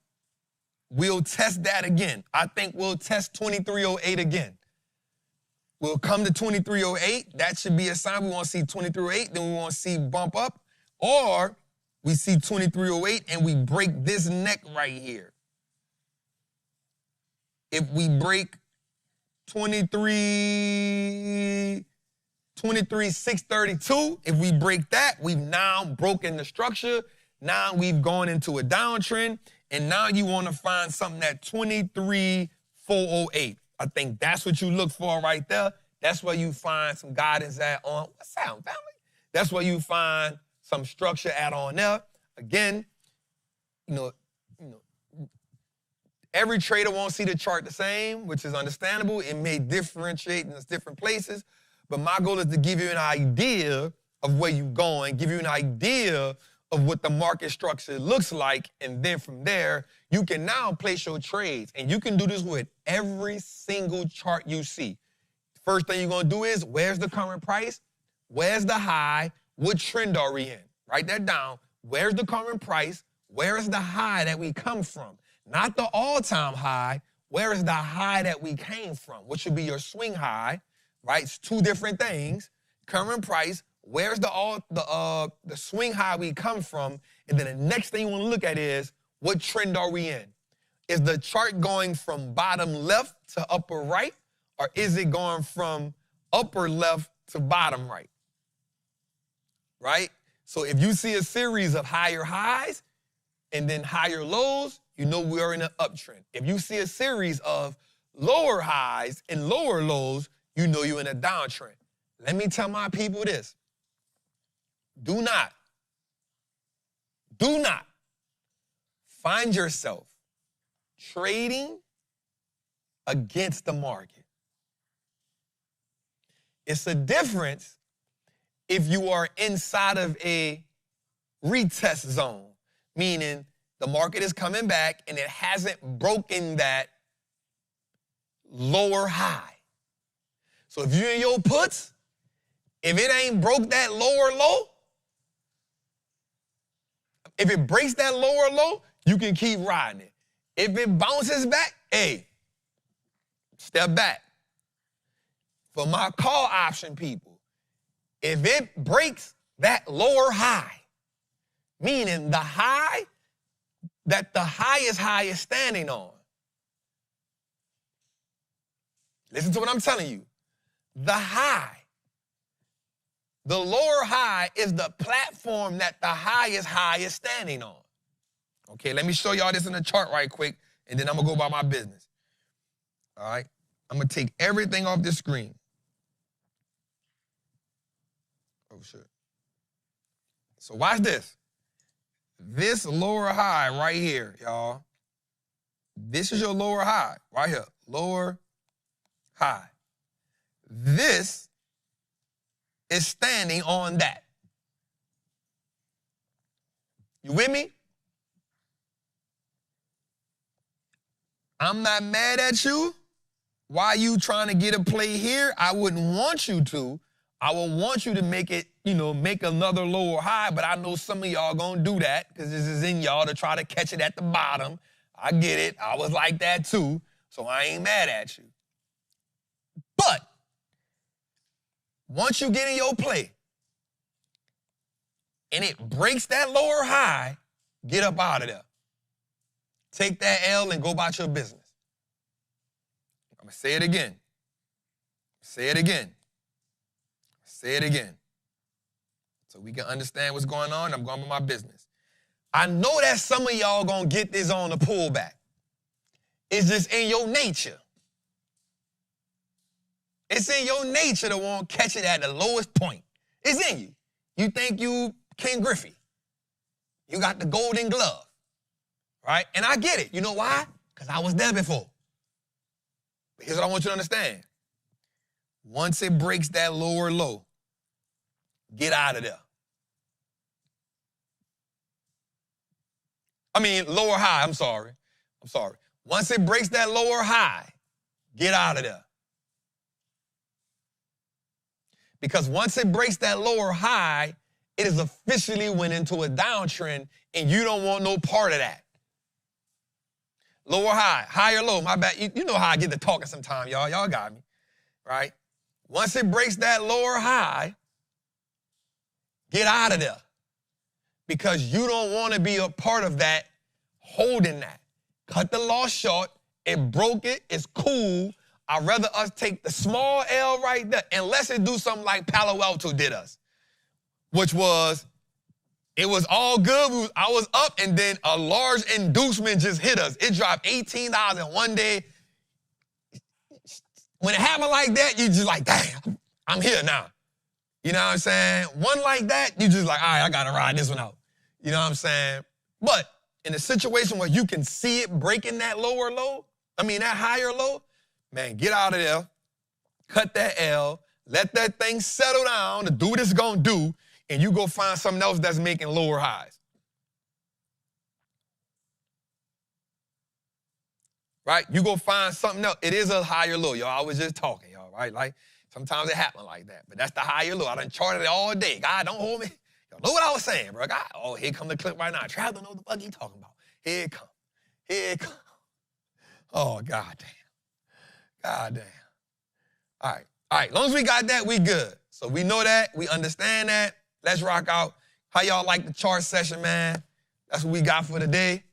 we'll test that again. I think we'll test 2308 again. We'll come to 2308. That should be a sign we want to see 2308, then we want to see bump up, or we see 2308 and we break this neck right here. If we break 23,632, if we break that, we've now broken the structure. Now we've gone into a downtrend, and now you want to find something at 23,408. I think that's what you look for right there. That's where you find some guidance at on, what's sound, family? That's where you find some structure at on there. Again, every trader won't see the chart the same, which is understandable. It may differentiate in different places, but my goal is to give you an idea of where you're going, give you an idea of what the market structure looks like, and then from there, you can now place your trades, and you can do this with every single chart you see. First thing you're going to do is, where's the current price? Where's the high? What trend are we in? Write that down. Where's the current price? Where is the high that we come from? Not the all-time high. Where is the high that we came from? What should be your swing high, right? It's two different things. Current price, where's the swing high we come from? And then the next thing you want to look at is, what trend are we in? Is the chart going from bottom left to upper right? Or is it going from upper left to bottom right? Right? So if you see a series of higher highs and then higher lows, you know we're in an uptrend. If you see a series of lower highs and lower lows, you know you're in a downtrend. Let me tell my people this. Do not find yourself trading against the market. It's a difference if you are inside of a retest zone, meaning the market is coming back and it hasn't broken that lower high. So if you're in your puts, if it ain't broke that lower low, if it breaks that lower low, you can keep riding it. If it bounces back, hey, step back. For my call option people, if it breaks that lower high, meaning the high that the highest high is standing on, listen to what I'm telling you. The high, the lower high is the platform that the highest high is standing on. Okay, let me show y'all this in the chart right quick, and then I'm going to go about my business. All right? I'm going to take everything off this screen. Oh, shit. So watch this. This lower high right here, y'all. This is your lower high right here. Lower high. This is standing on that. You with me? I'm not mad at you. Why you trying to get a play here? I wouldn't want you to. I would want you to make it, make another lower high, but I know some of y'all gonna do that because this is in y'all to try to catch it at the bottom. I get it. I was like that too, so I ain't mad at you. But once you get in your play and it breaks that lower high, get up out of there. Take that L and go about your business. I'm going to say it again. Say it again. Say it again. So we can understand what's going on. I'm going about my business. I know that some of y'all going to get this on the pullback. It's just in your nature. It's in your nature to want to catch it at the lowest point. It's in you. You think you Ken Griffey. You got the golden glove. Right? And I get it. You know why? Because I was there before. But here's what I want you to understand. Once it breaks that lower low, get out of there. Lower high, I'm sorry. Once it breaks that lower high, get out of there. Because once it breaks that lower high, it is officially went into a downtrend, and you don't want no part of that. Lower high, higher low, my bad. You know how I get to talking sometime, y'all. Y'all got me, right? Once it breaks that lower high, get out of there. Because you don't want to be a part of that, holding that. Cut the loss short. It broke it. It's cool. I'd rather us take the small L right there, unless it do something like Palo Alto did us, which was, it was all good. I was up, and then a large inducement just hit us. It dropped $18 in one day. When it happened like that, you just like, damn, I'm here now. You know what I'm saying? One like that, you just like, all right, I got to ride this one out. You know what I'm saying? But in a situation where you can see it breaking that lower low, that higher low, man, get out of there, cut that L, let that thing settle down to do what it's going to do, and you go find something else that's making lower highs. Right? You go find something else. It is a higher low, y'all. I was just talking, y'all, right? Like, sometimes it happens like that, but that's the higher low. I done charted it all day. God, don't hold me. Y'all know what I was saying, bro. God, here come the clip right now. Trav don't know what the fuck he talking about. Here it come. Here it come. Oh, goddamn. Goddamn. All right. As long as we got that, we good. So we know that. We understand that. Let's rock out. How y'all like the chart session, man? That's what we got for today.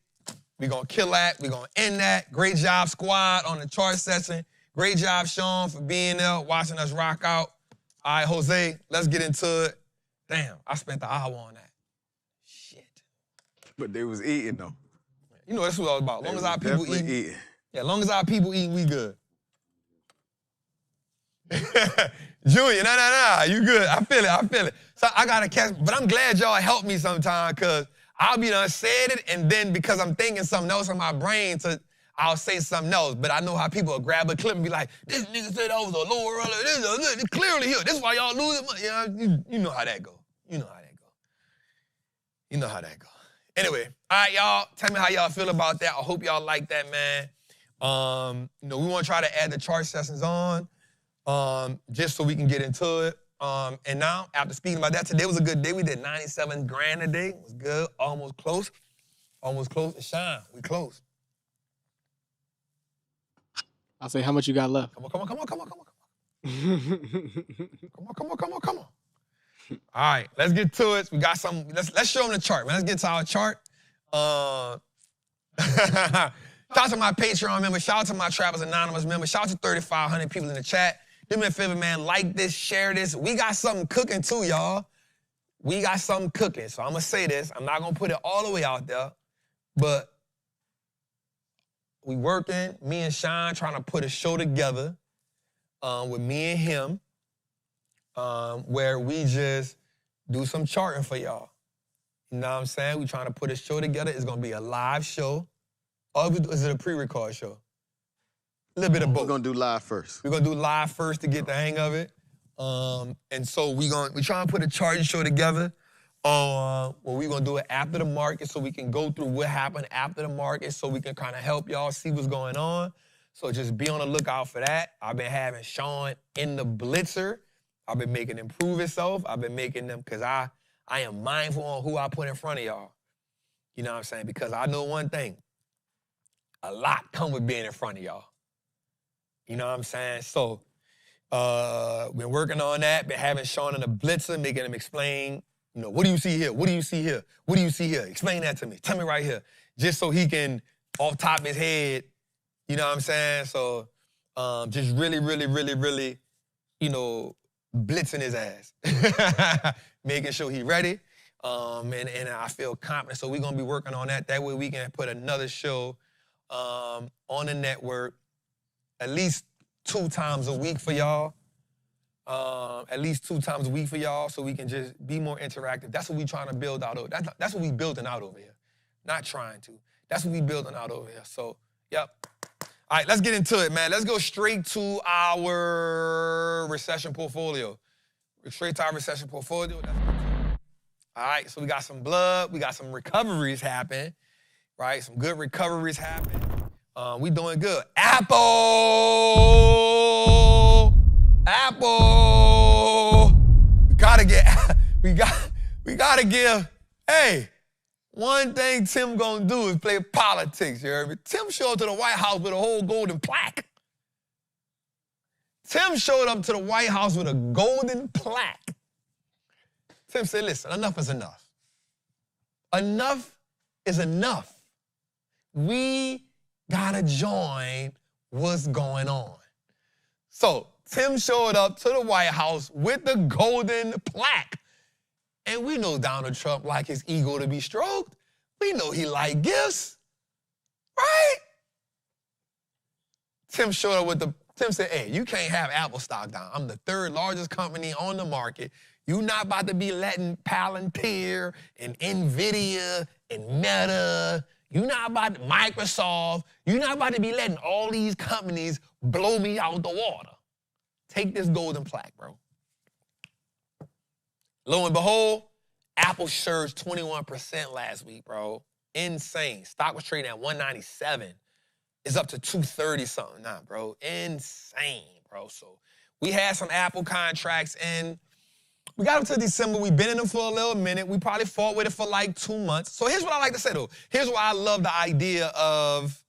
We're going to kill that. We're going to end that. Great job, squad, on the chart session. Great job, Sean, for being there, watching us rock out. All right, Jose, let's get into it. Damn, I spent the hour on that. Shit. But they was eating, though. You know, that's what I was about. As long as our people eating. Yeah, as long as our people eating, we good. Junior, nah, you good. I feel it. So I got to catch, but I'm glad y'all help me sometime, because I'll be done said it, and then because I'm thinking something else in my brain, I'll say something else. But I know how people will grab a clip and be like, this nigga said that was a lower earlier. This clearly here. This is why y'all losing money. You know how that go. You know how that go. Anyway, all right, y'all. Tell me how y'all feel about that. I hope y'all like that, man. We want to try to add the chart sessions on, just so we can get into it. And now, after speaking about that, today was a good day. We did 97 grand a day. It was good. Almost close. It's shine. We close. I'll say, how much you got left? Come on. Come on. All right, let's get to it. We got some. Let's show them the chart, man. Let's get to our chart. Shout out to my Patreon members. Shout out to my Travelers Anonymous members. Shout out to 3,500 people in the chat. Do me a favor, man. Like this, share this. We got something cooking too, y'all. We got something cooking. So I'm going to say this. I'm not going to put it all the way out there. But we working, me and Sean trying to put a show together with me and him where we just do some charting for y'all. You know what I'm saying? We trying to put a show together. It's going to be a live show. Or is it a pre-record show? A little bit of both. We're going to do live first. We're going to do live first to get the hang of it. And so we trying to put a charting show together. Well, we're going to do it after the market so we can go through what happened after the market so we can kind of help y'all see what's going on. So just be on the lookout for that. I've been having Sean in the blitzer. I've been making him prove himself. I've been making them because I am mindful on who I put in front of y'all. You know what I'm saying? Because I know one thing. A lot come with being in front of y'all. You know what I'm saying? So been working on that. Been having Sean in the blitzer, making him explain, you know, what do you see here? What do you see here? What do you see here? Explain that to me. Tell me right here. Just so he can, off top of his head, you know what I'm saying? So just really, really, really, really, you know, blitzing his ass. Making sure he's ready. And I feel confident. So we're going to be working on that. That way we can put another show on the network at least 2 times a week for y'all. At least 2 times a week for y'all so we can just be more interactive. That's what we trying to build out over. That's what we building out over here. Not trying to. That's what we building out over here. So, yep. All right, let's get into it, man. Let's go straight to our recession portfolio. Straight to our recession portfolio. All right, so we got some blood. We got some recoveries happen, right? Some good recoveries happen. We doing good. Apple. We gotta give, hey, one thing Tim gonna do is play politics, you heard me? Tim showed up to the White House with a whole golden plaque. Tim showed up to the White House with a golden plaque. Tim said, listen, enough is enough. Enough is enough. We gotta join what's going on. So Tim showed up to the White House with the golden plaque. And we know Donald Trump like his ego to be stroked. We know he like gifts, right? Tim showed up with Tim said, hey, you can't have Apple stock down. I'm the 3rd largest company on the market. You not about to be letting Palantir and NVIDIA and Meta, you not about to, Microsoft, you not about to be letting all these companies blow me out the water. Take this golden plaque, bro. Lo and behold, Apple surged 21% last week, bro. Insane. Stock was trading at 197. It's up to 230 something now, bro. Insane, bro. So we had some Apple contracts in. We got up to December. We've been in them for a little minute. We probably fought with it for like 2 months. So here's what I like to say, though. Here's why I love the idea of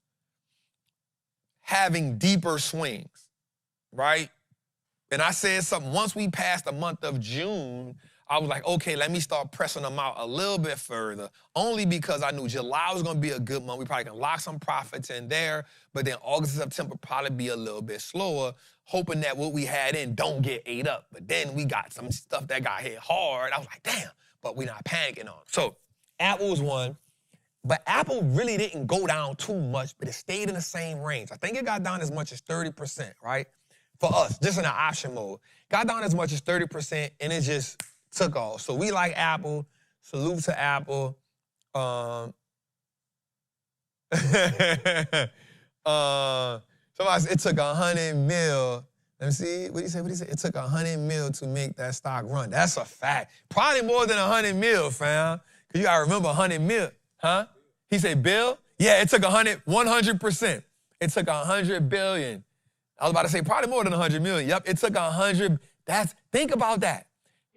having deeper swings, right? And I said something. Once we passed the month of June, I was like, okay, let me start pressing them out a little bit further, only because I knew July was going to be a good month. We probably can lock some profits in there, but then August and September probably be a little bit slower, hoping that what we had in don't get ate up. But then we got some stuff that got hit hard. I was like, damn, but we're not panicking on. So Apple was one, but Apple really didn't go down too much, but it stayed in the same range. I think it got down as much as 30%, right? For us, just in the option mode. Got down as much as 30%, and it just took off. So we like Apple. Salute to Apple. Somebody said it took 100 mil. Let me see. What did he say? It took 100 mil to make that stock run. That's a fact. Probably more than 100 mil, fam. Because you got to remember 100 mil. Huh? He said, Bill? Yeah, it took 100%. It took 100 billion. I was about to say probably more than 100 million. Yep, it took 100. Think about that.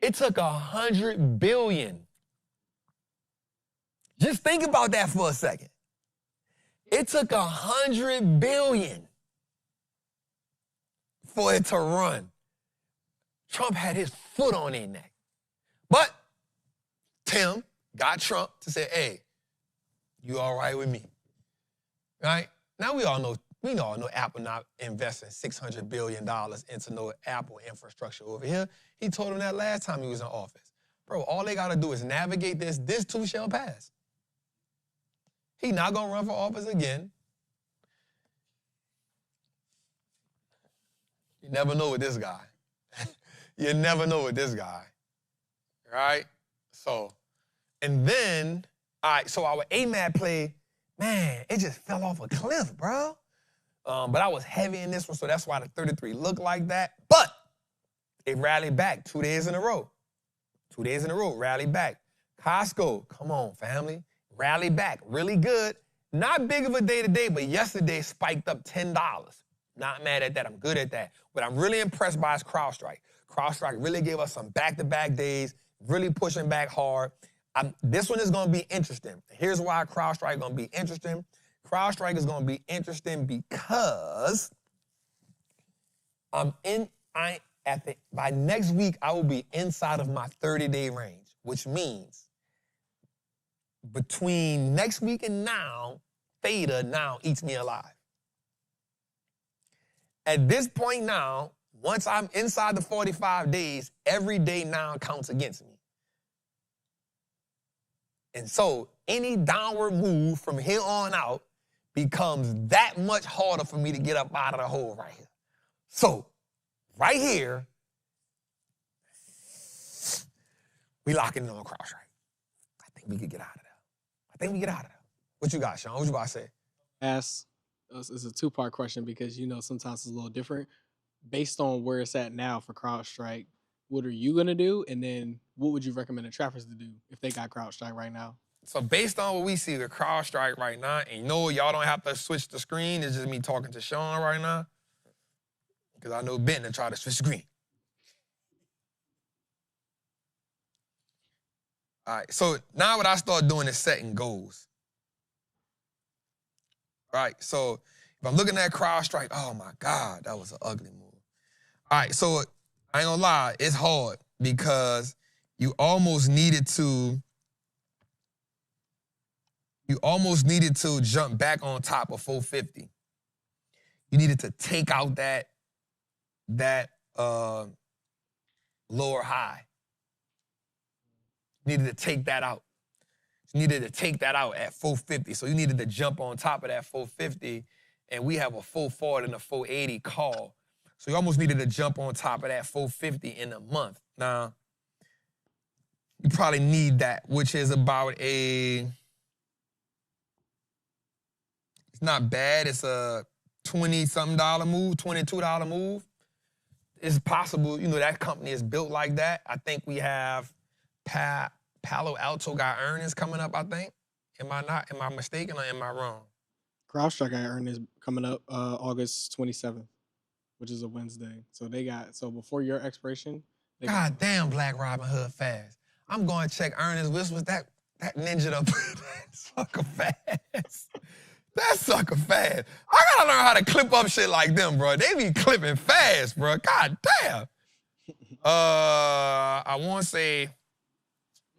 It took 100 billion. Just think about that for a second. It took 100 billion for it to run. Trump had his foot on their neck. But Tim got Trump to say, hey, you all right with me? Right? Now we all know Apple not investing $600 billion into no Apple infrastructure over here. He told him that last time he was in office. Bro, all they got to do is navigate this. This too shall pass. He not going to run for office again. You never know with this guy. You never know with this guy, right? So, and then, all right, so our AMAT play, man, it just fell off a cliff, bro. But I was heavy in this one, so that's why the 33 looked like that. But it rallied back 2 days in a row. 2 days in a row, rallied back. Costco, come on, family. Rallied back, really good. Not big of a day today, but yesterday spiked up $10. Not mad at that, I'm good at that. But I'm really impressed by his CrowdStrike. CrowdStrike really gave us some back-to-back days, really pushing back hard. This one is gonna be interesting. Here's why CrowdStrike is gonna be interesting. CrowdStrike is gonna be interesting because by next week, I will be inside of my 30-day range, which means between next week and now, theta now eats me alive. At this point now, once I'm inside the 45 days, every day now counts against me. And so any downward move from here on out becomes that much harder for me to get up out of the hole right here. So right here, we locking in on CrowdStrike. I think we could get out of there. What you got, Sean? What you about to say? It's a two-part question because, sometimes it's a little different. Based on where it's at now for CrowdStrike, what are you going to do? And then what would you recommend the trappers to do if they got CrowdStrike right now? So based on what we see with CrowdStrike right now, and y'all don't have to switch the screen. It's just me talking to Sean right now. Because I know Ben to try to switch the screen. All right, so now what I start doing is setting goals. Right, so if I'm looking at CrowdStrike, oh my God, that was an ugly move. All right, so I ain't gonna lie, it's hard because you almost needed to jump back on top of 450. You needed to take out that lower high. You needed to take that out. You needed to take that out at 450. So you needed to jump on top of that 450, and we have a 440 and a 480 call. So you almost needed to jump on top of that 450 in a month. Now, you probably need that, which is about it's not bad. It's a $20-something move, $22 move. It's possible, that company is built like that. I think we have Palo Alto got earnings coming up, I think. Am I mistaken or am I wrong? CrowdStrike got earnings coming up August 27th, which is a Wednesday. So before your expiration. God damn, Black Robin Hood fast. I'm going to check earnings. Which was that ninja up that sucker fast. That sucker fast. I got to learn how to clip up shit like them, bro. They be clipping fast, bro. God damn. I want to say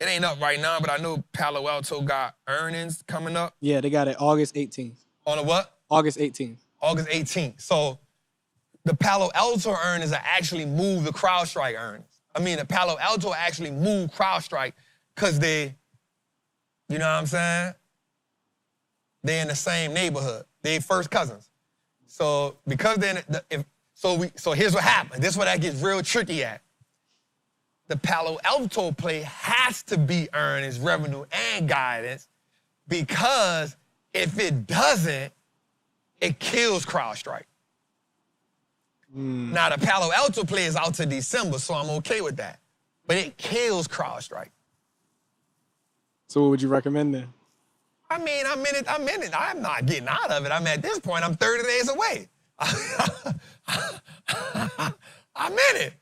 it ain't up right now, but I know Palo Alto got earnings coming up. Yeah, they got it August 18th. On a what? August 18th. August 18th. So the Palo Alto earnings are actually moved the CrowdStrike earnings. I mean, the Palo Alto actually moved CrowdStrike because they, you know what I'm saying? They're in the same neighborhood. They first cousins. So because so here's what happened. This is where that gets real tricky at. The Palo Alto play has to be earnings, revenue, and guidance because if it doesn't, it kills CrowdStrike. Now, the Palo Alto play is out to December, so I'm okay with that. But it kills CrowdStrike. So what would you recommend then? I mean, I'm in it. I'm not getting out of it. At this point, I'm 30 days away. I'm in it.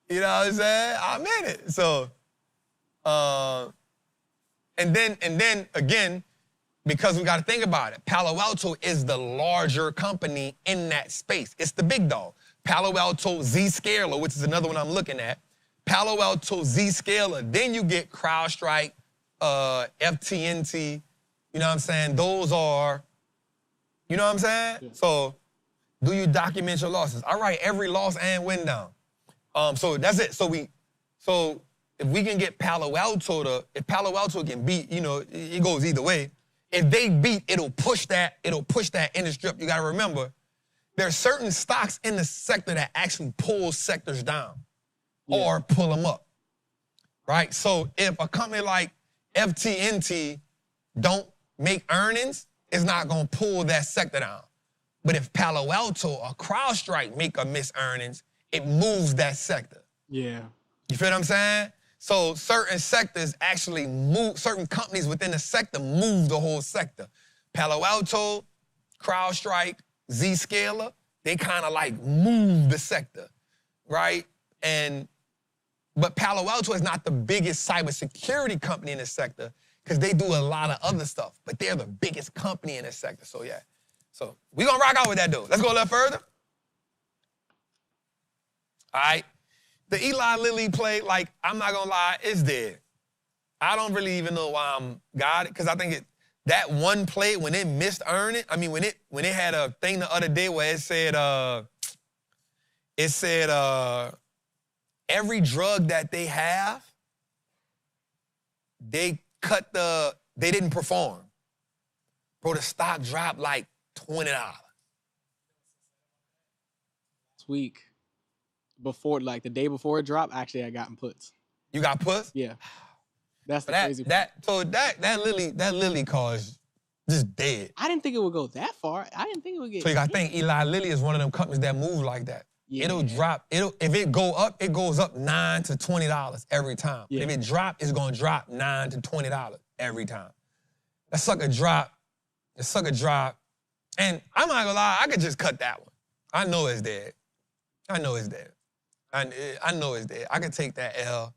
You know what I'm saying? I'm in it. So, and then again, because we got to think about it, Palo Alto is the larger company in that space. It's the big dog. Palo Alto Zscaler, which is another one I'm looking at. Palo Alto Zscaler. Then you get CrowdStrike, FTNT. You know what I'm saying? Those are, you know what I'm saying? Yeah. So, do you document your losses? All right, every loss and win down. So that's it. So if we can get Palo Alto if Palo Alto can beat, it goes either way. If they beat, it'll push that in the strip. You gotta remember, There are certain stocks in the sector that actually pull sectors down or pull them up, right? So if a company like FTNT don't make earnings, it's not going to pull that sector down. But if Palo Alto or CrowdStrike make a miss earnings, it moves that sector. Yeah. You feel what I'm saying? So certain sectors actually move, certain companies within the sector move the whole sector. Palo Alto, CrowdStrike, Zscaler, they kind of like move the sector, right? But Palo Alto is not the biggest cybersecurity company in the sector because they do a lot of other stuff, but they're the biggest company in the sector, so yeah. So we gonna rock out with that dude. Let's go a little further. All right. The Eli Lilly play, like, I'm not gonna lie, it's dead. I don't really even know why I'm got it, because I think that one play, when it missed earning, I mean, when it had a thing the other day where it said every drug that they have, they didn't perform. Bro, the stock dropped like $20. This week, before, like the day before it dropped, actually I got in puts. You got puts? Yeah. That's the crazy part. That Lilly call is just dead. I didn't think it would go that far. I didn't think it would get. So you gotta think Eli Lilly is one of them companies that move like that. Yeah. It'll drop, if it go up, it goes up $9 to $20 every time. Yeah. If it drop, it's gonna drop $9 to $20 every time. That sucker drop. And I'm not gonna lie, I could just cut that one. I know it's dead. I know it's dead. I could take that L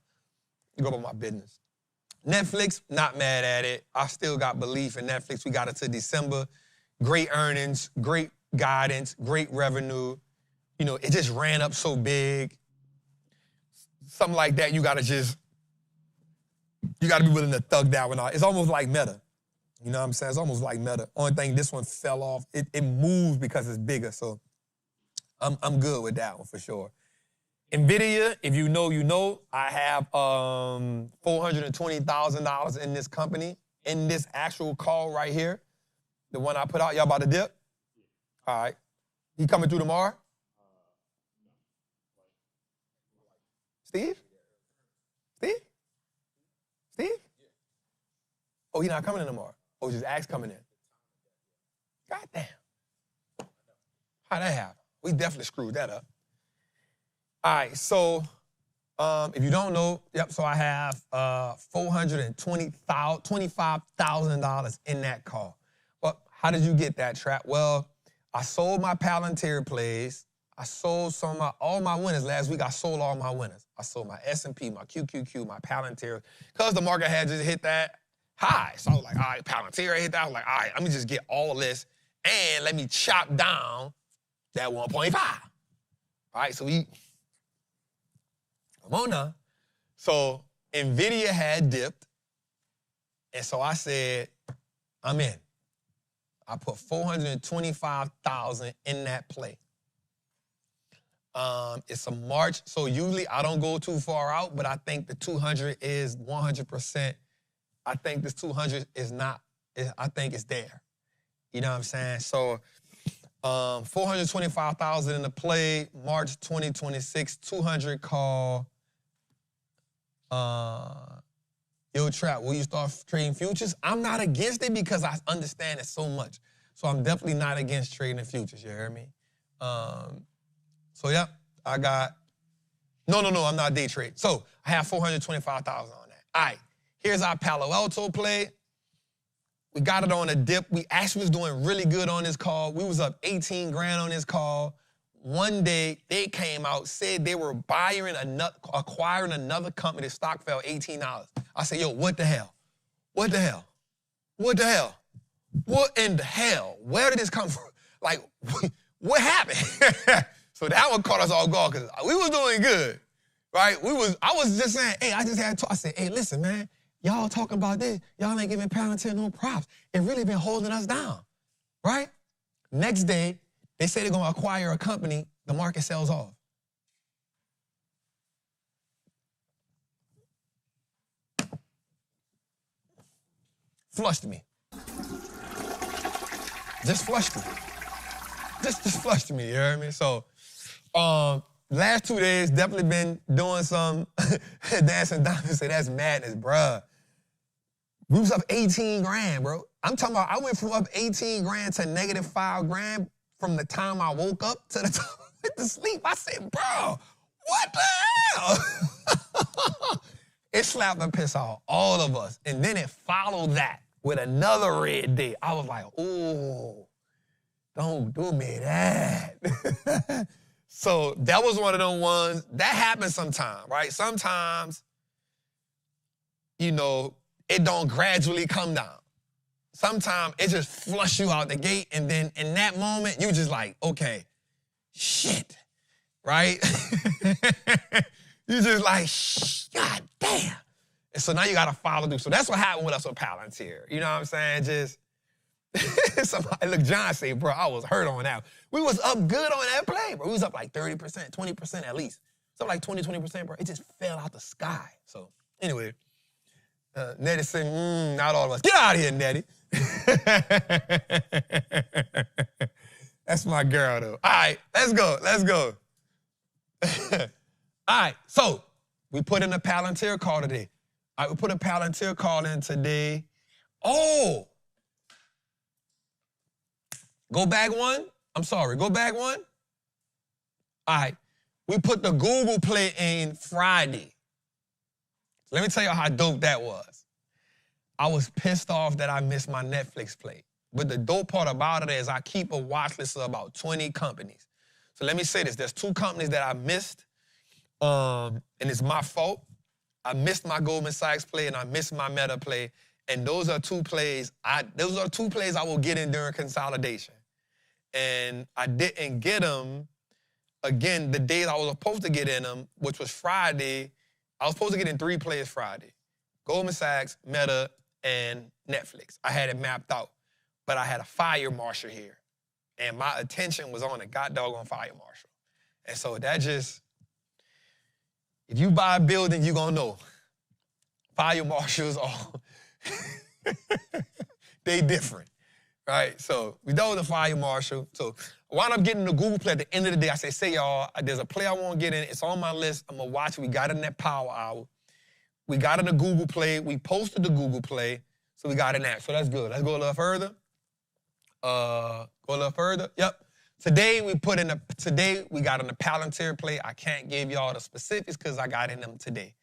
and go about my business. Netflix, not mad at it. I still got belief in Netflix. We got it to December. Great earnings, great guidance, great revenue. You know, it just ran up so big. Something like that, you gotta be willing to thug that one out. It's almost like Meta. You know what I'm saying? It's almost like Meta. Only thing, this one fell off. It moved because it's bigger, so I'm good with that one for sure. NVIDIA, if you know, you know. I have $420,000 in this company, in this actual call right here. The one I put out. Y'all about to dip? All right. He coming through tomorrow? Steve? Oh, he not coming in tomorrow. Oh, just Axe coming in. God damn. How'd that happen? We definitely screwed that up. All right, so if you don't know, so I have $425,000 in that call. Well, how did you get that, Trap? Well, I sold my Palantir plays. I sold all my winners. Last week, I sold all my winners. I sold my S&P, my QQQ, my Palantir, because the market had just hit that high. So I was like, all right, Palantir hit that. I was like, all right, let me just get all this and let me chop down that 1.5. All right, so come on now. So NVIDIA had dipped, and so I said, I'm in. I put $425,000 in that play. It's a March, so usually I don't go too far out, but I think the 200 is 100%. I think this 200 is not, I think it's there. You know what I'm saying? So $425,000 in the play, March 2026, 200 call. Yo, Trap, will you start trading futures? I'm not against it because I understand it so much. So I'm definitely not against trading the futures, you hear me? So, yeah, I got, no, I'm not day trade. So I have $425,000 on that. All right, here's our Palo Alto play. We got it on a dip. We actually was doing really good on this call. We was up 18 grand on this call. One day, they came out, said they were acquiring another company. The stock fell $18. I said, yo, what the hell? What the hell? What the hell? What in the hell? Where did this come from? Like, what happened? So that one caught us all guard because we was doing good, right? I was just saying, hey, I said, hey, listen, man, y'all talking about this. Y'all ain't giving Palantir no props. It really been holding us down, right? Next day, they say they're going to acquire a company. The market sells off. Flushed me. Just flushed me. just flushed me, you hear me? So, last 2 days, definitely been doing some dancing. Diamond say, that's madness, bruh. We was up 18 grand, bro. I'm talking about, I went from up 18 grand to negative 5 grand from the time I woke up to the time I went to sleep. I said, bro, what the hell? It slapped the piss off all of us. And then it followed that with another red day. I was like, ooh, don't do me that. So that was one of them ones. That happens sometimes, right? Sometimes, you know, it don't gradually come down. Sometimes it just flush you out the gate, and then in that moment, you just like, okay, shit, right? You just like, God damn. And so now you gotta follow through. So that's what happened with us with Palantir. You know what I'm saying? Just, somebody, look, John say, bro, I was hurt on that. We was up good on that play, bro. We was up like 30%, 20% at least. So like 20%, bro. It just fell out the sky. So anyway, Nettie said, not all of us. Get out of here, Nettie. That's my girl, though. All right, let's go. All right, so we put in a Palantir call today. All right, we put a Palantir call in today. Oh! Go back one. Go back one. All right, we put the Google Play in Friday. Let me tell you how dope that was. I was pissed off that I missed my Netflix play. But the dope part about it is I keep a watch list of about 20 companies. So let me say this. There's 2 companies that I missed, and it's my fault. I missed my Goldman Sachs play and I missed my Meta play. And those are 2 plays I will get in during consolidation. And I didn't get them, again, the days I was supposed to get in them, which was Friday. I was supposed to get in 3 plays Friday. Goldman Sachs, Meta, and Netflix. I had it mapped out. But I had a fire marshal here. And my attention was on a goddamn fire marshal. And so that just, if you buy a building, you're going to know. Fire marshals are, they different, right? So we done with the fire marshal. So I wound up getting the Google Play at the end of the day. I say, y'all, there's a play I want to get in. It's on my list. I'm going to watch it. We got it in that power hour. We got it in the Google Play. We posted the Google Play. So we got it in that. So that's good. Let's go a little further. Yep. Today we got in the Palantir play. I can't give y'all the specifics because I got in them today.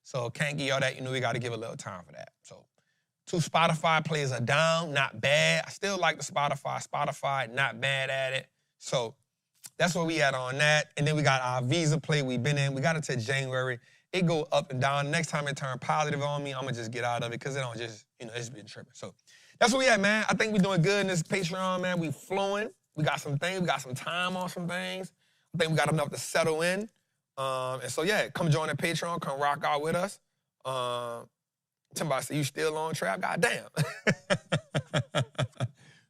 So can't give y'all that. You know, we got to give a little time for that. So 2 Spotify plays are down, not bad. I still like the Spotify, not bad at it. So that's where we at on that. And then we got our Visa play we've been in. We got it to January. It go up and down. Next time it turn positive on me, I'm going to just get out of it because it don't just, it's been tripping. So that's where we at, man. I think we're doing good in this Patreon, man. We flowing. We got some things. We got some time on some things. I think we got enough to settle in. And so, yeah, come join the Patreon. Come rock out with us. Somebody say, you still on Trap? Goddamn.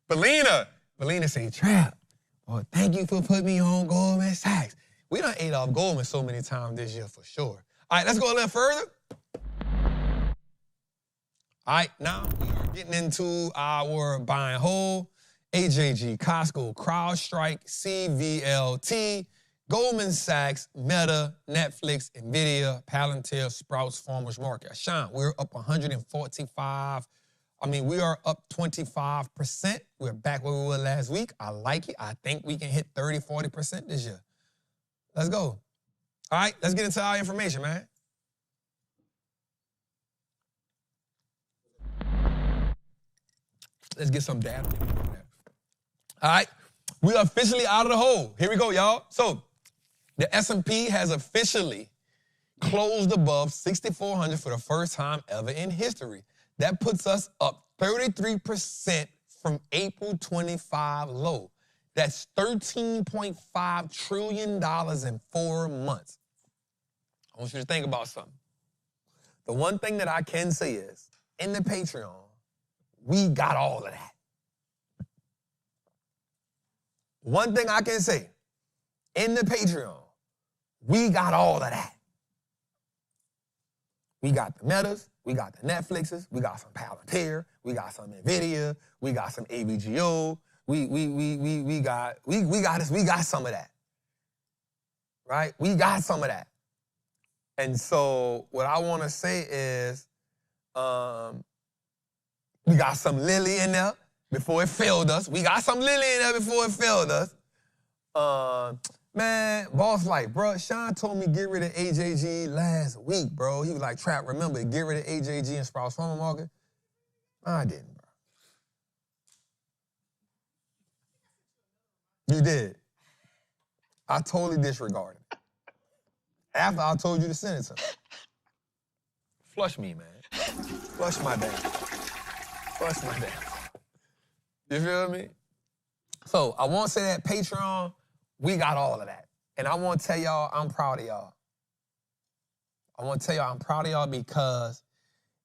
Belina say, Trap, well, thank you for putting me on Goldman Sachs. We done ate off Goldman so many times this year for sure. All right, let's go a little further. All right, now we are getting into our buy and hold. AJG, Costco, CrowdStrike, CVLT, Goldman Sachs, Meta, Netflix, NVIDIA, Palantir, Sprouts, Farmers Market. Sean, we're up 145. We are up 25%. We're back where we were last week. I like it. I think we can hit 30, 40% this year. Let's go. All right, let's get into our information, man. Let's get some data. All right, we are officially out of the hole. Here we go, y'all. So the S&P has officially closed above 6,400 for the first time ever in history. That puts us up 33% from April 25 low. That's $13.5 trillion in 4 months. I want you to think about something. The one thing that I can say is, in the Patreon, we got all of that. One thing I can say, in the Patreon, we got all of that. We got the Metas, we got the Netflixes, we got some Palantir, we got some NVIDIA, we got some AVGO, We got some of that. Right? We got some of that. And so what I want to say is we got some Lily in there before it failed us. We got some Lily in there before it failed us. Man, boss like, bro, Sean told me get rid of AJG last week, bro. He was like, Trap, remember, get rid of AJG and Sprouts Farmer Market? I didn't, bro. You did. I totally disregarded it. After I told you to send it to me. Flush me, man. Flush my damn. Flush my damn. You feel me? So I want to say that Patreon, we got all of that. And I want to tell y'all I'm proud of y'all. I want to tell y'all I'm proud of y'all because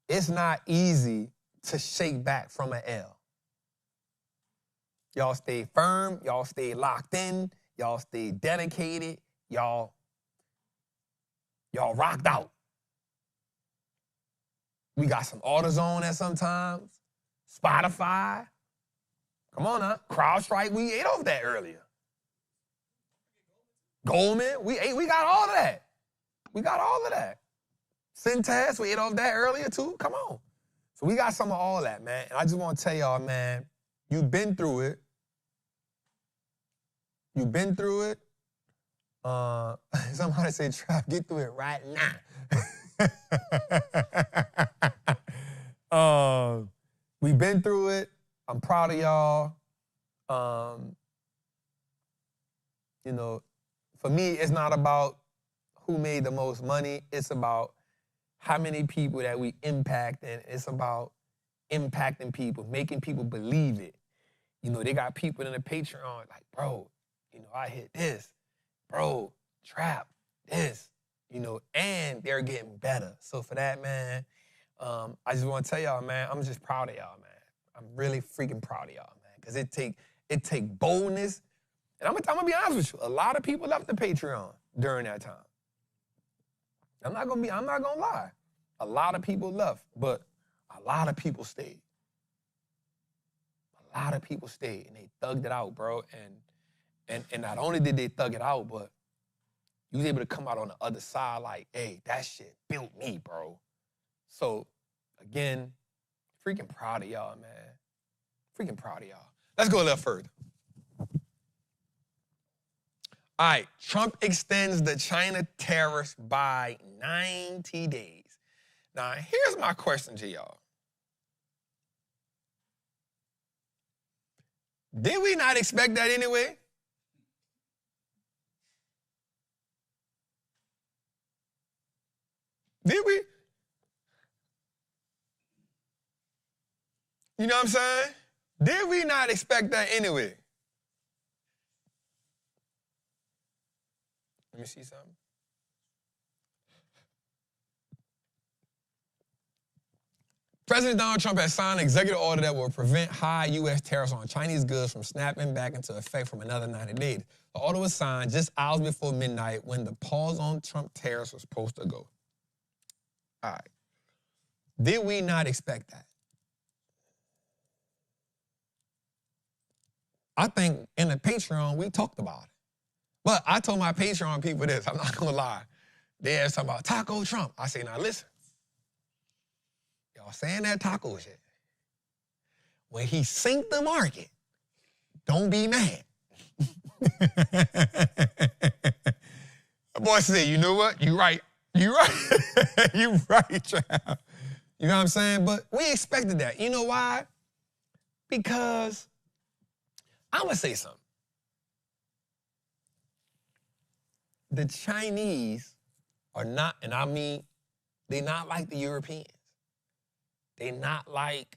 it's not easy to shake back from an L. Y'all stay firm. Y'all stay locked in. Y'all stay dedicated. Y'all rocked out. We got some AutoZone at sometimes. Spotify. Come on now. CrowdStrike, we ate off that earlier. Goldman, we got all of that. We got all of that. Syntax, we ate off that earlier too. Come on. So we got some of all that, man. And I just want to tell y'all, man, you've been through it. You've been through it. Somebody say, Trap, get through it right now. We've been through it. I'm proud of y'all. You know, for me, it's not about who made the most money. It's about how many people that we impact, and it's about impacting people, making people believe it. You know, they got people in the Patreon like, bro, you know, I hit this. Bro, Trap, this. You know, and they're getting better. So for that, man, I just want to tell y'all, man, I'm just proud of y'all, man. I'm really freaking proud of y'all, man, because it take boldness. And I'm gonna be honest with you, a lot of people left the Patreon during that time. I'm not gonna lie. A lot of people left, but a lot of people stayed. A lot of people stayed, and they thugged it out, bro. And not only did they thug it out, but you was able to come out on the other side like, hey, that shit built me, bro. So, again, freaking proud of y'all, man. Freaking proud of y'all. Let's go a little further. All right, Trump extends the China tariffs by 90 days. Now, here's my question to y'all. Did we not expect that anyway? Did we? You know what I'm saying? Did we not expect that anyway? Let me see something. President Donald Trump has signed an executive order that will prevent high U.S. tariffs on Chinese goods from snapping back into effect from another 90 days. The order was signed just hours before midnight when the pause on Trump tariffs was supposed to go. All right. Did we not expect that? I think in the Patreon, we talked about it. But I told my Patreon people this, I'm not gonna lie. They asked about Taco Trump. I say, now listen. Y'all saying that taco shit. When he synced the market, don't be mad. The boy said, you know what? You right. You right. You right, Trav. You know what I'm saying? But we expected that. You know why? Because I'm gonna say something. The Chinese are not, and I mean, they're not like the Europeans. They're not like,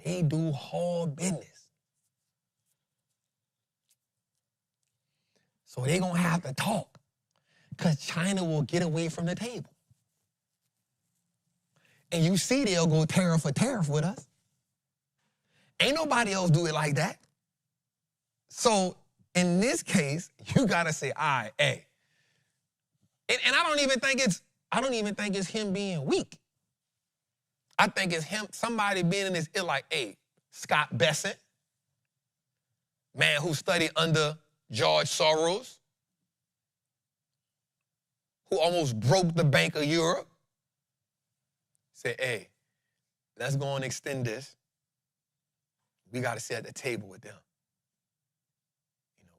they do whole business. So they're gonna have to talk, because China will get away from the table. And you see they'll go tariff for tariff with us. Ain't nobody else do it like that. So in this case, you gotta say, all right, hey. And I don't even think it's him being weak. I think it's him, somebody being in this, like, hey, Scott Bessent, man who studied under George Soros, who almost broke the Bank of Europe, said, hey, let's go and extend this. We got to sit at the table with them.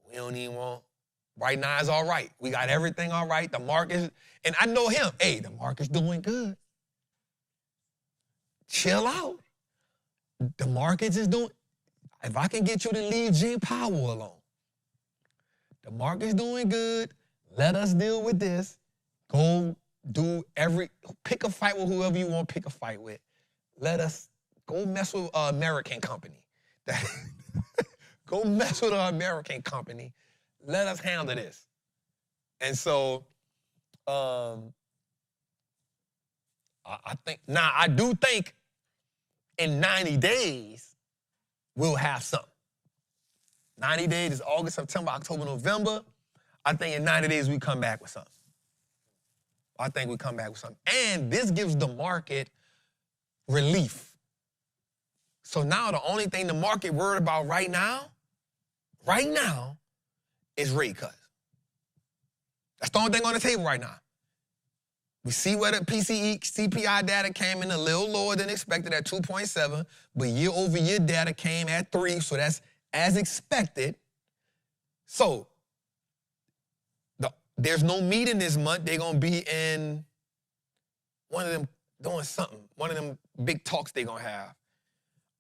We don't even want, right now it's all right. We got everything all right. The market, and I know him, hey, the market's doing good. Chill out. The markets is doing, if I can get you to leave Gene Powell alone. The market's doing good. Let us deal with this. Go pick a fight with whoever you want to pick a fight with. Let us go mess with an American company. Go mess with an American company. Let us handle this. And so, I do think in 90 days, we'll have something. 90 days is August, September, October, November. I think in 90 days, we come back with something. And this gives the market relief. So now the only thing the market worried about right now is rate cuts. That's the only thing on the table right now. We see where the CPI data came in a little lower than expected at 2.7, but year-over-year data came at 3, so that's as expected. So there's no meeting this month. They're going to be in one of them doing something, one of them big talks they're going to have.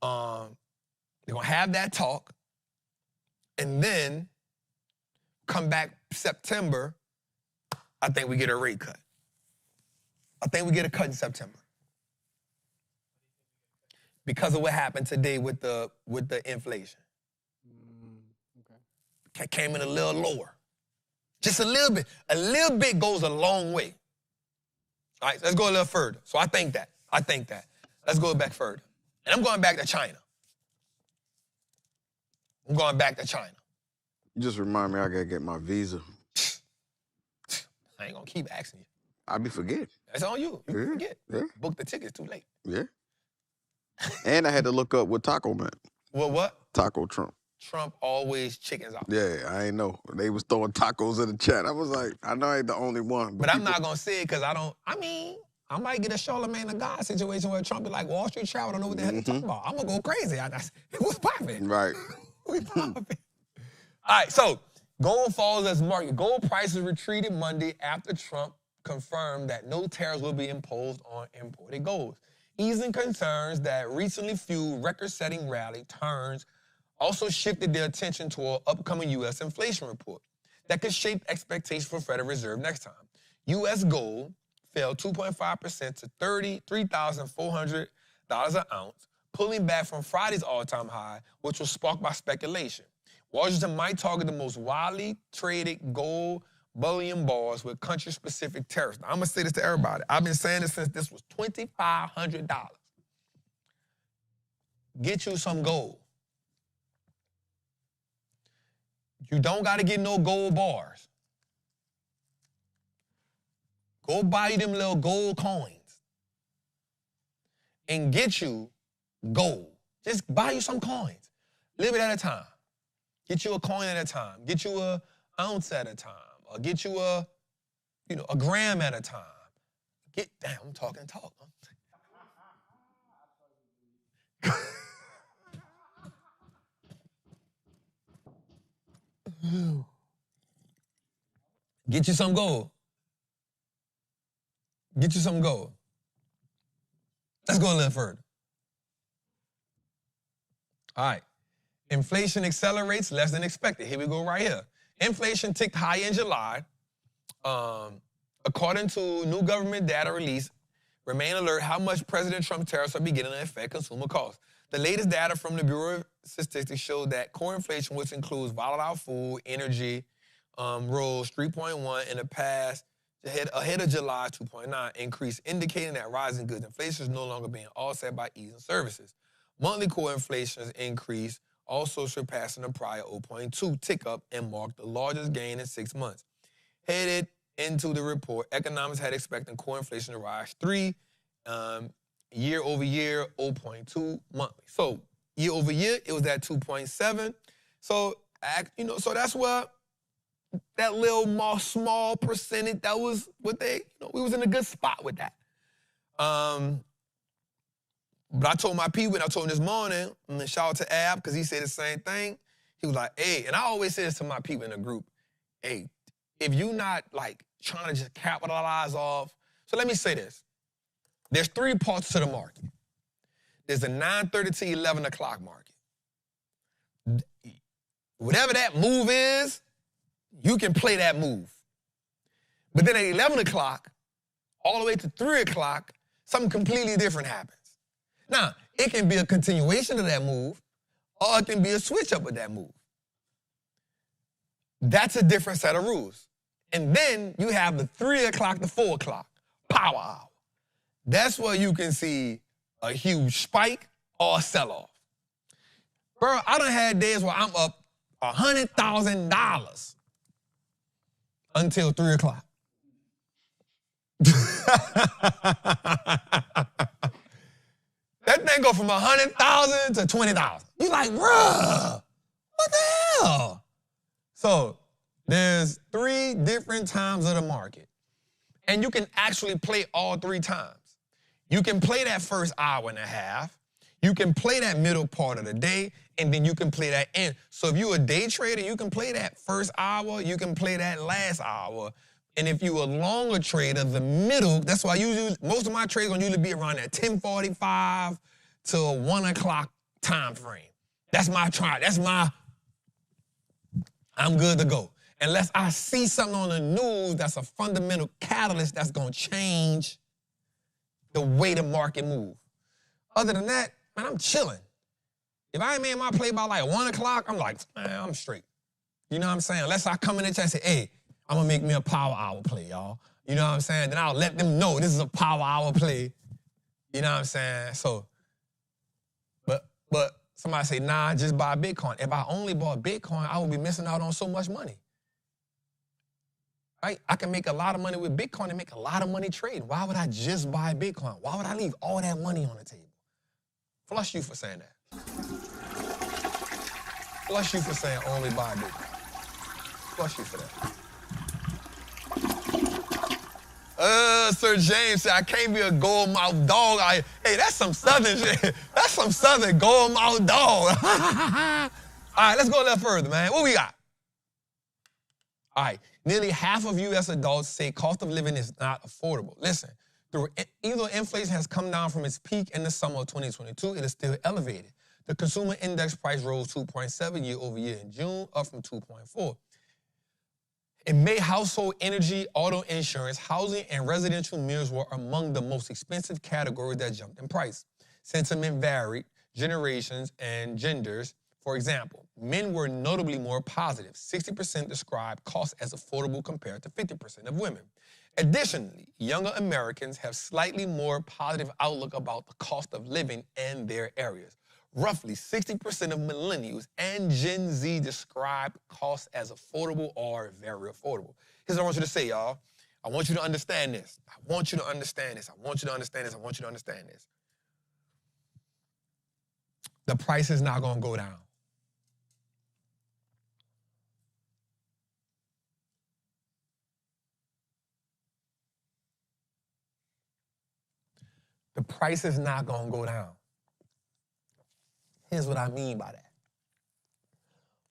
They're going to have that talk, and then come back September, I think we get a rate cut. I think we get a cut in September because of what happened today with the inflation. Okay. Came in a little lower. Just a little bit. A little bit goes a long way. All right, let's go a little further. So I think that. Let's go back further. And I'm going back to China. You just remind me I got to get my visa. I ain't going to keep asking you. I be forgetting. That's on you. You forget. Yeah. Book the tickets too late. Yeah. And I had to look up what taco meant. What? Taco Trump. Trump always chickens out. Yeah, I ain't know. They was throwing tacos in the chat. I was like, I know I ain't the only one. But I'm not going to say it because I might get a Charlemagne the God situation where Trump be like, Wall Street travel, I don't know what the hell he's talking about. I'm going to go crazy. It was popping. Right. We popping. All right, so gold falls as market. Gold prices retreated Monday after Trump confirmed that no tariffs will be imposed on imported gold, easing concerns that recently fueled record-setting rally turns also shifted their attention to an upcoming U.S. inflation report that could shape expectations for Federal Reserve next time. U.S. gold fell 2.5% to $33,400 an ounce, pulling back from Friday's all-time high, which was sparked by speculation. Washington might target the most widely traded gold bullion bars with country-specific tariffs. Now, I'm going to say this to everybody. I've been saying this since this was $2,500. Get you some gold. You don't got to get no gold bars. Go buy you them little gold coins and get you gold. Just buy you some coins. Live it at a time. Get you a coin at a time. Get you an ounce at a time. Or get you a gram at a time. I'm talking talk. Huh? Get you some gold. Get you some gold. Let's go a little further. All right. Inflation accelerates less than expected. Here we go right here. Inflation ticked high in July. According to new government data release, remain alert how much President Trump tariffs are beginning to affect consumer costs. The latest data from the Bureau of Statistics showed that core inflation, which includes volatile food, energy, rose 3.1 in the past, ahead of July 2.9 increase, indicating that rising goods inflation is no longer being offset by easing services. Monthly core inflation's increase also surpassing the prior 0.2 tick up and marked the largest gain in 6 months. Headed into the report, economists had expected core inflation to rise 3 year over year, 0.2 monthly. So year over year, it was at 2.7. So So that's what that little more small percentage, that was what they, we was in a good spot with that. But I told my people, and I told him this morning, and shout out to Ab, because he said the same thing. He was like, hey, and I always say this to my people in the group, hey, if you not like trying to just capitalize off, so let me say this. There's 3 parts to the market. There's the 9:30 to 11 o'clock market. Whatever that move is, you can play that move. But then at 11 o'clock, all the way to 3 o'clock, something completely different happens. Now, it can be a continuation of that move, or it can be a switch up of that move. That's a different set of rules. And then you have the 3 o'clock to 4 o'clock, power hour. That's where you can see a huge spike or a sell-off. Bro, I done had days where I'm up $100,000 until 3 o'clock. That thing go from 100,000 to 20,000. You like, bruh, what the hell? So there's 3 different times of the market. And you can actually play all 3 times. You can play that first hour and a half. You can play that middle part of the day, and then you can play that end. So if you're a day trader, you can play that first hour, you can play that last hour. And if you're a longer trader, the middle, that's why most of my trades gonna usually be around that 10:45 to 1 o'clock time frame. That's my try. I'm good to go. Unless I see something on the news that's a fundamental catalyst that's gonna change the way the market moves. Other than that, man, I'm chilling. If I ain't made my play by like 1 o'clock, I'm like, man, I'm straight. You know what I'm saying? Unless I come in the chat and say, hey, I'm gonna make me a power hour play, y'all. You know what I'm saying? Then I'll let them know this is a power hour play. You know what I'm saying? So, but somebody say, nah, just buy Bitcoin. If I only bought Bitcoin, I would be missing out on so much money. Right? I can make a lot of money with Bitcoin and make a lot of money trading. Why would I just buy Bitcoin? Why would I leave all that money on the table? Flush you for saying that. Flush you for saying only buy Bitcoin. Flush you for that. Sir James said, I can't be a gold-mouthed dog. Hey, that's some southern shit. That's some southern gold-mouthed dog. All right, let's go a little further, man. What we got? All right, nearly half of U.S. adults say cost of living is not affordable. Listen, even though inflation has come down from its peak in the summer of 2022, it is still elevated. The consumer index price rose 2.7 year over year in June, up from 2.4. In May, household energy, auto insurance, housing, and residential meals were among the most expensive categories that jumped in price. Sentiment varied, generations and genders. For example, men were notably more positive. 60% described cost as affordable compared to 50% of women. Additionally, younger Americans have slightly more positive outlook about the cost of living in their areas. Roughly 60% of millennials and Gen Z describe costs as affordable or very affordable. Here's what I want you to say, y'all. I want you to understand this. I want you to understand this. I want you to understand this. I want you to understand this. The price is not going to go down. The price is not going to go down. Here's what I mean by that.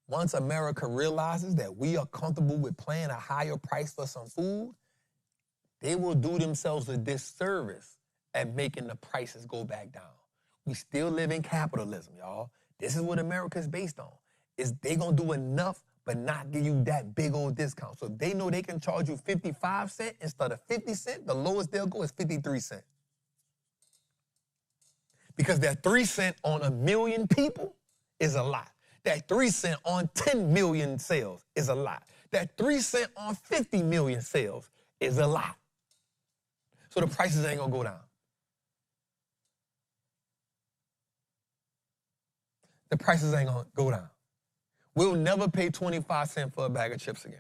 Once America realizes that we are comfortable with paying a higher price for some food, they will do themselves a disservice at making the prices go back down. We still live in capitalism, y'all. This is what America's based on. Is they gonna do enough but not give you that big old discount. So if they know they can charge you 55 cents instead of 50 cents, the lowest they'll go is 53 cents. Because that 3 cents on 1 million people is a lot. That 3 cents on 10 million sales is a lot. That 3 cents on 50 million sales is a lot. So the prices ain't gonna go down. The prices ain't gonna go down. We'll never pay 25 cents for a bag of chips again.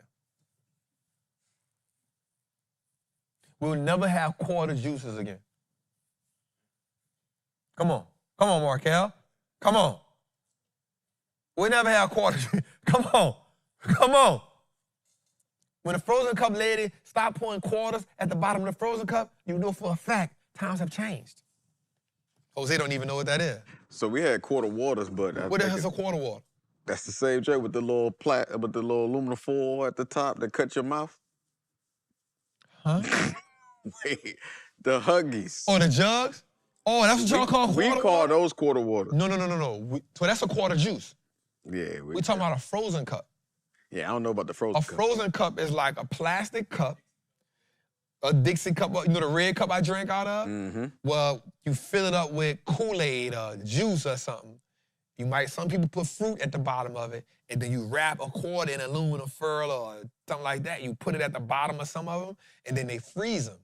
We'll never have quarter juices again. Come on, Markel. Come on. We never had a quarter. Come on. When the frozen cup lady stopped pouring quarters at the bottom of the frozen cup, you know for a fact times have changed. Jose don't even know what that is. So we had quarter waters, but What the hell's a quarter water? That's the same joint with the little aluminum foil at the top that cut your mouth. Huh? Wait, the Huggies. Oh, the jugs? Oh, that's what y'all call quarter water? We call those quarter waters. No. So that's a quarter juice. Yeah. We talking about a frozen cup. Yeah, I don't know about the frozen cup. A frozen cup is like a plastic cup, a Dixie cup, you know the red cup I drank out of? Mm-hmm. Well, you fill it up with Kool-Aid or juice or something. Some people put fruit at the bottom of it, and then you wrap a quarter in aluminum foil or something like that. You put it at the bottom of some of them, and then they freeze them.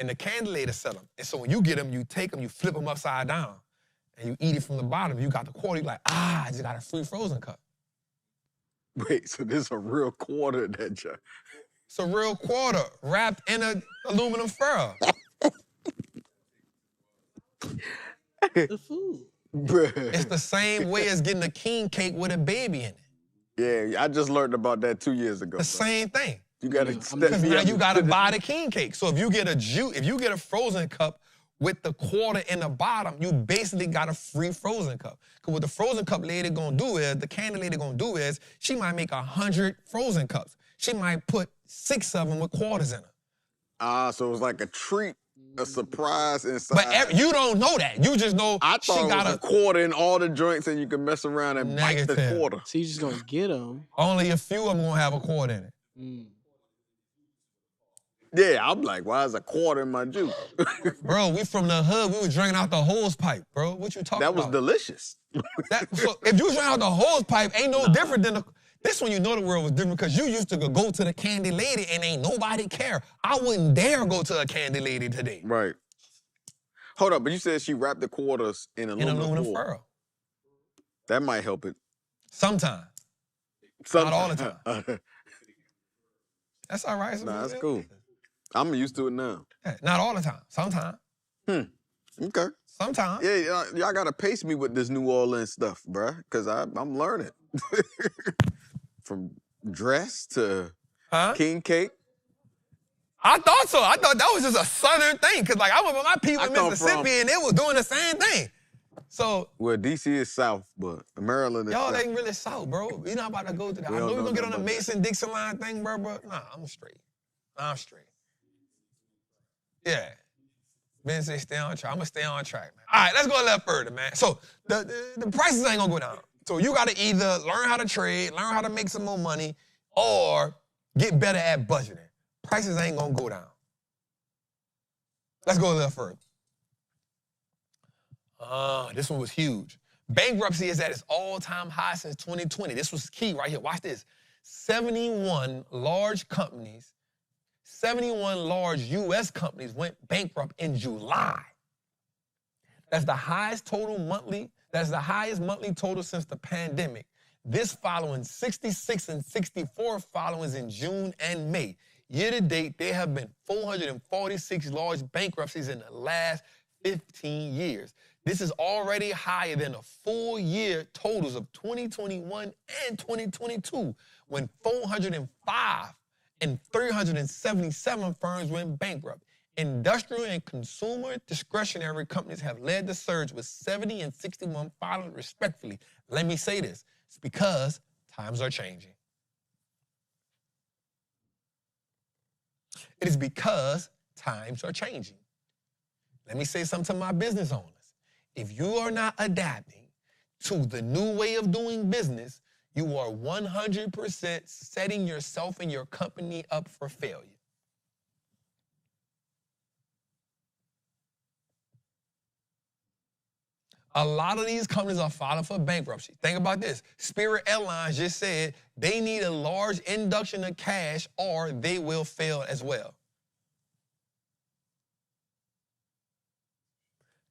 And the candlelator sell them. And so when you get them, you take them, you flip them upside down, and you eat it from the bottom. You got the quarter, you're like, I just got a free frozen cup. Wait, so this is a real quarter that joint. It's a real quarter wrapped in an aluminum foil. The food. It's the same way as getting a king cake with a baby in it. Yeah, I just learned about that 2 years ago. The same thing. You gotta Because now you gotta buy the king cake. So if you get a frozen cup with the quarter in the bottom, you basically got a free frozen cup. Because what the frozen cup lady gonna do is, the candy lady gonna do is, she might make 100 frozen cups. She might put 6 of them with quarters in them. So it was like a treat, a surprise inside. But you don't know that. You just know I thought it was a quarter in all the joints and you can mess around and bite the quarter. So you just gonna get them. Only a few of them gonna have a quarter in it. Yeah, I'm like, why is a quarter in my juice? Bro, we from the hood. We was drinking out the hose pipe, bro. What you talking about? That was delicious. So if you drink out the hose pipe, ain't no different than this one. You know the world was different because you used to go to the candy lady and ain't nobody care. I wouldn't dare go to a candy lady today. Right. Hold up, but you said she wrapped the quarters in aluminum foil. That might help it. Sometimes. Not all the time. That's all right. Nah, that's cool. I'm used to it now. Yeah, not all the time. Sometimes. Okay. Sometimes. Yeah, y'all gotta pace me with this New Orleans stuff, bruh, because I'm learning. From dress to king cake. I thought so. I thought that was just a southern thing, because like I went with my people in Mississippi and they was doing the same thing. So. Well, D.C. is south, but Maryland is y'all south. ain't really south, bro. You're not about to go to that. I know you're gonna get on the Mason-Dixon line thing, bro, but nah, I'm straight. Yeah. Ben say stay on track. I'm gonna stay on track, man. All right, let's go a little further, man. So the prices ain't gonna go down. So you gotta either learn how to trade, learn how to make some more money, or get better at budgeting. Prices ain't gonna go down. Let's go a little further. This one was huge. Bankruptcy is at its all-time high since 2020. This was key right here. Watch this. 71 large U.S. companies went bankrupt in July. That's the highest monthly total since the pandemic. This following 66 and 64 followings in June and May. Year to date, there have been 446 large bankruptcies in the last 15 years. This is already higher than the full year totals of 2021 and 2022, when 405 and 377 firms went bankrupt. Industrial and consumer discretionary companies have led the surge with 70 and 61 filings respectively. Let me say this. It's because times are changing. It is because times are changing. Let me say something to my business owners. If you are not adapting to the new way of doing business, you are 100% setting yourself and your company up for failure. A lot of these companies are filing for bankruptcy. Think about this. Spirit Airlines just said they need a large induction of cash or they will fail as well.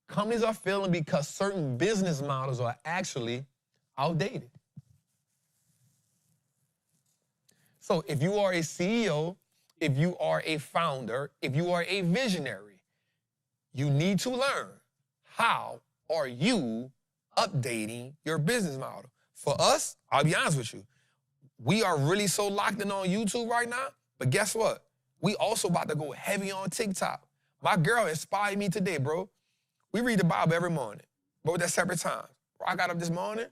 Companies are failing because certain business models are actually outdated. So if you are a CEO, if you are a founder, if you are a visionary, you need to learn how are you updating your business model. For us, I'll be honest with you, we are really so locked in on YouTube right now, but guess what? We also about to go heavy on TikTok. My girl inspired me today, bro. We read the Bible every morning, but with that separate times. I got up this morning,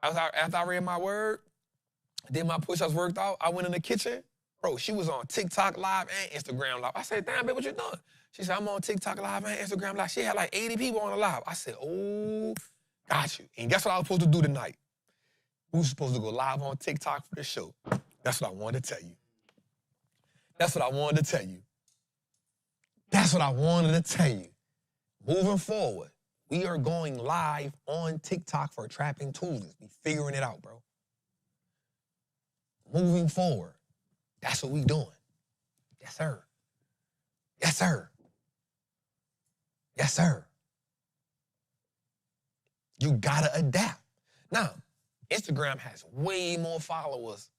after I read my word, did my push-ups, worked out, I went in the kitchen. Bro, she was on TikTok Live and Instagram Live. I said, damn, babe, what you doing? She said, I'm on TikTok Live and Instagram Live. She had like 80 people on the live. I said, oh, got you. And guess what I was supposed to do tonight? We were supposed to go live on TikTok for the show. That's what I wanted to tell you. That's what I wanted to tell you. That's what I wanted to tell you. Moving forward, we are going live on TikTok for Trapping Tuesdays. We figuring it out, bro. Moving forward, that's what we doing. Yes, sir. Yes, sir. Yes, sir. You gotta adapt. Now, Instagram has way more followers,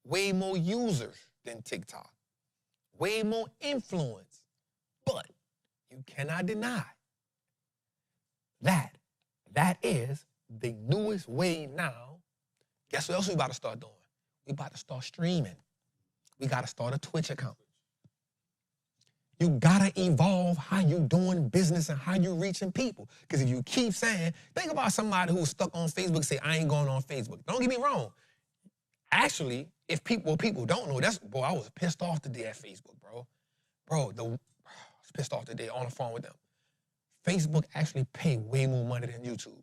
way more users than TikTok, way more influence. But you cannot deny that is the newest way now. Guess what else we about to start doing? We about to start streaming. We got to start a Twitch account. You got to evolve how you doing business and how you reaching people. Because if you keep saying, think about somebody who's stuck on Facebook, say, I ain't going on Facebook. Don't get me wrong. Actually, if people don't know, boy, I was pissed off today at Facebook, bro. I was pissed off today on the phone with them. Facebook actually pay way more money than YouTube.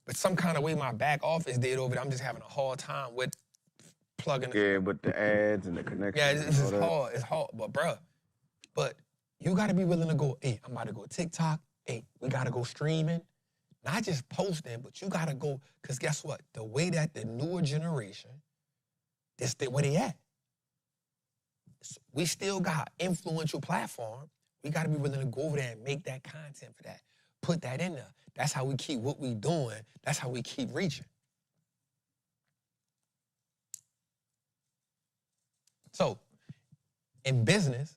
But some kind of way my back office did over there, I'm just having a hard time with plugging. Yeah, but the ads and the connections. Yeah, it's just hard. It's hard. But, bruh, you got to be willing to go, hey, I'm about to go TikTok. Hey, we got to go streaming. Not just posting, but you got to go, because guess what? The way that the newer generation, this where they at. We still got influential platform. We got to be willing to go over there and make that content for that. Put that in there. That's how we keep what we doing. That's how we keep reaching. So, in business,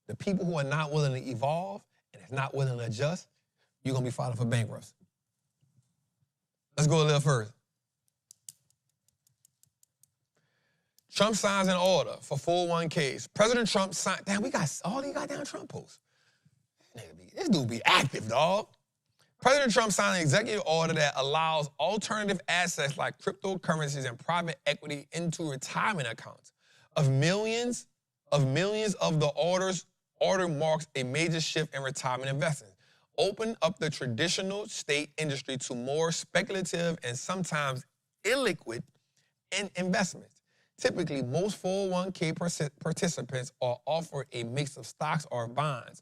the people who are not willing to evolve and is not willing to adjust, you're going to be filing for bankruptcy. Let's go a little further. Trump signs an order for 401ks. President Trump signed, damn, we got all these goddamn Trump posts. This dude be active, dog. President Trump signed an executive order that allows alternative assets like cryptocurrencies and private equity into retirement accounts. Of millions of the order marks a major shift in retirement investing. Open up the traditional state industry to more speculative and sometimes illiquid investments. Typically, most 401k participants are offered a mix of stocks or bonds,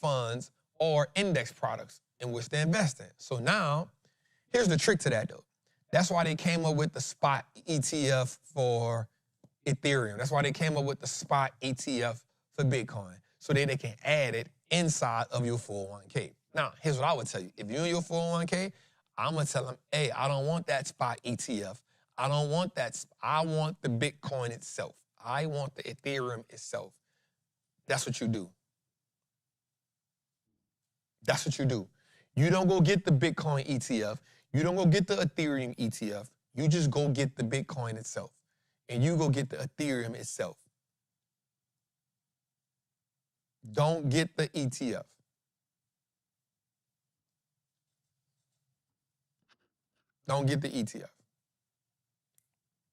funds, or index products in which they invest in. So now, here's the trick to that, though. That's why they came up with the spot ETF for Ethereum. That's why they came up with the spot ETF for Bitcoin, so that they can add it inside of your 401k. Now, here's what I would tell you. If you're in your 401k, I'm going to tell them, hey, I don't want that spot ETF. I don't want that. I want the Bitcoin itself. I want the Ethereum itself. That's what you do. That's what you do. You don't go get the Bitcoin ETF. You don't go get the Ethereum ETF. You just go get the Bitcoin itself. And you go get the Ethereum itself. Don't get the ETF. Don't get the ETF.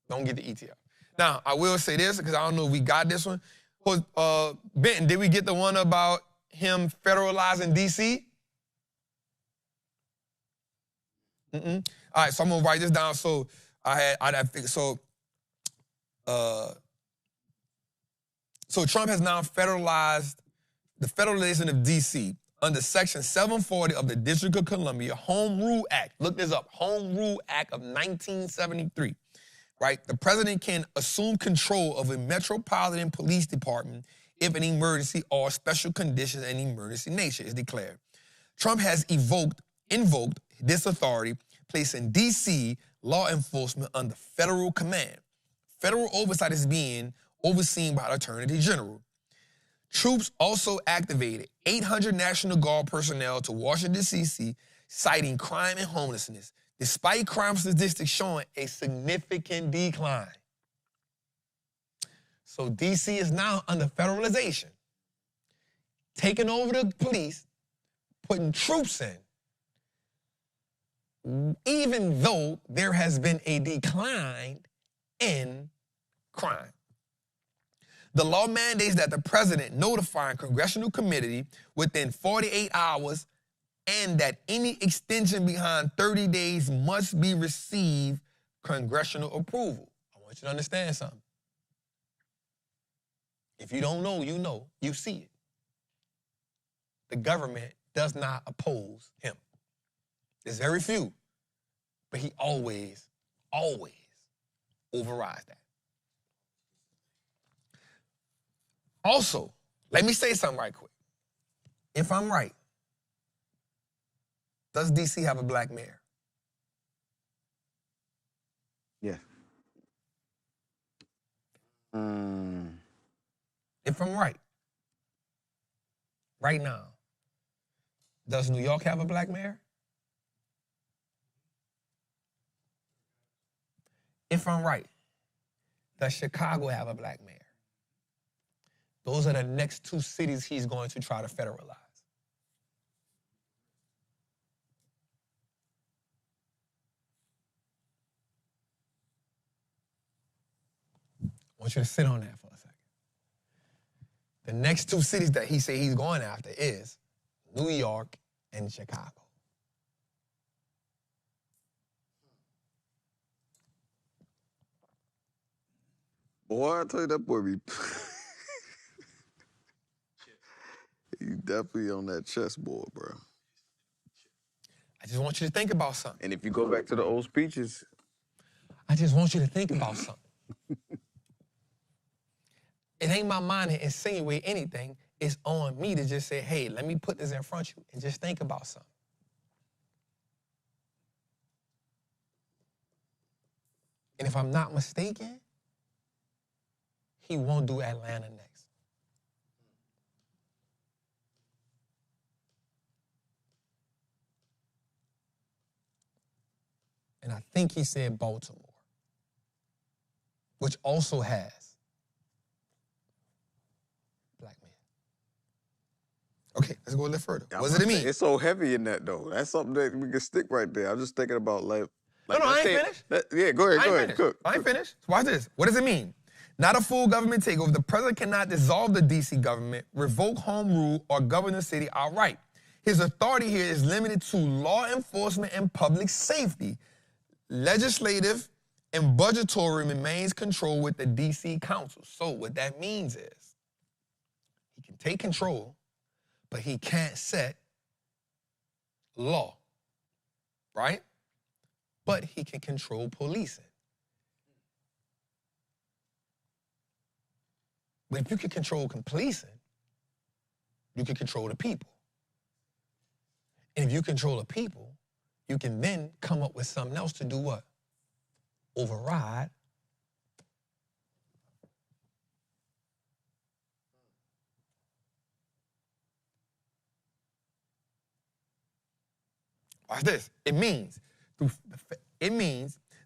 Don't get the ETF. Now, I will say this, because I don't know if we got this one. Benton, did we get the one about him federalizing D.C.? All right, so I'm gonna write this down. So so Trump has now federalized the federalization of D.C. under Section 740 of the District of Columbia Home Rule Act. Look this up, Home Rule Act of 1973. Right? The president can assume control of a metropolitan police department if an emergency or special conditions and emergency nature is declared. Trump has invoked this authority, placing D.C. law enforcement under federal command. Federal oversight is being overseen by the Attorney General. Troops also activated 800 National Guard personnel to Washington, D.C., citing crime and homelessness, despite crime statistics showing a significant decline. So DC is now under federalization, taking over the police, putting troops in, even though there has been a decline in crime. The law mandates that the president notify a congressional committee within 48 hours and that any extension beyond 30 days must be receive congressional approval. I want you to understand something. If you don't know, you know. You see it. The government does not oppose him. There's very few, but he always overrides that. Also, let me say something right quick. If I'm right, does DC have a black mayor? Yeah. If I'm right now, does New York have a black mayor? If I'm right, does Chicago have a black mayor? Those are the next two cities he's going to try to federalize. I want you to sit on that for a second. The next two cities that he say he's going after is New York and Chicago. Boy, I tell you, that boy be... You definitely on that chessboard, bro. I just want you to think about something. And if you go back to the old speeches... I just want you to think about something. It ain't my mind to insinuate anything. It's on me to just say, hey, let me put this in front of you and just think about something. And if I'm not mistaken, he won't do Atlanta next. And I think he said Baltimore, which also has black men. Okay, let's go a little further. What does it mean? It's so heavy in that, though. That's something that we can stick right there. I'm just thinking about, like no, I ain't finished. Yeah, go ahead, cook. I ain't finished. Watch this. What does it mean? Not a full government takeover. The president cannot dissolve the D.C. government, revoke home rule, or govern the city outright. His authority here is limited to law enforcement and public safety. Legislative and budgetary remains control with the D.C. Council. So what that means is he can take control, but he can't set law, right? But he can control policing. But if you can control policing, you can control the people. And if you control the people, you can then come up with something else to do what? Override. Watch this. It means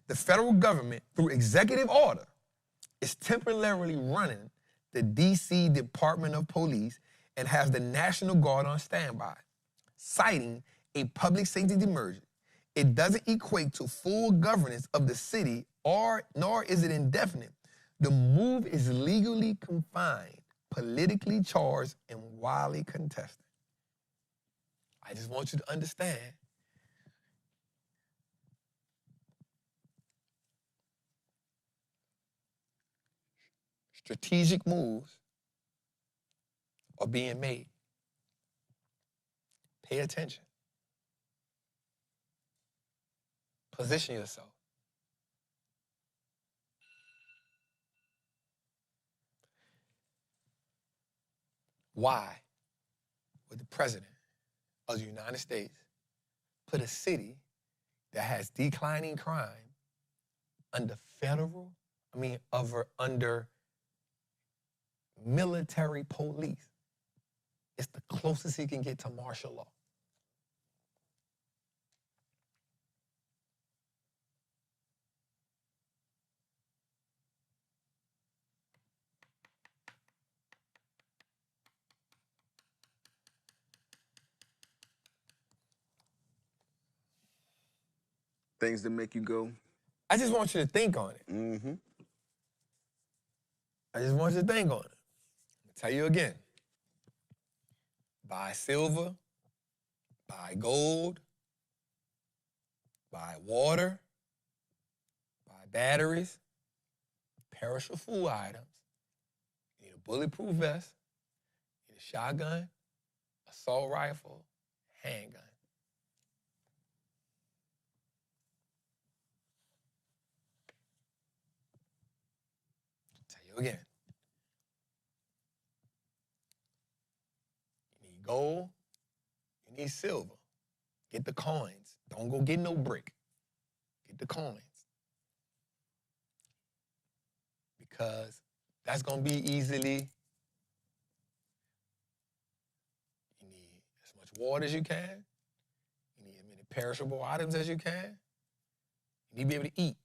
the federal government, through executive order, is temporarily running the D.C. Department of Police and has the National Guard on standby, citing a public safety emergency. It doesn't equate to full governance of the city, nor is it indefinite. The move is legally confined, politically charged, and widely contested. I just want you to understand. Strategic moves are being made. Pay attention. Position yourself. Why would the president of the United States put a city that has declining crime under under military police? It's the closest he can get to martial law. Things that make you go. I just want you to think on it. Mm-hmm. I just want you to think on it. I'll tell you again. Buy silver, buy gold, buy water, buy batteries, perishable food items. You need a bulletproof vest, you need a shotgun, assault rifle, handgun. I'll tell you again. You need gold, you need silver. Get the coins. Don't go get no brick. Get the coins. Because that's going to be easily, you need as much water as you can. You need as many perishable items as you can. You need to be able to eat.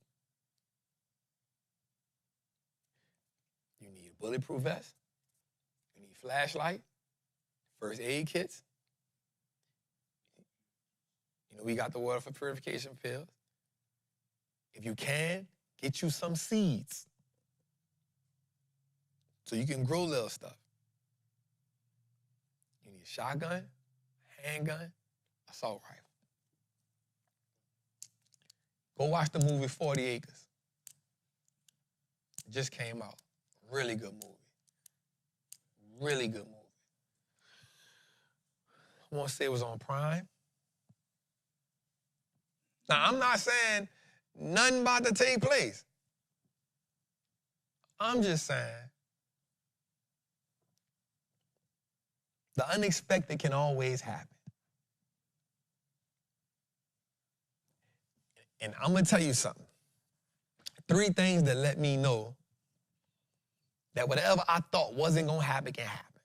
You need a bulletproof vest. You need flashlight, first aid kits. You know, we got the water for purification pills. If you can, get you some seeds so you can grow little stuff. You need a shotgun, handgun, assault rifle. Go watch the movie 40 Acres. It just came out. Really good movie. Really good movie. I want to say it was on Prime. Now, I'm not saying nothing about to take place. I'm just saying the unexpected can always happen. And I'm going to tell you something. 3 things that let me know that whatever I thought wasn't going to happen can happen.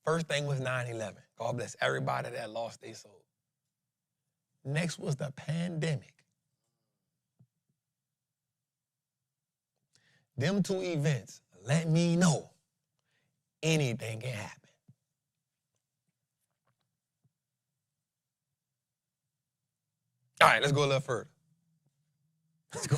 First thing was 9/11. God bless everybody that lost their soul. Next was the pandemic. Them 2 events let me know anything can happen. All right, let's go a little further. Let's go.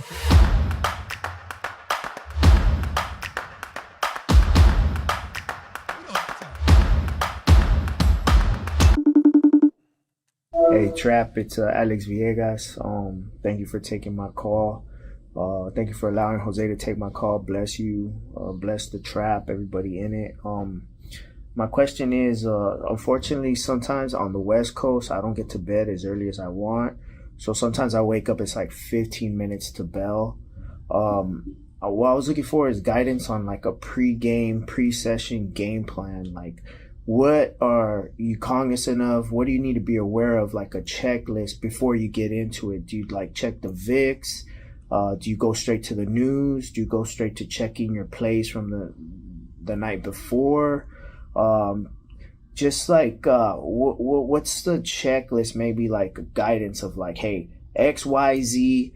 Hey, Trap, it's Alex Villegas. Thank you for taking my call. Thank you for allowing Jose to take my call. Bless you. Bless the Trap, everybody in it. My question is, unfortunately, sometimes on the West Coast, I don't get to bed as early as I want. So sometimes I wake up, it's like 15 minutes to bell. What I was looking for is guidance on like a pre-game, pre-session game plan. Like, what are you cognizant of? What do you need to be aware of, like a checklist before you get into it? Do you like check the VIX? Do you go straight to the news? Do you go straight to checking your plays from the night before? Just like, what's the checklist? Maybe like a guidance of like, hey, X, Y, Z,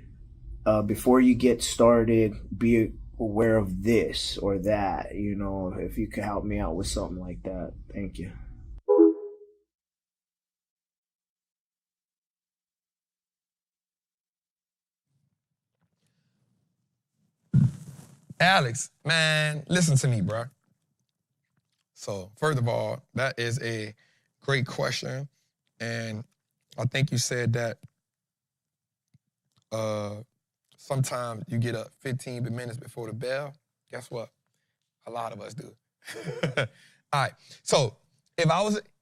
before you get started, be aware of this or that, you know, if you could help me out with something like that. Thank you. Alex, man, listen to me, bro. So, first of all, that is a great question. And I think you said that sometimes you get up 15 minutes before the bell. Guess what? A lot of us do. All right. So,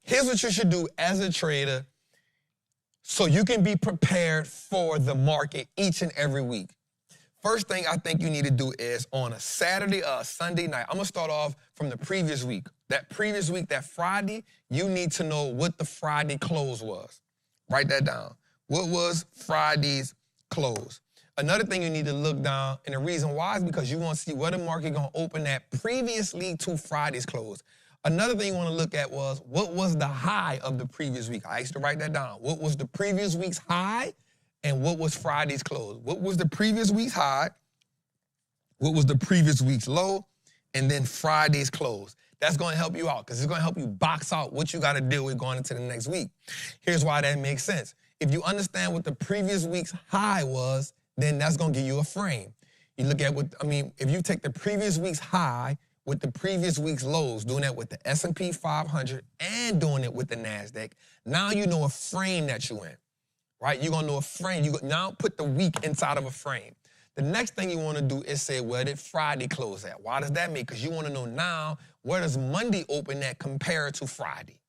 here's what you should do as a trader so you can be prepared for the market each and every week. First thing I think you need to do is on a Saturday or a Sunday night, I'm going to start off from the previous week. That previous week, that Friday, you need to know what the Friday close was. Write that down. What was Friday's close? Another thing you need to look down, and the reason why is because you want to see where the market going to open at previously to Friday's close. Another thing you want to look at was what was the high of the previous week? I used to write that down. What was the previous week's high? And what was Friday's close? What was the previous week's high? What was the previous week's low? And then Friday's close. That's going to help you out because it's going to help you box out what you got to deal with going into the next week. Here's why that makes sense. If you understand what the previous week's high was, then that's going to give you a frame. You look at if you take the previous week's high with the previous week's lows, doing that with the S&P 500 and doing it with the NASDAQ, now you know a frame that you're in, right? You're going to know a frame. You now put the week inside of a frame. The next thing you want to do is say, where did Friday close at? Why does that mean? Because you want to know now, where does Monday open at compared to Friday?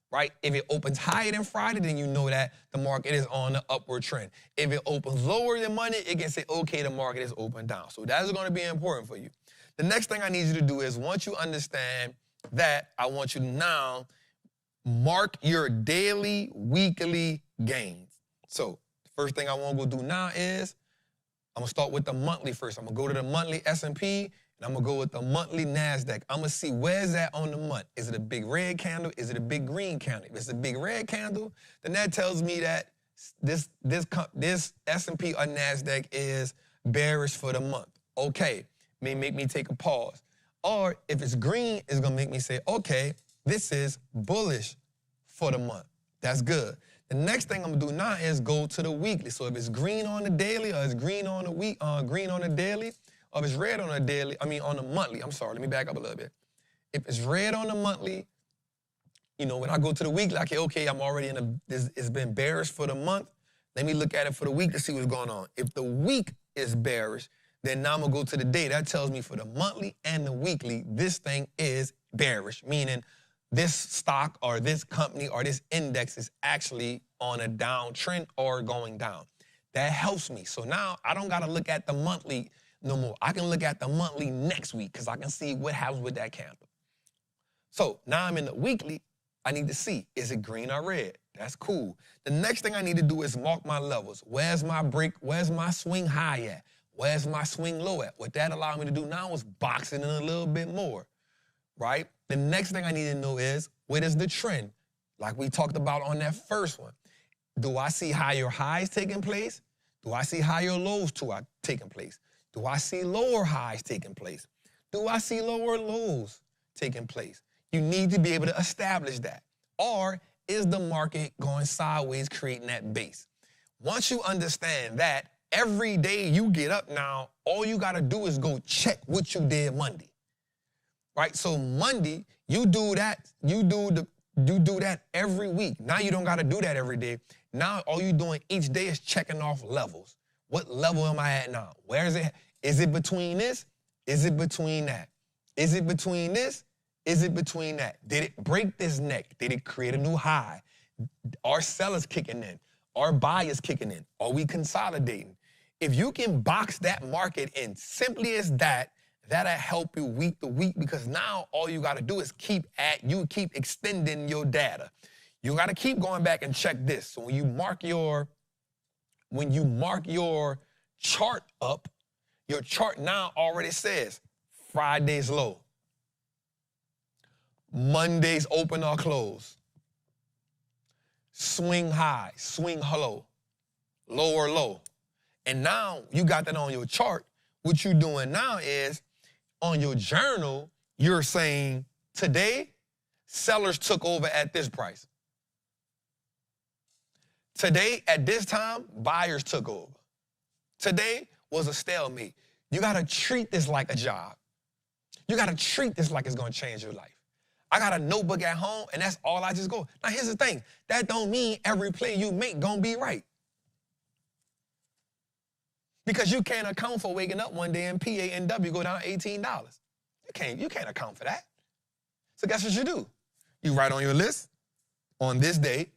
Right? If it opens higher than Friday, then you know that the market is on the upward trend. If it opens lower than Monday, it can say, okay, the market is open down. So that's going to be important for you. The next thing I need you to do is, once you understand that, I want you to now mark your daily, weekly gains. So the first thing I want to go do now is, I'm going to start with the monthly first. I'm going to go to the monthly S&P, and I'm going to go with the monthly NASDAQ. I'm going to see where's that on the month. Is it a big red candle? Is it a big green candle? If it's a big red candle, then that tells me that this S&P or NASDAQ is bearish for the month. Okay, may make me take a pause. Or if it's green, it's going to make me say, okay, this is bullish for the month. That's good. The next thing I'm going to do now is go to the weekly. So if it's green on the daily, or it's green on the green on the daily, or if it's red on the monthly, I'm sorry, let me back up a little bit. If it's red on the monthly, when I go to the weekly, okay, I'm already it's been bearish for the month. Let me look at it for the week to see what's going on. If the week is bearish, then now I'm going to go to the day. That tells me for the monthly and the weekly, this thing is bearish, meaning this stock or this company or this index is actually on a downtrend or going down. That helps me. So now I don't got to look at the monthly no more. I can look at the monthly next week because I can see what happens with that candle. So now I'm in the weekly. I need to see, is it green or red? That's cool. The next thing I need to do is mark my levels. Where's my break? Where's my swing high at? Where's my swing low at? What that allowed me to do now is box it in a little bit more, right? The next thing I need to know is, what is the trend? Like we talked about on that first one. Do I see higher highs taking place? Do I see higher lows taking place? Do I see lower highs taking place? Do I see lower lows taking place? You need to be able to establish that. Or is the market going sideways, creating that base? Once you understand that, every day you get up now, all you got to do is go check what you did Monday. Right? So Monday, you do that every week. Now you don't got to do that every day. Now all you're doing each day is checking off levels. What level am I at now? Where is it? Is it between this? Is it between that? Is it between this? Is it between that? Did it break this neck? Did it create a new high? Are sellers kicking in? Are buyers kicking in? Are we consolidating? If you can box that market in simply as that, that'll help you week to week, because now all you got to do is keep extending your data. You got to keep going back and check this. So when you mark your chart up, your chart now already says Friday's low, Monday's open or close, swing high, swing low, lower low. And now you got that on your chart. What you're doing now is, on your journal, you're saying, today, sellers took over at this price. Today, at this time, buyers took over. Today was a stalemate. You got to treat this like a job. You got to treat this like it's going to change your life. I got a notebook at home, and that's all I just go. Now, here's the thing. That don't mean every play you make going to be right. Because you can't account for waking up one day and PANW go down $18. You can't account for that. So guess what you do? You write on your list, on this day,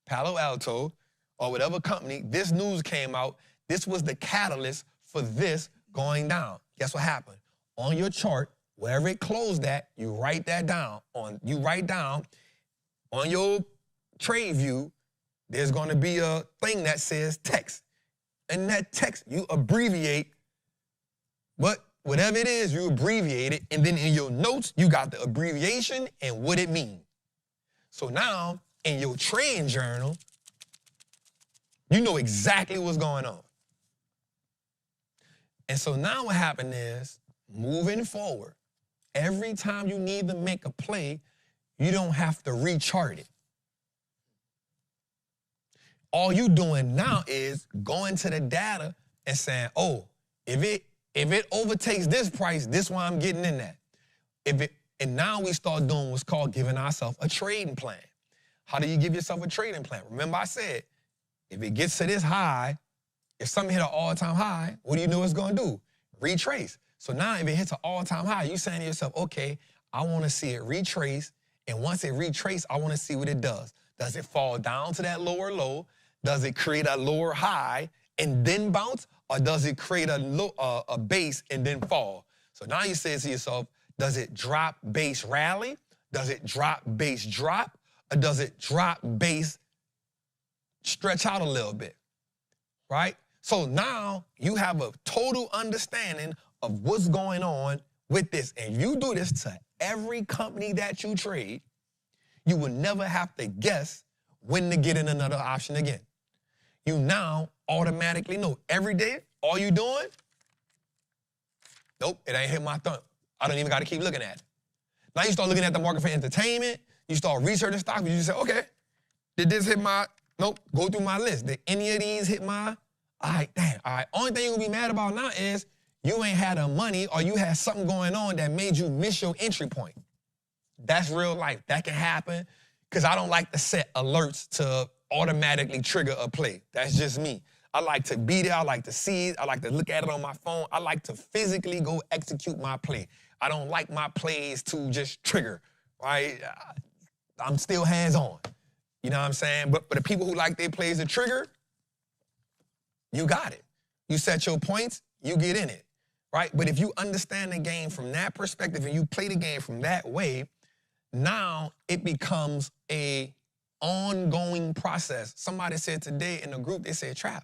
Palo Alto, or whatever company, this news came out, this was the catalyst for this going down. Guess what happened? On your chart, wherever it closed at, you write that down. You write down on your trade view, there's going to be a thing that says text. And that text, you abbreviate, whatever it is, you abbreviate it, and then in your notes, you got the abbreviation and what it means. So now, in your trading journal, you know exactly what's going on. And so now what happened is, moving forward, every time you need to make a play, you don't have to rechart it. all you doing now is going to the data and saying, oh, if it overtakes this price, this why I'm getting in that. And now we start doing what's called giving ourselves a trading plan. How do you give yourself a trading plan? Remember I said, if it gets to this high, if something hit an all-time high, what do you know it's gonna do? Retrace. So now if it hits an all-time high, you're saying to yourself, okay, I wanna see it retrace, and once it retraces, I wanna see what it does. Does it fall down to that lower low? Does it create a lower high and then bounce? Or does it create a base and then fall? So now you say to yourself, does it drop, base, rally? Does it drop, base, drop? Or does it drop, base, stretch out a little bit, right? So now you have a total understanding of what's going on with this. And you do this to every company that you trade, you will never have to guess when to get in another option again. You now automatically know every day, all you doing, nope, it ain't hit my thumb. I don't even got to keep looking at it. Now you start looking at the market for entertainment, you start researching stocks, you just say, okay, did this hit my, nope, go through my list. Did any of these hit my, all right, damn, all right. Only thing you're gonna be mad about now is you ain't had the money or you had something going on that made you miss your entry point. That's real life. That can happen because I don't like to set alerts to automatically trigger a play. That's just me. I like to be there. I like to see it. I like to look at it on my phone. I like to physically go execute my play. I don't like my plays to just trigger, right? I'm still hands-on. You know what I'm saying? But for the people who like their plays to trigger, you got it. You set your points, you get in it, right? But if you understand the game from that perspective and you play the game from that way, now it becomes a ongoing process. Somebody said today in the group, they said, Trap,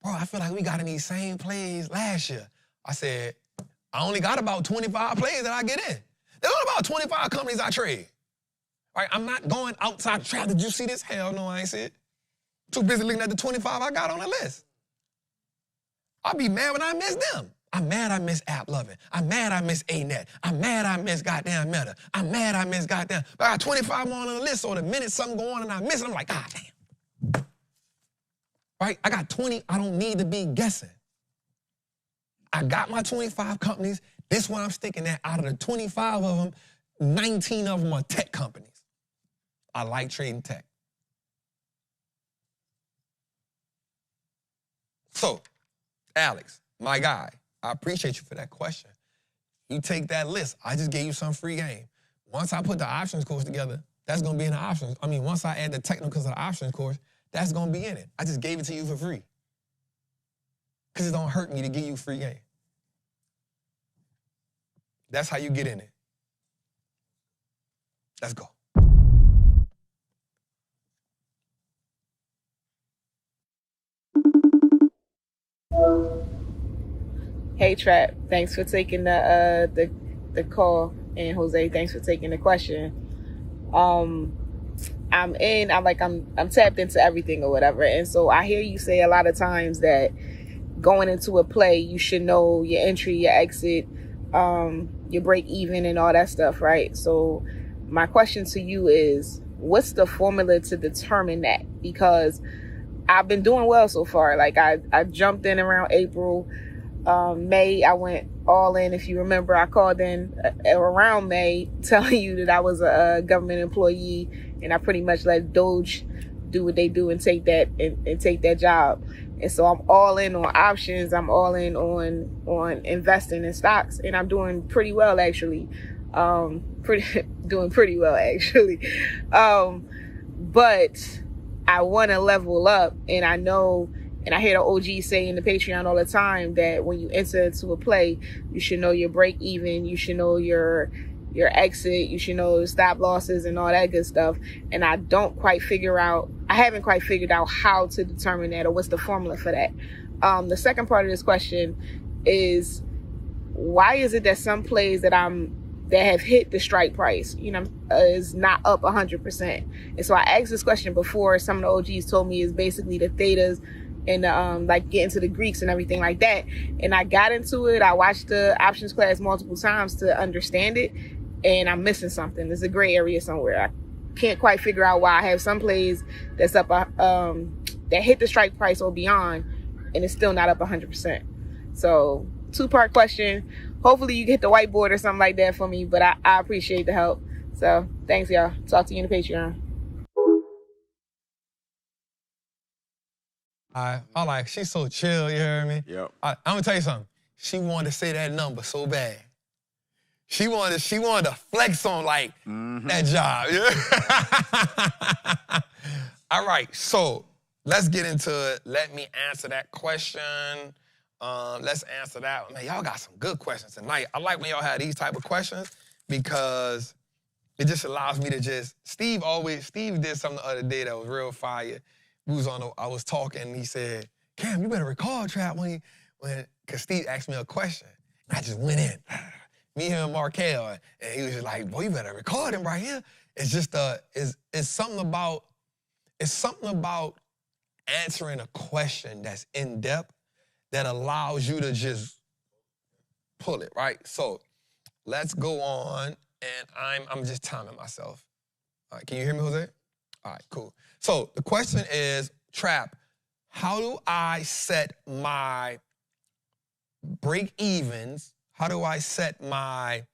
bro, I feel like we got in these same plays last year. I said, I only got about 25 plays that I get in. There's only about 25 companies I trade. Right? I'm not going outside the trap. Did you see this? Hell no, I ain't see it. Too busy looking at the 25 I got on the list. I'll be mad when I miss them. I'm mad I miss App Loving. I'm mad I miss A-Net. I'm mad I miss goddamn Meta. I'm mad I miss goddamn. But I got 25 more on the list, so the minute something go on and I miss it, I'm like, God damn. Right? I got 20. I don't need to be guessing. I got my 25 companies. This one I'm sticking at. Out of the 25 of them, 19 of them are tech companies. I like trading tech. So, Alex, my guy, I appreciate you for that question. You take that list. I just gave you some free game. Once I put the options course together, that's going to be in the options. I mean, once I add the technicals to the options course, that's going to be in it. I just gave it to you for free. Because it don't hurt me to give you free game. That's how you get in it. Let's go. Hey Trap, thanks for taking the call, and Jose, thanks for taking the question. I'm tapped into everything or whatever, and so I hear you say a lot of times that going into a play, you should know your entry, your exit, your break even, and all that stuff, right? So my question to you is, what's the formula to determine that? Because I've been doing well so far. Like I jumped in around April. May, I went all in. If you remember, I called in around May telling you that I was a government employee, and I pretty much let Doge do what they do and take that job. And so I'm all in on options. I'm all in on investing in stocks, and I'm doing pretty well actually. Doing pretty well actually. But I want to level up, and I know. And I hear the OG say in the Patreon all the time that when you enter into a play, you should know your break even, you should know your exit, you should know stop losses and all that good stuff. And I haven't quite figured out how to determine that, or what's the formula for that. The second part of this question is, why is it that some plays that have hit the strike price, is not up 100%? And so I asked this question before. Some of the OGs told me it's basically the thetas and like get into the Greeks and everything like that. And I got into it. I watched the options class multiple times to understand it, and I'm missing something. There's a gray area somewhere. I can't quite figure out why I have some plays that's up that hit the strike price or beyond, and it's still not up 100%. So 2-part question. Hopefully you get the whiteboard or something like that for me, but I appreciate the help. So thanks, y'all. Talk to you in the Patreon. I like, she's so chill, you hear me? Yep. I'm gonna tell you something. She wanted to say that number so bad. She wanted to flex on like that job. Yeah? All right, so let's get into it. Let me answer that question. Let's answer that. Man, y'all got some good questions tonight. I like when y'all have these type of questions because it just allows me to just, Steve did something the other day that was real fire. I was talking and he said, Cam, you better record Trap because Steve asked me a question. And I just went in. Me, him, and Markel, and he was just like, boy, you better record him right here. It's just it's something about answering a question that's in depth that allows you to just pull it, right? So let's go on, and I'm just timing myself. All right, can you hear me, Jose? All right, cool. So the question is, Trap, how do I set my break-evens? How do I set my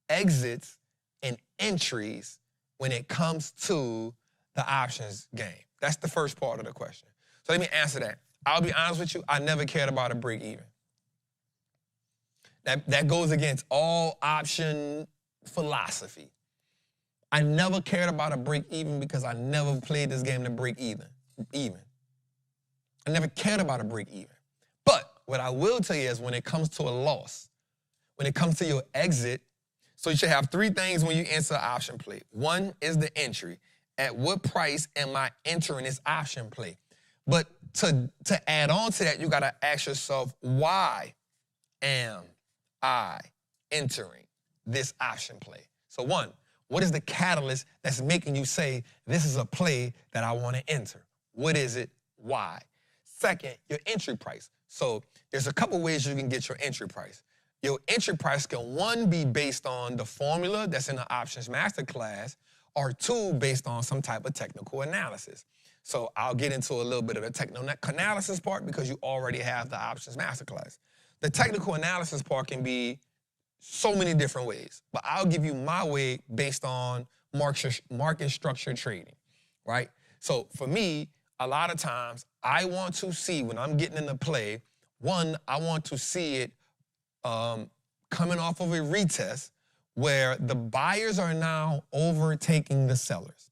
exits and entries when it comes to the options game? That's the first part of the question. So let me answer that. I'll be honest with you, I never cared about a break-even. That goes against all option philosophy. I never cared about a break-even because I never played this game to break even. I never cared about a break-even. But what I will tell you is when it comes to a loss, when it comes to your exit, so you should have 3 things when you enter an option play. 1 is the entry. At what price am I entering this option play? But to add on to that, you got to ask yourself, why am I entering this option play? So 1, what is the catalyst that's making you say, this is a play that I want to enter? What is it? Why? 2nd, your entry price. So there's a couple ways you can get your entry price. Your entry price can, 1, be based on the formula that's in the options masterclass, or 2, based on some type of technical analysis. So I'll get into a little bit of the technical analysis part because you already have the options masterclass. The technical analysis part can be so many different ways, but I'll give you my way based on market structure trading, right? So for me, a lot of times I want to see when I'm getting into play, 1, I want to see it coming off of a retest where the buyers are now overtaking the sellers.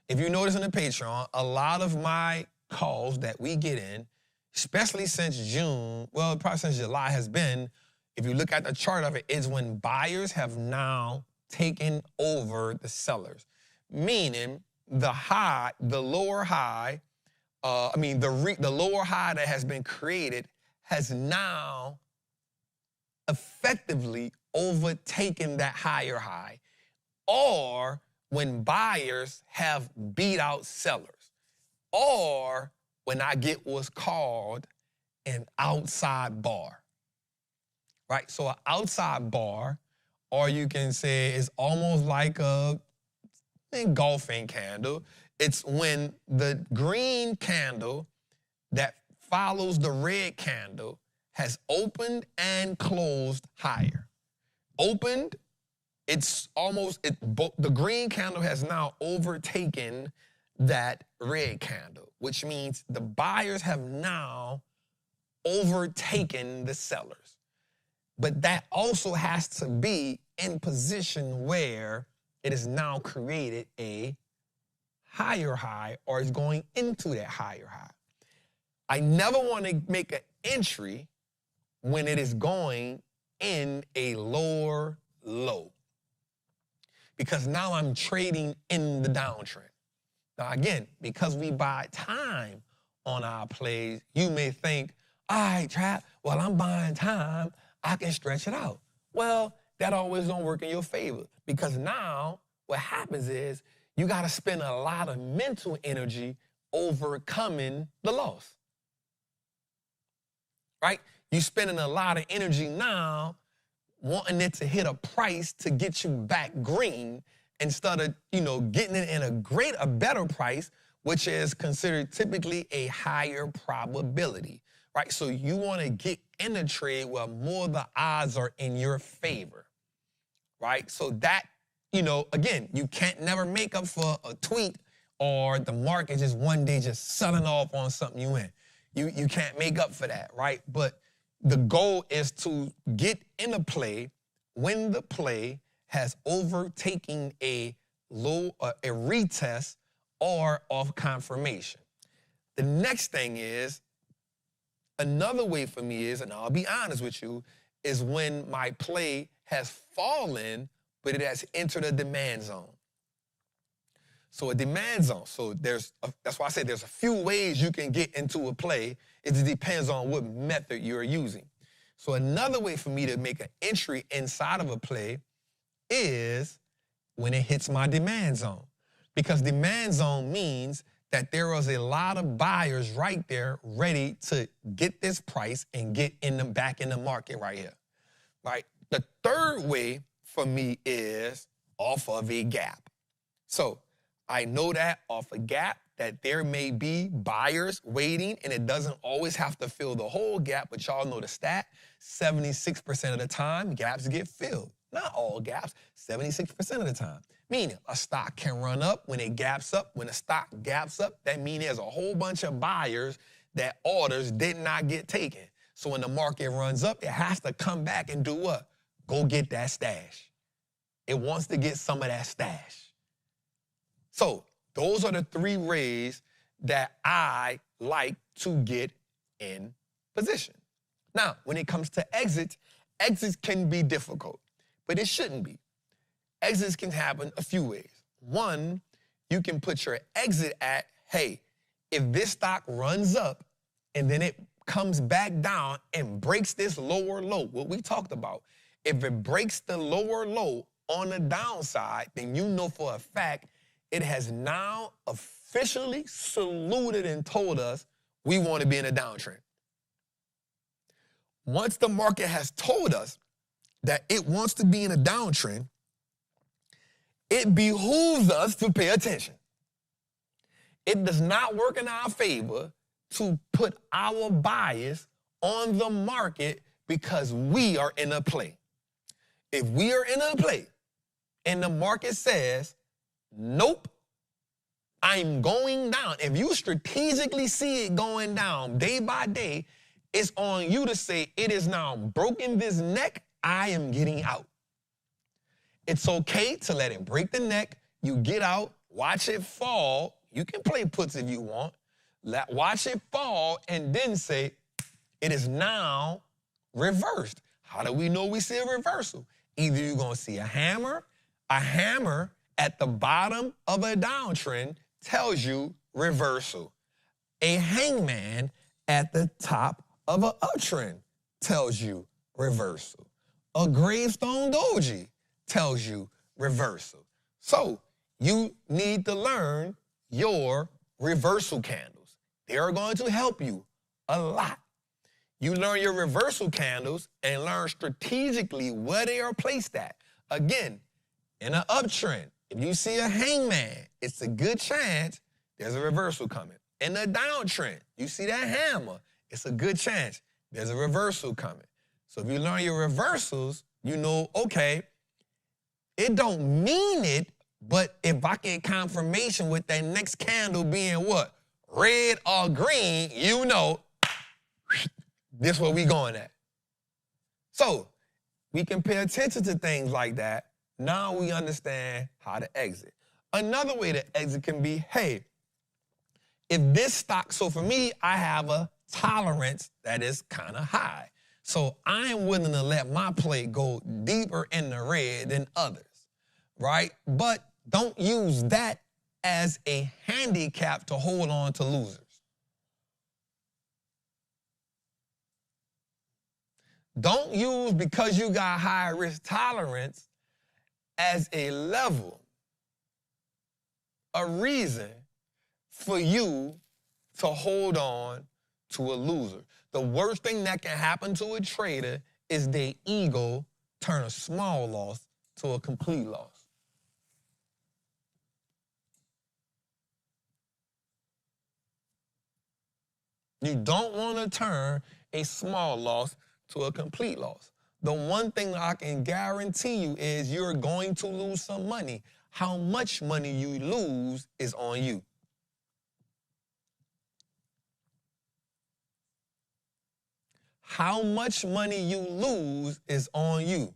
If you notice in the Patreon, a lot of my calls that we get in, especially since June, well, probably since July has been, if you look at the chart of it, is when buyers have now taken over the sellers. Meaning the lower high that has been created has now effectively overtaken that higher high, or when buyers have beat out sellers, or when I get what's called an outside bar, right? So an outside bar, or you can say it's almost like a engulfing candle. It's when the green candle that follows the red candle has opened and closed higher. Opened, the green candle has now overtaken that red candle, which means the buyers have now overtaken the sellers. But that also has to be in position where it has now created a higher high or is going into that higher high. I never want to make an entry when it is going in a lower low, because now I'm trading in the downtrend. Now again, because we buy time on our plays, you may think, all right, Trap, well, I'm buying time, I can stretch it out. Well, that always don't work in your favor, because now what happens is you got to spend a lot of mental energy overcoming the loss, right? You're spending a lot of energy now wanting it to hit a price to get you back green instead of, getting it in a better price which is considered typically a higher probability, right? So you want to get in a trade where more of the odds are in your favor, right? So that, again, you can't never make up for a tweet or the market just one day just selling off on something you in. You can't make up for that, right? But the goal is to get in a play when the play has overtaken a retest or off confirmation. The next thing is, another way for me is, and I'll be honest with you, is when my play has fallen, but it has entered a demand zone. So a demand zone, that's why I say there's a few ways you can get into a play. It just depends on what method you're using. So another way for me to make an entry inside of a play is when it hits my demand zone. Because demand zone means that there is a lot of buyers right there ready to get this price and get back in the market right here, right? The third way for me is off of a gap. So I know that off a gap that there may be buyers waiting, and it doesn't always have to fill the whole gap, but y'all know the stat, 76% of the time, gaps get filled. Not all gaps, 76% of the time. Meaning a stock can run up when it gaps up. When a stock gaps up, that means there's a whole bunch of buyers that orders did not get taken. So when the market runs up, it has to come back and do what? Go get that stash. It wants to get some of that stash. So those are the three ways that I like to get in position. Now, when it comes to exits can be difficult, but it shouldn't be. Exits can happen a few ways. One, you can put your exit at, hey, if this stock runs up and then it comes back down and breaks this lower low, what we talked about, if it breaks the lower low on the downside, then you know for a fact it has now officially saluted and told us we want to be in a downtrend. Once the market has told us that it wants to be in a downtrend, it behooves us to pay attention. It does not work in our favor to put our bias on the market because we are in a play. If we are in a play and the market says, nope, I'm going down. If you strategically see it going down day by day, it's on you to say, it is now broken this neck, I am getting out. It's okay to let it break the neck. You get out, watch it fall. You can play puts if you want. Watch it fall and then say, it is now reversed. How do we know we see a reversal? Either you're going to see a hammer at the bottom of a downtrend tells you reversal. A hangman at the top of an uptrend tells you reversal. A gravestone doji tells you reversal. So you need to learn your reversal candles. They are going to help you a lot. You learn your reversal candles and learn strategically where they are placed at. Again, in an uptrend, if you see a hangman, it's a good chance there's a reversal coming. In a downtrend, you see that hammer, it's a good chance there's a reversal coming. So if you learn your reversals, you know, okay, it don't mean it, but if I get confirmation with that next candle being what? Red or green, you know, this where we going at. So we can pay attention to things like that. Now we understand how to exit. Another way to exit can be, hey, if this stock, so for me, I have a tolerance that is kind of high. So I am willing to let my play go deeper in the red than others, right? But don't use that as a handicap to hold on to losers. Don't use because you got high risk tolerance as a level, a reason for you to hold on to a loser. The worst thing that can happen to a trader is their ego turn a small loss to a complete loss. You don't want to turn a small loss to a complete loss. The one thing I can guarantee you is you're going to lose some money. How much money you lose is on you. How much money you lose is on you.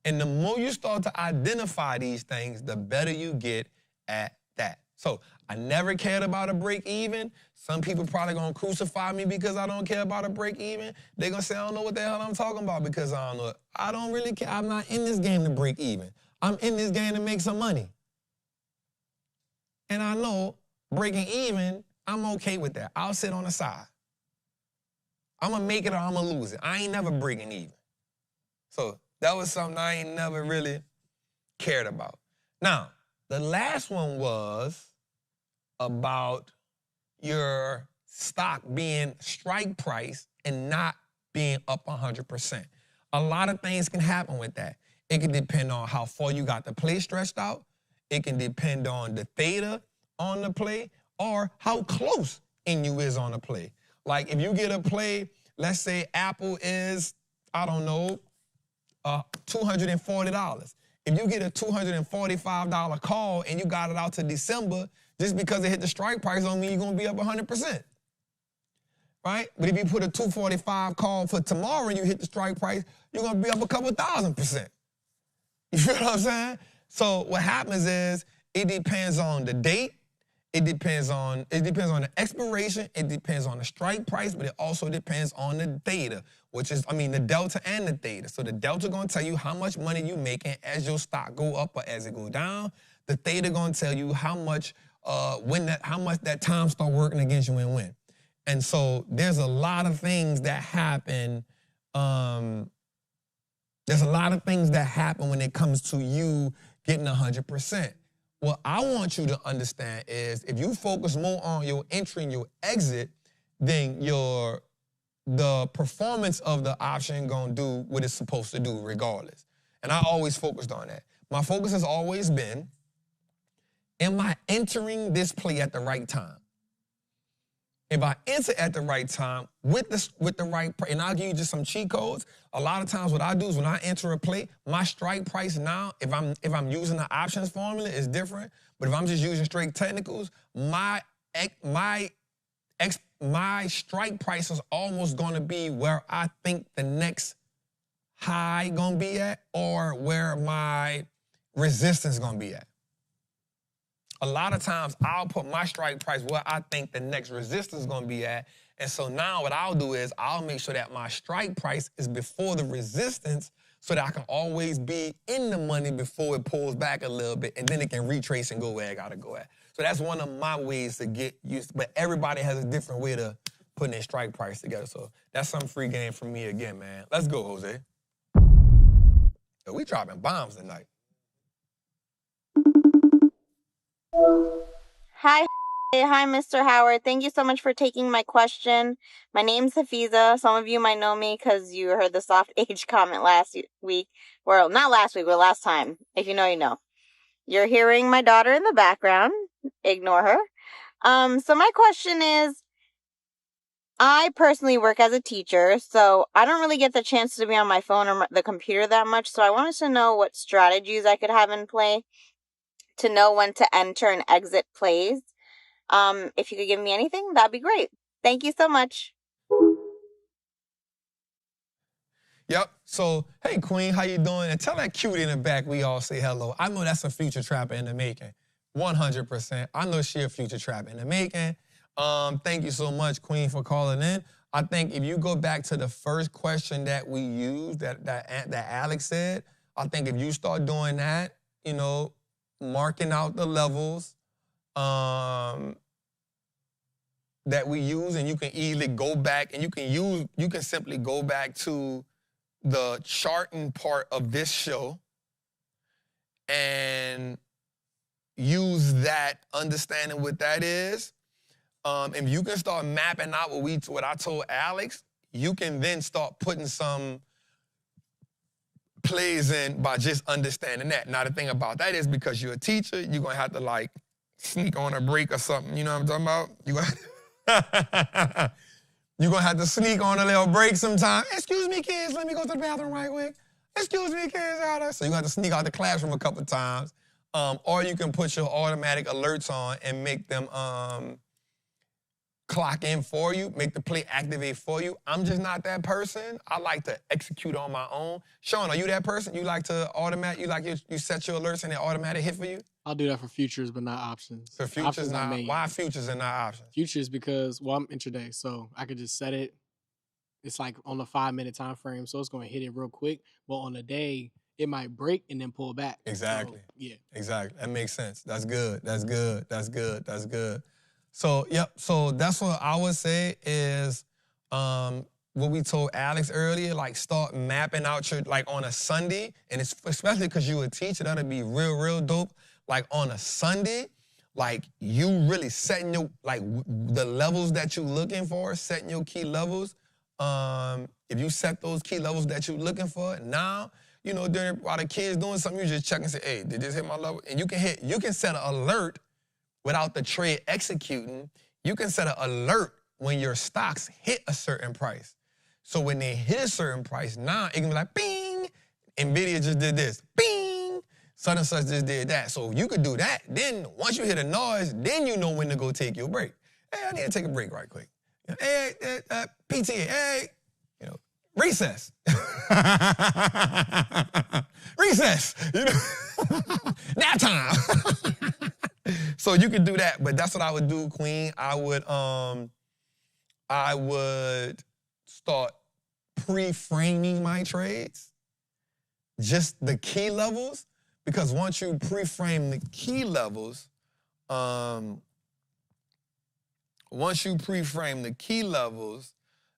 And the more you start to identify these things, the better you get at that. So I never cared about a break even. Some people probably gonna crucify me because I don't care about a break even. They're gonna say I don't know what the hell I'm talking about because I don't know. I don't really care. I'm not in this game to break even. I'm in this game to make some money. And I know breaking even, I'm okay with that. I'll sit on the side. I'm gonna make it or I'm gonna lose it. I ain't never breaking even. So that was something I ain't never really cared about. Now, the last one was about your stock being strike price and not being up 100%. A lot of things can happen with that. It can depend on how far you got the play stretched out. It can depend on the theta on the play or how close in you is on the play. Like if you get a play, let's say Apple is, I don't know, $240. If you get a $245 call and you got it out to December, just because it hit the strike price don't mean you're going to be up 100%. Right? But if you put a $245 call for tomorrow and you hit the strike price, you're going to be up a couple 1,000%. You feel what I'm saying? So what happens is it depends on the date. It depends on the expiration. It depends on the strike price, but it also depends on the theta, which is, the delta and the theta. So the delta going to tell you how much money you making as your stock go up or as it go down. The theta going to tell you how much that time start working against you and when. And so there's a lot of things that happen. There's a lot of things that happen when it comes to you getting 100%. What I want you to understand is if you focus more on your entry and your exit, then the performance of the option gonna do what it's supposed to do regardless. And I always focused on that. My focus has always been, am I entering this play at the right time? If I enter at the right time with the right, and I'll give you just some cheat codes. A lot of times what I do is when I enter a play, my strike price now, if I'm using the options formula, is different. But if I'm just using straight technicals, my strike price is almost going to be where I think the next high going to be at or where my resistance is going to be at. A lot of times I'll put my strike price where I think the next resistance is going to be at. And so now what I'll do is I'll make sure that my strike price is before the resistance so that I can always be in the money before it pulls back a little bit and then it can retrace and go where I got to go at. So that's one of my ways to get used to, but everybody has a different way to put their strike price together. So that's some free game from me again, man. Let's go, Jose. Yo, we dropping bombs tonight. Hi, Mr. Howard. Thank you so much for taking my question. My name's Hafiza. Some of you might know me because you heard the soft age comment last week. Well, not last week, but last time. If you know, you know. You're hearing my daughter in the background. Ignore her. So my question is, I personally work as a teacher, so I don't really get the chance to be on my phone or the computer that much. So I wanted to know what strategies I could have in play to know when to enter and exit plays. If you could give me anything, that'd be great. Thank you so much. Yep. So, hey, Queen, how you doing? And tell that cutie in the back we all say hello. I know that's a future trapper in the making. 100%. I know she a future trapper in the making. Thank you so much, Queen, for calling in. I think if you go back to the first question that we used, that Alex said, I think if you start doing that, marking out the levels that we use, and you can easily go back and you can simply go back to the charting part of this show and use that, understanding what that is. If you can start mapping out what I told Alex, you can then start putting some plays in by just understanding that. Now, the thing about that is because you're a teacher, you're going to have to, like, sneak on a break or something. You know what I'm talking about? You're going to have to sneak on a little break sometime. Excuse me, kids, let me go to the bathroom right quick. Excuse me, kids, out there. So you're going to have to sneak out the classroom a couple times. Or you can put your automatic alerts on and make them clock in for you, make the play activate for you. I'm just not that person. I like to execute on my own. Sean, are you that person? You like to you set your alerts and they automatic hit for you? I'll do that for futures, but not options. For futures, not. Why futures and not options? Futures because, well, I'm intraday, so I could just set it. It's like on a 5-minute time frame, so it's going to hit it real quick. But on the day, it might break and then pull back. Exactly. So, yeah. Exactly. That makes sense. That's good. That's good. That's good. That's good. So, yep. So that's what I would say is what we told Alex earlier, like start mapping out your, like on a Sunday, and it's especially because you a teacher, that'll be real, real dope. Like on a Sunday, like you really setting your, like the levels that you're looking for, setting your key levels. If you set those key levels that you're looking for, now, you know, while the kid's doing something, you just check and say, hey, did this hit my level? And you can set an alert without the trade executing. You can set an alert when your stocks hit a certain price. So when they hit a certain price, now it can be like, bing, NVIDIA just did this, bing, such and such just did that. So you could do that. Then once you hear the noise, then you know when to go take your break. Hey, I need to take a break right quick. Hey, PTA, hey, you know, recess. Recess, you know, nap time. So you could do that, but that's what I would do, Queen. I would start pre-framing my trades, just the key levels, because once you pre-frame the key levels,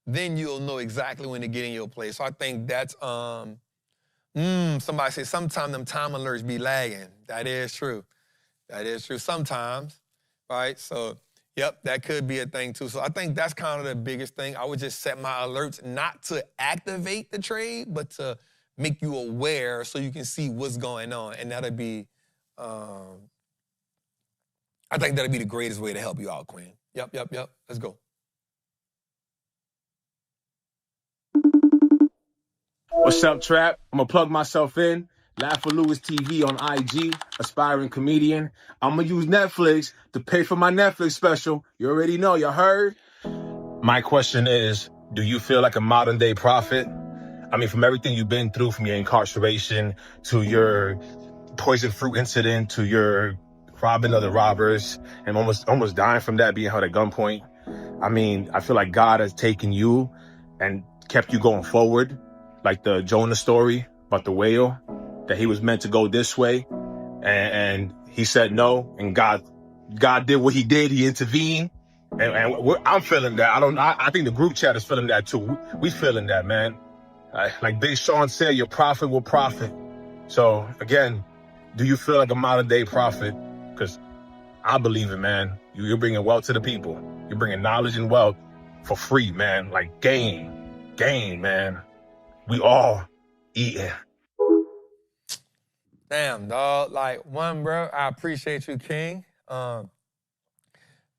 then you'll know exactly when to get in your place. So I think that's, somebody said sometimes them time alerts be lagging. That is true. That is true sometimes, right? So, yep, that could be a thing too. So I think that's kind of the biggest thing. I would just set my alerts not to activate the trade, but to make you aware so you can see what's going on. And that'll be, I think that'll be the greatest way to help you out, Queen. Yep. Let's go. What's up, Trap? I'm gonna plug myself in. Laugh for Lewis TV on IG, aspiring comedian. I'm gonna use Netflix to pay for my Netflix special. You already know, you heard? My question is, do you feel like a modern day prophet? I mean, from everything you've been through, from your incarceration to your poison fruit incident to your robbing other robbers and almost dying from that, being held at gunpoint. I mean, I feel like God has taken you and kept you going forward, like the Jonah story about the whale, that he was meant to go this way, and he said no, and God did what he did. He intervened, and I'm feeling that. I think the group chat is feeling that too. We feeling that, man. Like Big Sean said, your prophet will profit. So again, do you feel like a modern day prophet? Because I believe it, man. You're bringing wealth to the people. You're bringing knowledge and wealth for free, man. Like gain, man. We all eating. Damn, dog. Like, one, bro, I appreciate you, King. The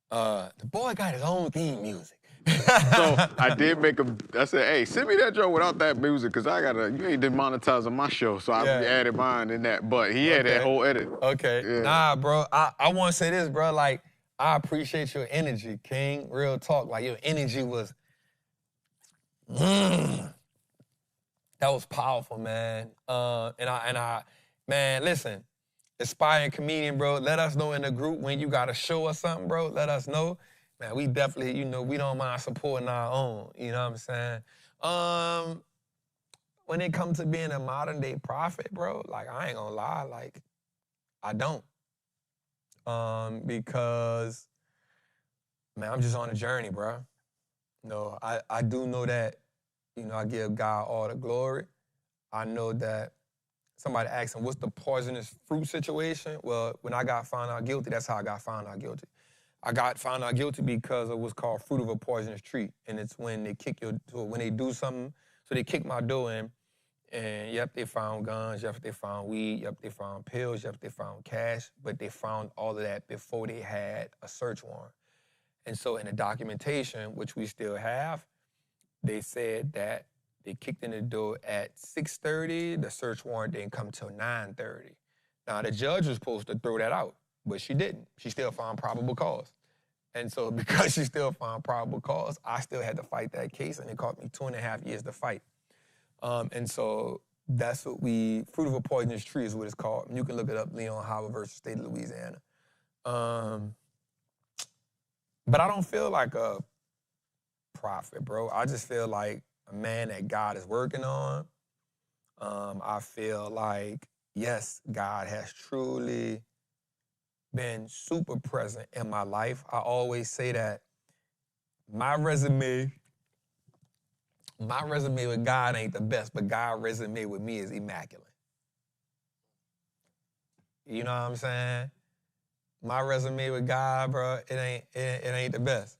boy got his own theme music. So I did I said, hey, send me that joke without that music, because you ain't demonetizing my show, so I added mine in that. But he had that whole edit. Okay. Yeah. Nah, bro, I want to say this, bro. Like, I appreciate your energy, King. Real talk. Like, your energy was, that was powerful, man. Man, listen, aspiring comedian, bro, let us know in the group when you got to show us something, bro. Let us know. Man, we definitely, you know, we don't mind supporting our own. You know what I'm saying? When it comes to being a modern day prophet, bro, like, I ain't gonna lie, like, I don't. Because, man, I'm just on a journey, bro. You know, I do know that, you know, I give God all the glory. I know that somebody asked him, what's the poisonous fruit situation? Well, when I got found out guilty, that's how I got found out guilty. I got found out guilty because of what's called fruit of a poisonous tree. And it's when they when they do something, so they kick my door in, And yep, they found guns, yep, they found weed, yep, they found pills, yep, they found cash, but they found all of that before they had a search warrant. And so in the documentation, which we still have, they said that they kicked in the door at 6:30, the search warrant didn't come till 9:30. Now the judge was supposed to throw that out, but she didn't. She still found probable cause. And so because she still found probable cause, I still had to fight that case, and it cost me 2.5 years to fight. And so that's what fruitful poisonous tree is what it's called. And you can look it up, Leon Howard versus State of Louisiana. But I don't feel like a prophet, bro. I just feel like a man that God is working on. I feel like, yes, God has truly been super present in my life. I always say that my resume with God ain't the best, but God's resume with me is immaculate. You know what I'm saying? My resume with God, bro, it ain't the best.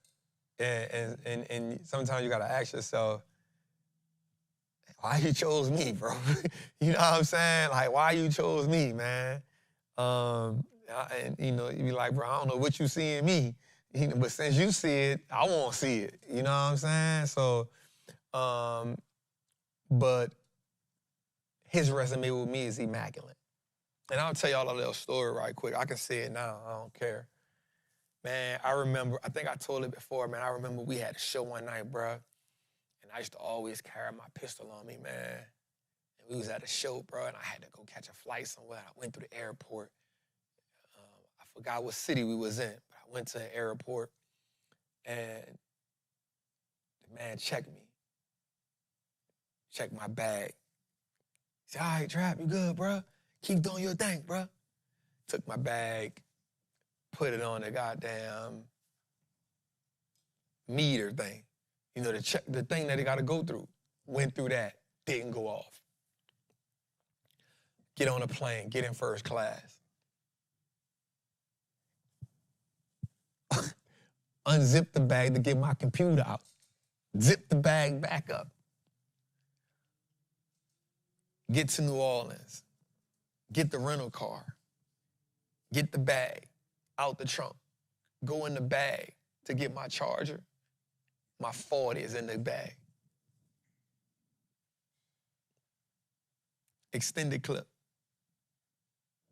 And sometimes you gotta ask yourself, why you chose me, bro? You know what I'm saying? Like, why you chose me, man? And you know, you be like, bro, I don't know what you see in me, but since you see it, I won't see it. You know what I'm saying? So, but his resume with me is immaculate. And I'll tell y'all a little story right quick. I can say it now. I don't care. Man, I remember, I think I told it before, man. I remember we had a show one night, bro. And I used to always carry my pistol on me, man. And we was at a show, bro, and I had to go catch a flight somewhere. I went through the airport. I forgot what city we was in, but I went to the airport, and the man checked me. Checked my bag. He said, all right, Trap, you good, bro? Keep doing your thing, bro. Took my bag, put it on the goddamn meter thing. You know, the thing that they got to go through. Went through that, didn't go off. Get on a plane, get in first class. Unzip the bag to get my computer out. Zip the bag back up. Get to New Orleans. Get the rental car. Get the bag out the trunk. Go in the bag to get my charger. My 40 is in the bag. Extended clip.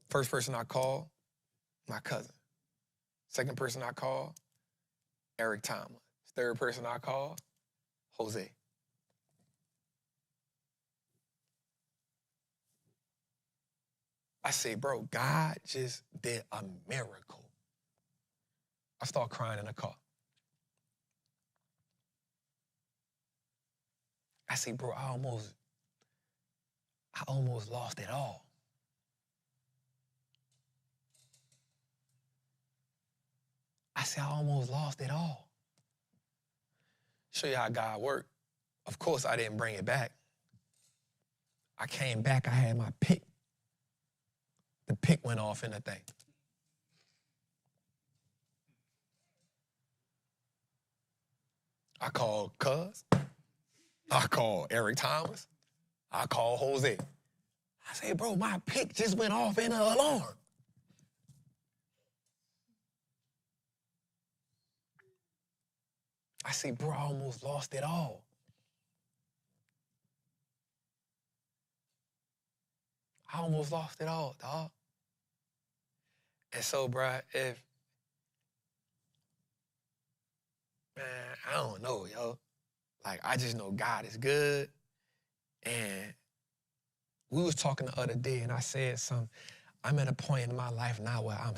First person I call, my cousin. Second person I call, Eric Tomlin. Third person I call, Jose. I say, bro, God just did a miracle. I start crying in the car. I say, bro, I almost lost it all. I said, I almost lost it all. Show you how God worked. Of course, I didn't bring it back. I came back, I had my pick. The pick went off in the thing. I called Cuz. I called Eric Thomas. I called Jose. I said, bro, my pick just went off in an alarm. I said, bro, I almost lost it all. I almost lost it all, dog. And so, bro, man, I don't know, yo. Like, I just know God is good. And we was talking the other day, and I said something. I'm at a point in my life now where I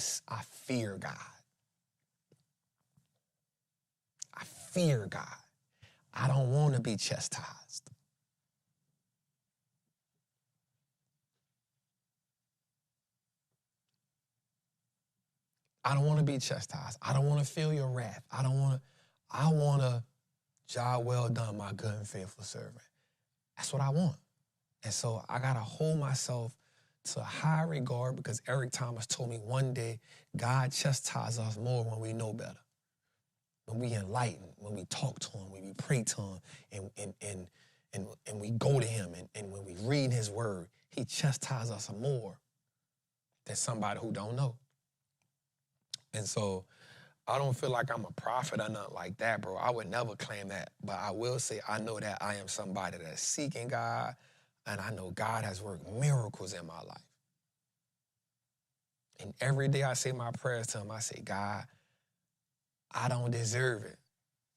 fear God. I fear God. I don't want to be chastised. I don't want to be chastised. I don't want to feel your wrath. I want to, job well done, my good and faithful servant. That's what I want. And so I got to hold myself to a high regard because Eric Thomas told me one day, God chastises us more when we know better. When we enlighten, when we talk to him, when we pray to him, and we go to him, and when we read his word, he chastises us more than somebody who don't know. And so I don't feel like I'm a prophet or nothing like that, bro. I would never claim that. But I will say I know that I am somebody that's seeking God, and I know God has worked miracles in my life. And every day I say my prayers to him, I say, God, I don't deserve it.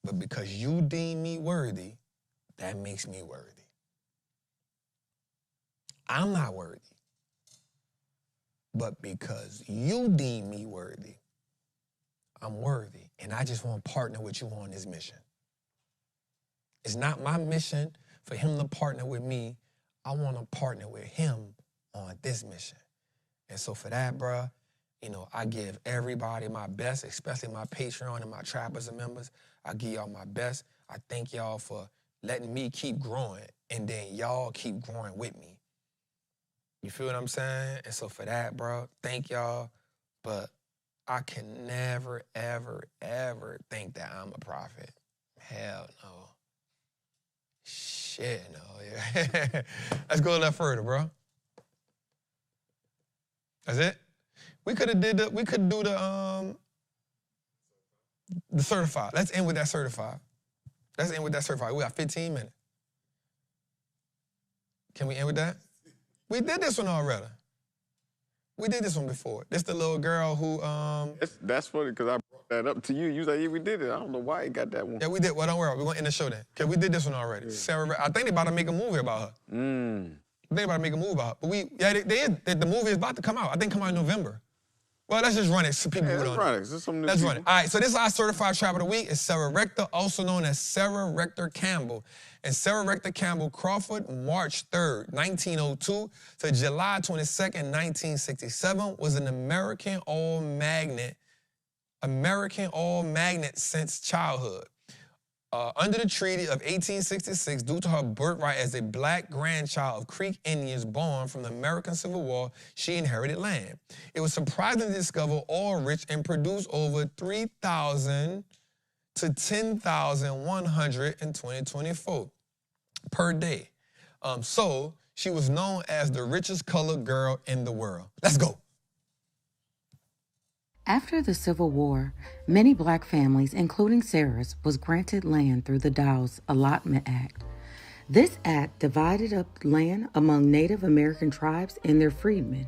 But because you deem me worthy, that makes me worthy. I'm not worthy. But because you deem me worthy, I'm worthy. And I just want to partner with you on this mission. It's not my mission for him to partner with me. I want to partner with him on this mission. And so for that, bruh, you know, I give everybody my best, especially my Patreon and my Trappers and members. I give y'all my best. I thank y'all for letting me keep growing, and then y'all keep growing with me. You feel what I'm saying? And so for that, bro, thank y'all. But I can never, ever, ever think that I'm a prophet. Hell no. Shit, no. Yeah. Let's go a little further, bro. That's it? We could do the certified. Let's end with that certified. We got 15 minutes. Can we end with that? We did this one already. We did this one before. This the little girl who That's funny because I brought that up to you. You was like, yeah, we did it. I don't know why you got that one. Yeah, we did. Well, don't worry. We're going to end the show then. Because we did this one already. Yeah. Sarah, I think they about to make a movie about her. I think they about to make a movie about her. But the movie is about to come out. I think come out in November. Well, let's just run it so people don't know. Let's run it. All right, so this is our certified trapper of the week. It's Sarah Rector, also known as Sarah Rector Campbell. And Sarah Rector Campbell Crawford, March 3rd, 1902 to July 22nd, 1967, was an American all-magnet since childhood. Under the Treaty of 1866, due to her birthright as a black grandchild of Creek Indians born from the American Civil War, she inherited land. It was surprising to discover oil-rich and produced over 3,000 to 10,100 in 2024 per day. So she was known as the richest colored girl in the world. Let's go. After the Civil War, many black families, including Sarah's, was granted land through the Dow's Allotment Act. This act divided up land among Native American tribes and their freedmen.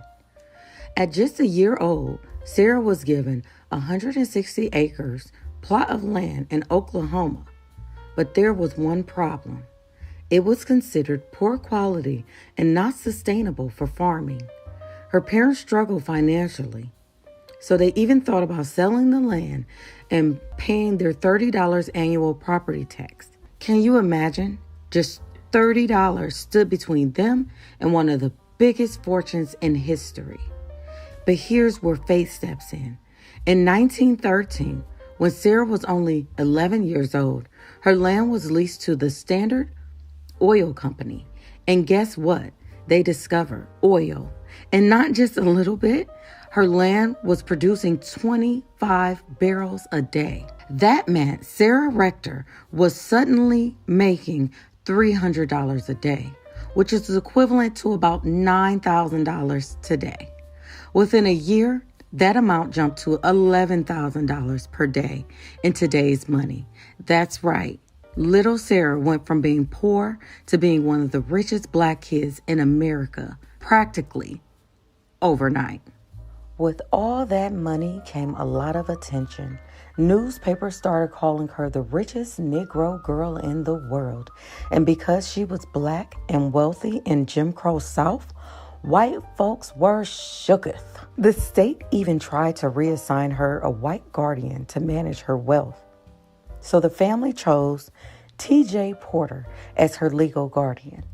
At just a year old, Sarah was given 160 acres plot of land in Oklahoma. But there was one problem. It was considered poor quality and not sustainable for farming. Her parents struggled financially, so they even thought about selling the land and paying their $30 annual property tax. Can you imagine? Just $30 stood between them and one of the biggest fortunes in history. But here's where faith steps in. In 1913, when Sarah was only 11 years old, her land was leased to the Standard Oil Company. And guess what? They discovered oil. And not just a little bit. Her land was producing 25 barrels a day. That meant Sarah Rector was suddenly making $300 a day, which is equivalent to about $9,000 today. Within a year, that amount jumped to $11,000 per day in today's money. That's right. Little Sarah went from being poor to being one of the richest black kids in America, practically overnight. With all that money came a lot of attention. Newspapers started calling her the richest Negro girl in the world. And because she was black and wealthy in Jim Crow South, white folks were shooketh. The state even tried to reassign her a white guardian to manage her wealth. So the family chose T.J. Porter as her legal guardian.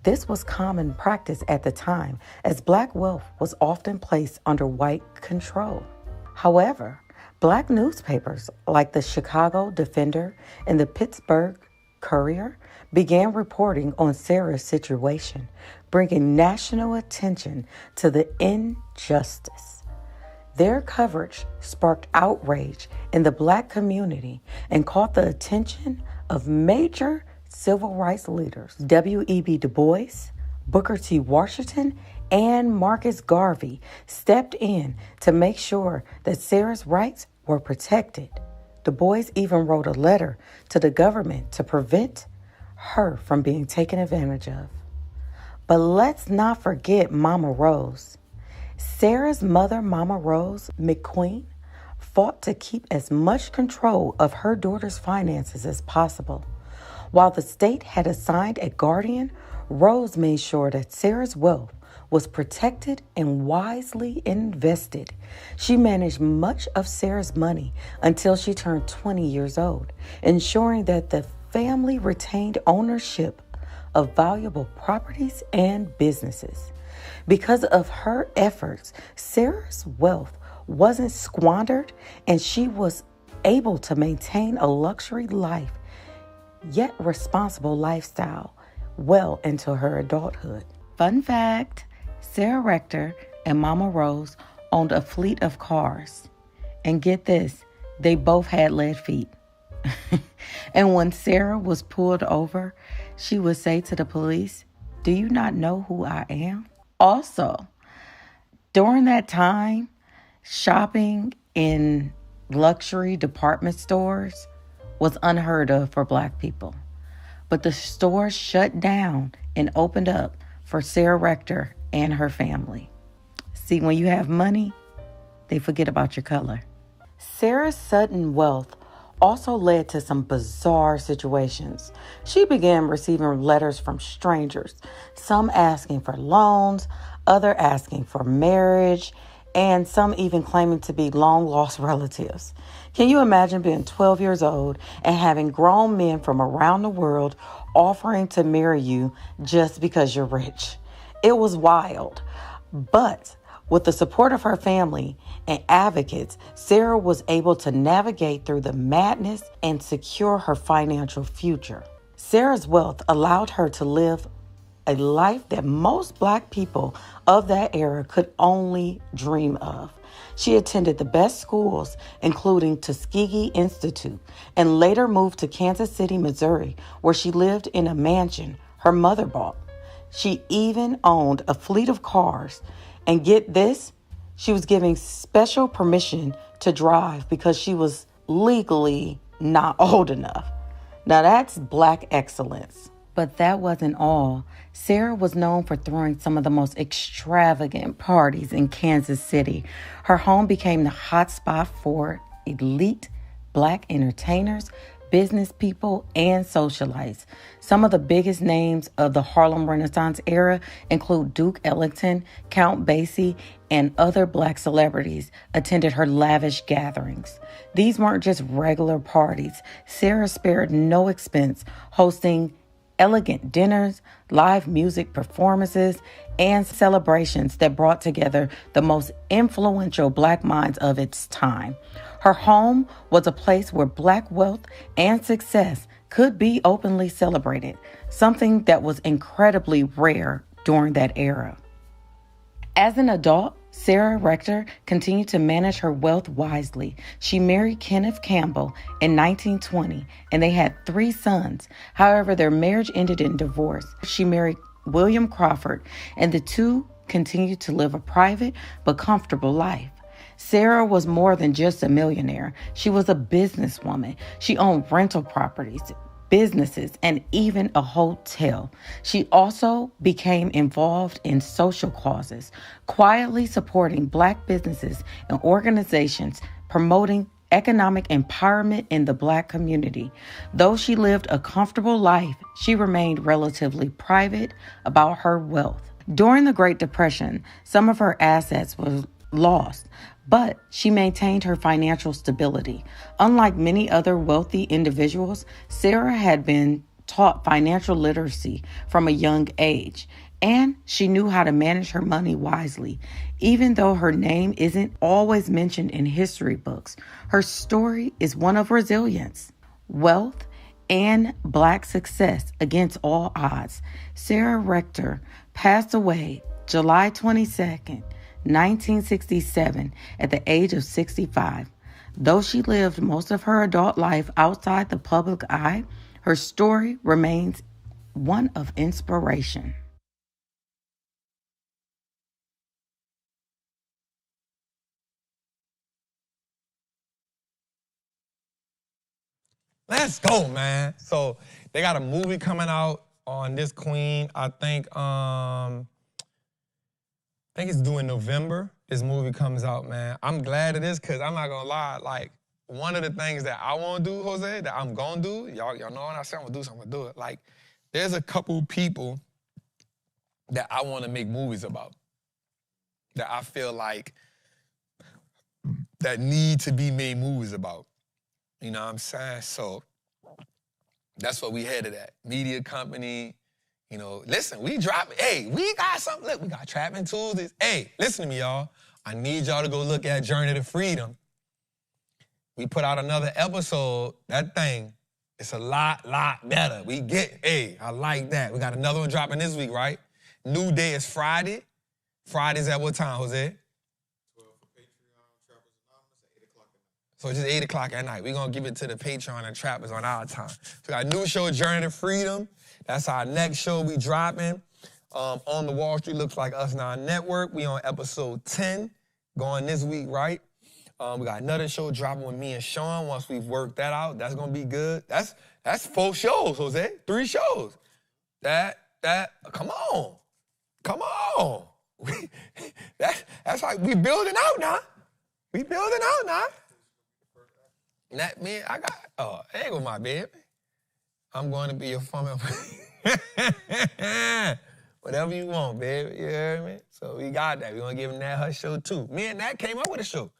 This was common practice at the time, as black wealth was often placed under white control. However, black newspapers like the Chicago Defender and the Pittsburgh Courier began reporting on Sarah's situation, bringing national attention to the injustice. Their coverage sparked outrage in the black community and caught the attention of major civil rights leaders W.E.B. Du Bois, Booker T. Washington, and Marcus Garvey stepped in to make sure that Sarah's rights were protected. Du Bois even wrote a letter to the government to prevent her from being taken advantage of. But let's not forget Mama Rose. Sarah's mother, Mama Rose McQueen, fought to keep as much control of her daughter's finances as possible. While the state had assigned a guardian, Rose made sure that Sarah's wealth was protected and wisely invested. She managed much of Sarah's money until she turned 20 years old, ensuring that the family retained ownership of valuable properties and businesses. Because of her efforts, Sarah's wealth wasn't squandered and she was able to maintain a luxury life, yet responsible lifestyle well into her adulthood. Fun fact, Sarah Rector and Mama Rose owned a fleet of cars. And get this, they both had lead feet. And when Sarah was pulled over, she would say to the police, "Do you not know who I am?" Also, during that time, shopping in luxury department stores was unheard of for Black people. But the stores shut down and opened up for Sarah Rector and her family. See, when you have money, they forget about your color. Sarah's sudden wealth also led to some bizarre situations. She began receiving letters from strangers, some asking for loans, others asking for marriage, and some even claiming to be long-lost relatives. Can you imagine being 12 years old and having grown men from around the world offering to marry you just because you're rich? It was wild. But with the support of her family and advocates, Sarah was able to navigate through the madness and secure her financial future. Sarah's wealth allowed her to live a life that most Black people of that era could only dream of. She attended the best schools, including Tuskegee Institute, and later moved to Kansas City, Missouri, where she lived in a mansion her mother bought. She even owned a fleet of cars. And get this, she was given special permission to drive because she was legally not old enough. Now that's Black excellence. But that wasn't all. Sarah was known for throwing some of the most extravagant parties in Kansas City. Her home became the hotspot for elite Black entertainers, business people, and socialites. Some of the biggest names of the Harlem Renaissance era include Duke Ellington, Count Basie, and other Black celebrities attended her lavish gatherings. These weren't just regular parties. Sarah spared no expense, hosting elegant dinners, live music performances, and celebrations that brought together the most influential Black minds of its time. Her home was a place where Black wealth and success could be openly celebrated, something that was incredibly rare during that era. As an adult, Sarah Rector continued to manage her wealth wisely. She married Kenneth Campbell in 1920, and they had 3 sons. However, their marriage ended in divorce. She married William Crawford, and the two continued to live a private but comfortable life. Sarah was more than just a millionaire. She was a businesswoman. She owned rental properties, businesses, and even a hotel. She also became involved in social causes, quietly supporting Black businesses and organizations promoting economic empowerment in the Black community. Though she lived a comfortable life, she remained relatively private about her wealth. During the Great Depression, some of her assets were lost, but she maintained her financial stability. Unlike many other wealthy individuals, Sarah had been taught financial literacy from a young age, and she knew how to manage her money wisely. Even though her name isn't always mentioned in history books, her story is one of resilience, wealth, and Black success against all odds. Sarah Rector passed away July 22nd, 1967, at the age of 65. Though she lived most of her adult life outside the public eye, Her story remains one of inspiration. Let's go, man. So they got a movie coming out on this queen. I think it's due in November. This movie comes out, man. I'm glad it is, because I'm not gonna lie, like, one of the things that I wanna do, Jose, that I'm gonna do, y'all know when I say I'm gonna do something, I'm gonna do it. Like, there's a couple people that I wanna make movies about, that I feel like that need to be made movies about. You know what I'm saying? So that's what we headed at. Media company, you know, listen, we dropping, hey, we got something, look, we got Trapping Tuesdays. Hey, listen to me, y'all. I need y'all to go look at Journey to Freedom. We put out another episode, that thing, it's a lot better. We get, hey, I like that. We got another one dropping this week, right? New day is Friday. Friday's at what time, Jose? So it's just 8 o'clock at night. We're going to give it to the Patreon and Trappers on our time. So we got a new show, Journey to Freedom. That's our next show we dropping. On the Wall Street Looks Like Us Now Network. We on episode 10 going this week, right? We got another show dropping with me and Sean. Once we've worked that out, that's going to be good. That's 4 shows, Jose. 3 shows. Come on. Come on. That's like we building out now. We building out now. That man, there go my baby. I'm going to be your farmer. Whatever you want, baby. You heard me? So we got that. We're going to give Nat her show too. Me and Nat came up with a show.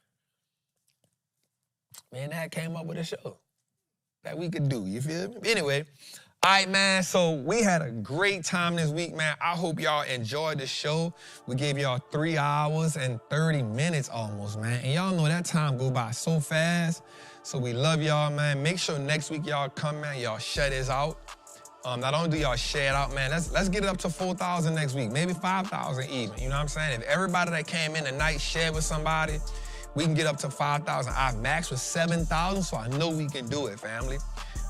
That we could do. You feel me? Anyway, all right, man. So we had a great time this week, man. I hope y'all enjoyed the show. We gave y'all 3 hours and 30 minutes almost, man. And y'all know that time go by so fast. So we love y'all, man. Make sure next week y'all come, man. Y'all share this out. Not only do y'all share it out, man, let's get it up to 4,000 next week, maybe 5,000 even. You know what I'm saying? If everybody that came in tonight shared with somebody, we can get up to 5,000. Our max was 7,000, so I know we can do it, family.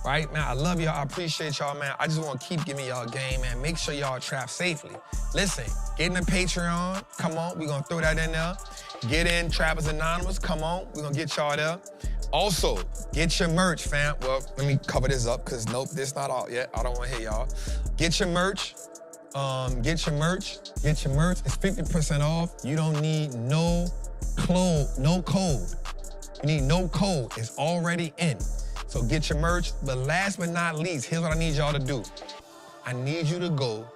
Right, man? I love y'all. I appreciate y'all, man. I just want to keep giving y'all game, man. Make sure y'all trap safely. Listen, get in the Patreon. Come on, we're going to throw that in there. Get in Trappers Anonymous. Come on, we're going to get y'all there. Also, get your merch, fam. Well, let me cover this up, because nope, this not out yet. I don't want to hear y'all. Get your merch. Get your merch. It's 50% off. You don't need no code. You need no code. It's already in. So get your merch. But last but not least, here's what I need y'all to do. I need you to go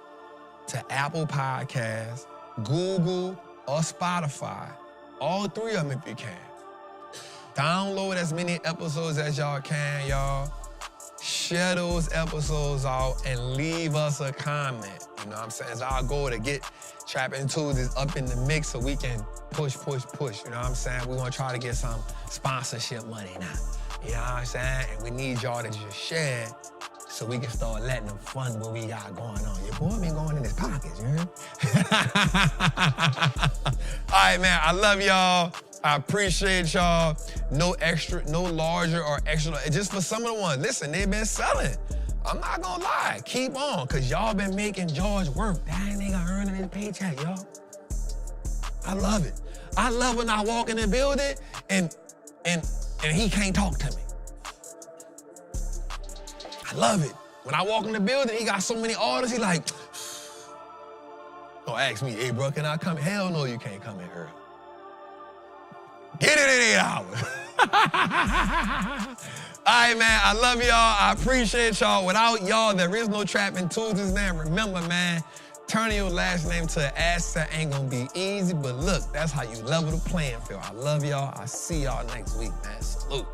to Apple Podcasts, Google, or Spotify. All 3 of them if you can. Download as many episodes as y'all can, y'all. Share those episodes out and leave us a comment. You know what I'm saying? It's our goal to get Trapping Tuesdays up in the mix so we can push. You know what I'm saying? We're going to try to get some sponsorship money now. You know what I'm saying? And we need y'all to just share so we can start letting them fund what we got going on. Your boy been going in his pockets, you heard? All right, man, I love y'all. I appreciate y'all. No extra, no larger or extra. Just for some of the ones. Listen, they've been selling. I'm not gonna lie. Keep on, because y'all been making George work. That nigga earning his paycheck, y'all. I love it. I love when I walk in the building and he can't talk to me. I love it. When I walk in the building, he got so many orders, he like, don't ask me, hey, bro, can I come? Hell no, you can't come in early. Get it in 8 hours. All right, man, I love y'all. I appreciate y'all. Without y'all, there is no Trapping Tuesdays, man. Remember, man, turning your last name to an asset ain't gonna be easy, but look, that's how you level the playing field. I love y'all. I see y'all next week, man. Salute.